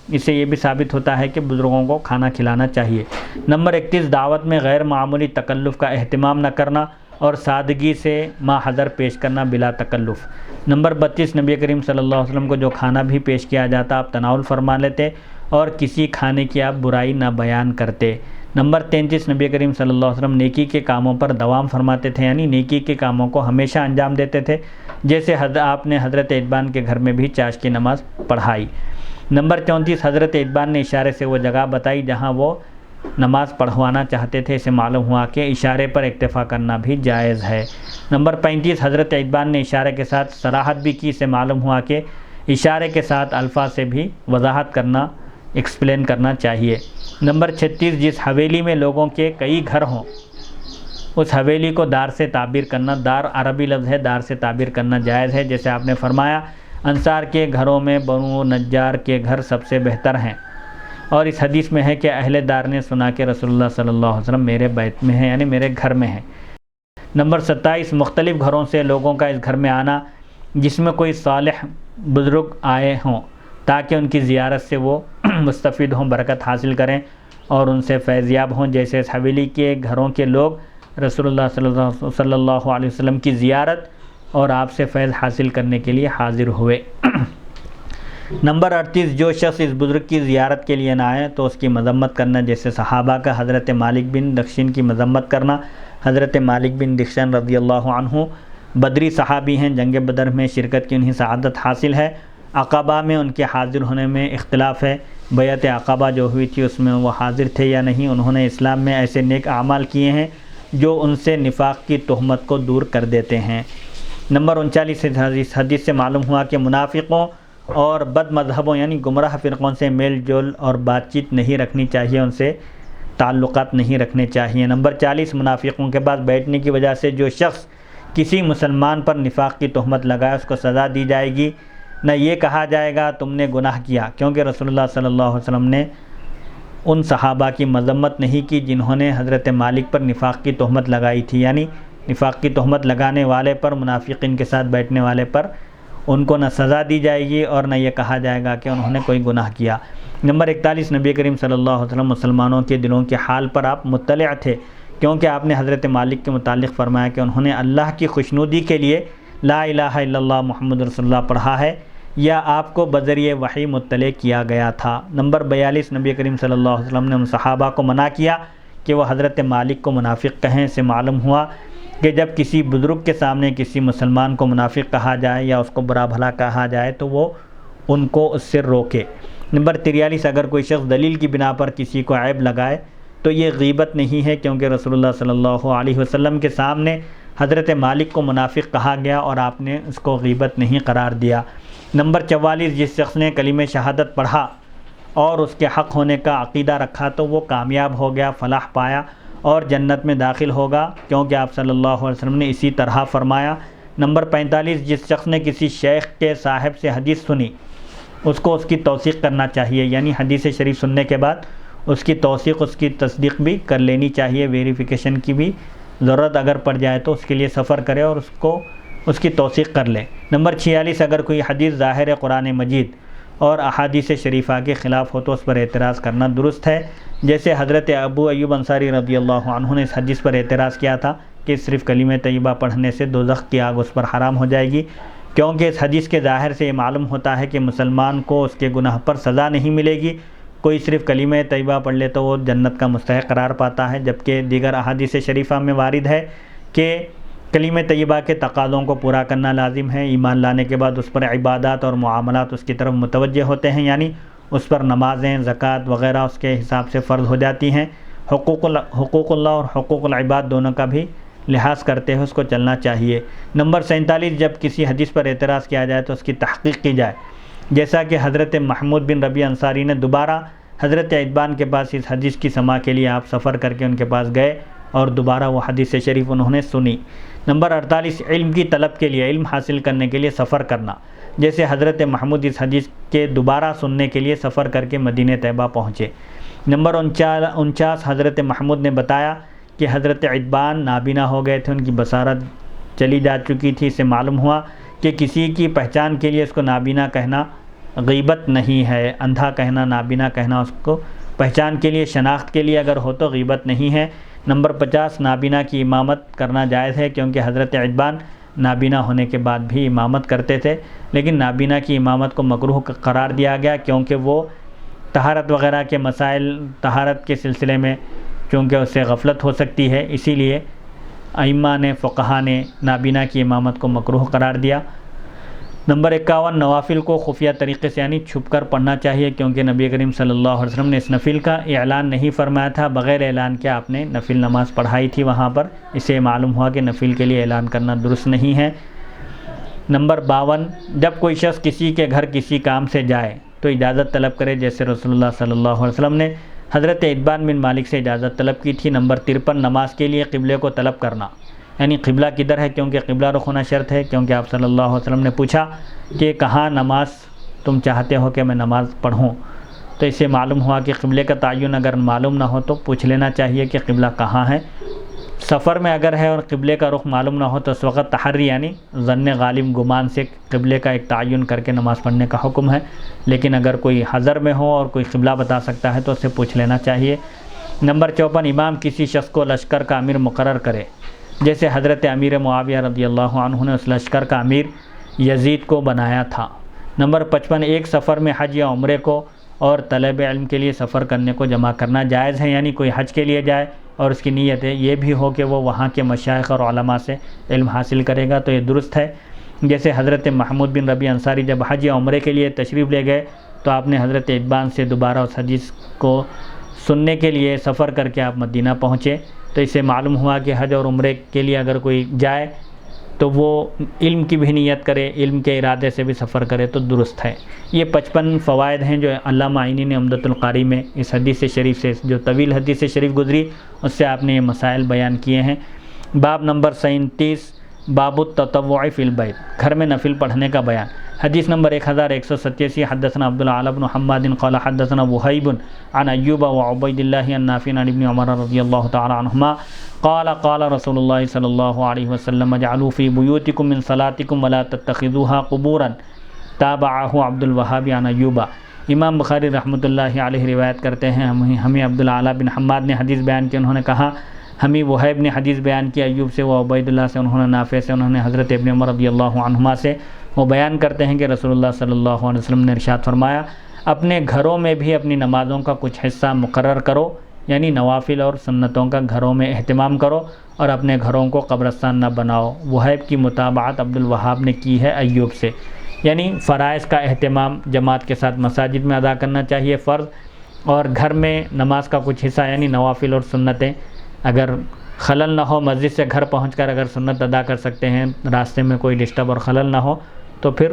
اس سے یہ بھی ثابت ہوتا ہے کہ بزرگوں کو کھانا کھلانا چاہیے۔ نمبر 31 دعوت میں غیر معمولی تکلف کا اہتمام نہ کرنا اور سادگی سے ما حضر پیش کرنا بلا تکلف۔ نمبر 32 نبی کریم صلی اللہ علیہ وسلم کو جو کھانا بھی پیش کیا جاتا آپ تناول فرما لیتے اور کسی کھانے کی آپ برائی نہ بیان کرتے۔ نمبر 33 نبی کریم صلی اللہ علیہ وسلم نیکی کے کاموں پر دوام فرماتے تھے، یعنی نیکی کے کاموں کو ہمیشہ انجام دیتے تھے، جیسے آپ نے حضرت عتبان کے گھر میں بھی چاش کی نماز پڑھائی۔ نمبر 34 حضرت عتبان نے اشارے سے وہ جگہ بتائی جہاں وہ نماز پڑھوانا چاہتے تھے، اسے معلوم ہوا کہ اشارے پر اکتفا کرنا بھی جائز ہے۔ نمبر 35 حضرت عتبان نے اشارے کے ساتھ صراحت بھی کی، اسے معلوم ہوا کہ اشارے کے ساتھ الفاظ سے بھی وضاحت کرنا، ایکسپلین کرنا چاہیے۔ نمبر 36 جس حویلی میں لوگوں کے کئی گھر ہوں اس حویلی کو دار سے تعبیر کرنا، دار عربی لفظ ہے، دار سے تعبیر کرنا جائز ہے، جیسے آپ نے فرمایا انصار کے گھروں میں بنو نجار کے گھر سب سے بہتر ہیں، اور اس حدیث میں ہے کہ اہل دار نے سنا کہ رسول اللہ صلی اللہ علیہ وسلم میرے بیت میں ہیں، یعنی میرے گھر میں ہیں۔ نمبر 27 مختلف گھروں سے لوگوں کا اس گھر میں آنا جس میں کوئی صالح بزرگ آئے ہوں تاکہ ان کی زیارت سے وہ مستفید ہوں، برکت حاصل کریں اور ان سے فیضیاب ہوں، جیسے اس حویلی کے گھروں کے لوگ رسول اللہ صلی اللہ علیہ وسلم کی زیارت اور آپ سے فیض حاصل کرنے کے لیے حاضر ہوئے۔ نمبر 38 جو شخص اس بزرگ کی زیارت کے لیے نہ آئے تو اس کی مذمت کرنا، جیسے صحابہ کا حضرت مالک بن دخشن کی مذمت کرنا۔ حضرت مالک بن دخشن رضی اللہ عنہ بدری صحابی ہیں، جنگ بدر میں شرکت کی انہیں سعادت حاصل ہے۔ عقبہ میں ان کے حاضر ہونے میں اختلاف ہے، بیعت عقبہ جو ہوئی تھی اس میں وہ حاضر تھے یا نہیں، انہوں نے اسلام میں ایسے نیک اعمال کیے ہیں جو ان سے نفاق کی تہمت کو دور کر دیتے ہیں۔ نمبر 39 حدیث سے معلوم ہوا کہ منافقوں اور بد مذہبوں یعنی گمراہ فرقوں سے میل جول اور بات چیت نہیں رکھنی چاہیے، ان سے تعلقات نہیں رکھنے چاہیے۔ نمبر 40 منافقوں کے پاس بیٹھنے کی وجہ سے جو شخص کسی مسلمان پر نفاق کی تہمت لگائے اس کو سزا دی جائے گی، نہ یہ کہا جائے گا تم نے گناہ کیا، کیونکہ رسول اللہ صلی اللہ علیہ وسلم نے ان صحابہ کی مذمت نہیں کی جنہوں نے حضرت مالک پر نفاق کی تہمت لگائی تھی، یعنی نفاق کی تہمت لگانے والے پر، منافقین کے ساتھ بیٹھنے والے پر ان کو نہ سزا دی جائے گی اور نہ یہ کہا جائے گا کہ انہوں نے کوئی گناہ کیا۔ نمبر 41 نبی کریم صلی اللہ علیہ وسلم مسلمانوں کے دلوں کے حال پر آپ مطلع تھے، کیونکہ آپ نے حضرت مالک کے متعلق فرمایا کہ انہوں نے اللہ کی خوشنودی کے لیے لا الہ الا اللہ محمد رسول اللہ پڑھا ہے یا آپ کو بذریعہ وحی مطلع کیا گیا تھا۔ نمبر 42 نبی کریم صلی اللہ علیہ وسلم نے ان صحابہ کو منع کیا کہ وہ حضرت مالک کو منافق کہیں۔ سے معلوم ہوا کہ جب کسی بزرگ کے سامنے کسی مسلمان کو منافق کہا جائے یا اس کو برا بھلا کہا جائے تو وہ ان کو اس سے روکے۔ نمبر 43 اگر کوئی شخص دلیل کی بنا پر کسی کو عیب لگائے تو یہ غیبت نہیں ہے، کیونکہ رسول اللہ صلی اللہ علیہ وسلم کے سامنے حضرت مالک کو منافق کہا گیا اور آپ نے اس کو غیبت نہیں قرار دیا۔ نمبر 44 جس شخص نے کلمہ شہادت پڑھا اور اس کے حق ہونے کا عقیدہ رکھا تو وہ کامیاب ہو گیا، فلاح پایا اور جنت میں داخل ہوگا، کیونکہ آپ صلی اللہ علیہ وسلم نے اسی طرح فرمایا۔ نمبر 45 جس شخص نے کسی شیخ کے صاحب سے حدیث سنی اس کو اس کی توثیق کرنا چاہیے، یعنی حدیث شریف سننے کے بعد اس کی توثیق، اس کی تصدیق بھی کر لینی چاہیے، ویریفیکیشن کی بھی ضرورت اگر پڑ جائے تو اس کے لیے سفر کرے اور اس کی توثیق کر لے۔ نمبر 46 اگر کوئی حدیث ظاہر قرآن مجید اور احادیث شریفہ کے خلاف ہو تو اس پر اعتراض کرنا درست ہے، جیسے حضرت ابو ایوب انصاری رضی اللہ عنہ نے اس حدیث پر اعتراض کیا تھا کہ صرف کلمہ طیبہ پڑھنے سے دوزخ کی آگ اس پر حرام ہو جائے گی، کیونکہ اس حدیث کے ظاہر سے یہ معلوم ہوتا ہے کہ مسلمان کو اس کے گناہ پر سزا نہیں ملے گی، کوئی صرف کلمہ طیبہ پڑھ لے تو وہ جنت کا مستحق قرار پاتا ہے، جبکہ دیگر احادیث شریفہ میں وارد ہے کہ کلمہ طیبہ کے تقاضوں کو پورا کرنا لازم ہے، ایمان لانے کے بعد اس پر عبادات اور معاملات اس کی طرف متوجہ ہوتے ہیں، یعنی اس پر نمازیں، زکوٰۃ وغیرہ اس کے حساب سے فرض ہو جاتی ہیں، حقوق اللہ اور حقوق العباد دونوں کا بھی لحاظ کرتے ہوئے اس کو چلنا چاہیے۔ نمبر 47 جب کسی حدیث پر اعتراض کیا جائے تو اس کی تحقیق کی جائے، جیسا کہ حضرت محمود بن ربیع انصاری نے دوبارہ حضرت عتبان کے پاس اس حدیث کی سماع کے لیے آپ سفر کر کے ان کے پاس گئے اور دوبارہ وہ حدیث شریف انہوں نے سنی۔ نمبر 48 علم کی طلب کے لیے، علم حاصل کرنے کے لیے سفر کرنا، جیسے حضرت محمود اس حدیث کے دوبارہ سننے کے لیے سفر کر کے مدینہ طیبہ پہنچے۔ نمبر 49 حضرت محمود نے بتایا کہ حضرت عتبان نابینا ہو گئے تھے، ان کی بصارت چلی جا چکی تھی۔ اس سے معلوم ہوا کہ کسی کی پہچان کے لیے اس کو نابینا کہنا غیبت نہیں ہے، اندھا کہنا، نابینا کہنا اس کو پہچان کے لیے، شناخت کے لیے اگر ہو تو غیبت نہیں ہے۔ نمبر 50 نابینا کی امامت کرنا جائز ہے، کیونکہ حضرت عتبان نابینا ہونے کے بعد بھی امامت کرتے تھے، لیکن نابینا کی امامت کو مکروہ قرار دیا گیا کیونکہ وہ طہارت وغیرہ کے مسائل، طہارت کے سلسلے میں چونکہ اس سے غفلت ہو سکتی ہے، اسی لیے ائمہ نے، فقہا نے نابینا کی امامت کو مکروہ قرار دیا۔ نمبر 51 نوافل کو خفیہ طریقے سے یعنی چھپ کر پڑھنا چاہیے، کیونکہ نبی کریم صلی اللہ علیہ وسلم نے اس نفل کا اعلان نہیں فرمایا تھا، بغیر اعلان کے آپ نے نفل نماز پڑھائی تھی وہاں پر، اسے معلوم ہوا کہ نفل کے لیے اعلان کرنا درست نہیں ہے۔ نمبر 52 جب کوئی شخص کسی کے گھر کسی کام سے جائے تو اجازت طلب کرے، جیسے رسول اللہ صلی اللہ علیہ وسلم نے حضرت عتبان بن مالک سے اجازت طلب کی تھی۔ نمبر 53 نماز کے لیے قبلے کو طلب کرنا، یعنی قبلہ کدھر ہے، کیونکہ قبلہ رخ ہونا شرط ہے، کیونکہ آپ صلی اللہ علیہ وسلم نے پوچھا کہ کہاں نماز تم چاہتے ہو کہ میں نماز پڑھوں، تو اس سے معلوم ہوا کہ قبلے کا تعین اگر معلوم نہ ہو تو پوچھ لینا چاہیے کہ قبلہ کہاں ہے۔ سفر میں اگر ہے اور قبلے کا رخ معلوم نہ ہو تو اس وقت تحری یعنی ظن غالب گمان سے قبلے کا ایک تعین کر کے نماز پڑھنے کا حکم ہے، لیکن اگر کوئی حضر میں ہو اور کوئی قبلہ بتا سکتا ہے تو اسے پوچھ لینا چاہیے۔ نمبر 54 امام کسی شخص کو لشکر کا امیر مقرر کرے، جیسے حضرت امیر معاویہ رضی اللہ عنہ نے اس لشکر کا امیر یزید کو بنایا تھا۔ نمبر 55 ایک سفر میں حج یا عمرے کو اور طلب علم کے لیے سفر کرنے کو جمع کرنا جائز ہے، یعنی کوئی حج کے لیے جائے اور اس کی نیت ہے یہ بھی ہو کہ وہ وہاں کے مشائخ اور علماء سے علم حاصل کرے گا تو یہ درست ہے، جیسے حضرت محمود بن ربیع انصاری جب حج یا عمرے کے لیے تشریف لے گئے تو آپ نے حضرت ابان سے دوبارہ اس حدیث کو سننے کے لیے سفر کر کے آپ مدینہ پہنچے۔ تو اس سے معلوم ہوا کہ حج اور عمرے کے لیے اگر کوئی جائے تو وہ علم کی بھی نیت کرے، علم کے ارادے سے بھی سفر کرے تو درست ہے۔ یہ 55 فوائد ہیں جو علامہ عینی نے عمدۃ القاری میں اس حدیث شریف سے، جو طویل حدیث شریف گزری، اس سے آپ نے یہ مسائل بیان کیے ہیں۔ باب نمبر 37، باب التطوع فی البیت، گھر میں نفل پڑھنے کا بیان۔ حدیث نمبر 1187، حدثنا عبد الاعلی بن حماد قال حدثنا وہیب عن ایوب وعبید اللہ عن نافع عن ابن عمر رضی اللہ تعالی عنہما قال قال رسول اللہ صلی اللہ علیہ وسلم اجعلوا فی بیوتکم من صلاتکم ولا تتخذوها قبورا، تابعہ عبد الوہاب عن ایوب۔ امام بخاری رحمۃ اللہ علیہ روایت کرتے ہیں، ہمیں عبد الاعلی بن حماد نے حدیث بیان کی، انہوں نے کہا ہمیں وہیب نے حدیث بیان کی ایوب سے، وہ عبید اللہ سے، انہوں نے نافع سے، انہوں نے حضرت ابن عمر رضی اللہ عنہما سے، وہ بیان کرتے ہیں کہ رسول اللہ صلی اللہ علیہ وسلم نے ارشاد فرمایا اپنے گھروں میں بھی اپنی نمازوں کا کچھ حصہ مقرر کرو، یعنی نوافل اور سنتوں کا گھروں میں اہتمام کرو، اور اپنے گھروں کو قبرستان نہ بناؤ۔ وہیب کی متابعت عبد الوہاب نے کی ہے ایوب سے، یعنی فرائض کا اہتمام جماعت کے ساتھ مساجد میں ادا کرنا چاہیے فرض، اور گھر میں نماز کا کچھ حصہ یعنی نوافل اور سنتیں، اگر خلل نہ ہو مسجد سے گھر پہنچ کر اگر سنت ادا کر سکتے ہیں، راستے میں کوئی ڈسٹرب اور خلل نہ ہو تو پھر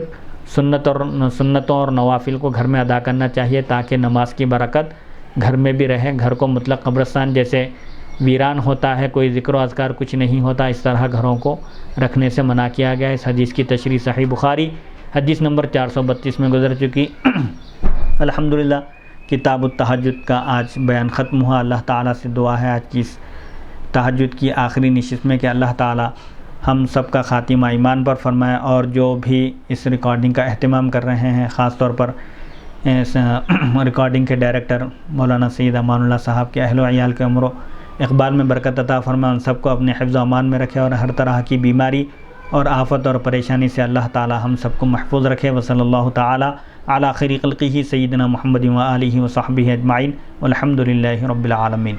سنتوں اور نوافل کو گھر میں ادا کرنا چاہیے، تاکہ نماز کی برکت گھر میں بھی رہے۔ گھر کو مطلق قبرستان جیسے ویران ہوتا ہے، کوئی ذکر و اذکار کچھ نہیں ہوتا، اس طرح گھروں کو رکھنے سے منع کیا گیا۔ اس حدیث کی تشریح صحیح بخاری حدیث نمبر 432 میں گزر چکی۔ الحمدللہ کتاب التہجد کا آج بیان ختم ہوا۔ اللہ تعالیٰ سے دعا ہے آج کی اس تہجد کی آخری نشست میں کہ اللہ تعالیٰ ہم سب کا خاتمہ ایمان پر فرمائے، اور جو بھی اس ریکارڈنگ کا اہتمام کر رہے ہیں، خاص طور پر اس ریکارڈنگ کے ڈائریکٹر مولانا سید امان اللہ صاحب کے اہل و عیال کے عمر و اقبال میں برکت عطا فرمائے، ان سب کو اپنے حفظ و امان میں رکھے، اور ہر طرح کی بیماری اور آفت اور پریشانی سے اللہ تعالیٰ ہم سب کو محفوظ رکھے۔ وصلی اللہ تعالیٰ علی خیر خلقہ سیدنا محمد و آلہ و صحبہ اجمعین، والحمد للہ رب العالمین۔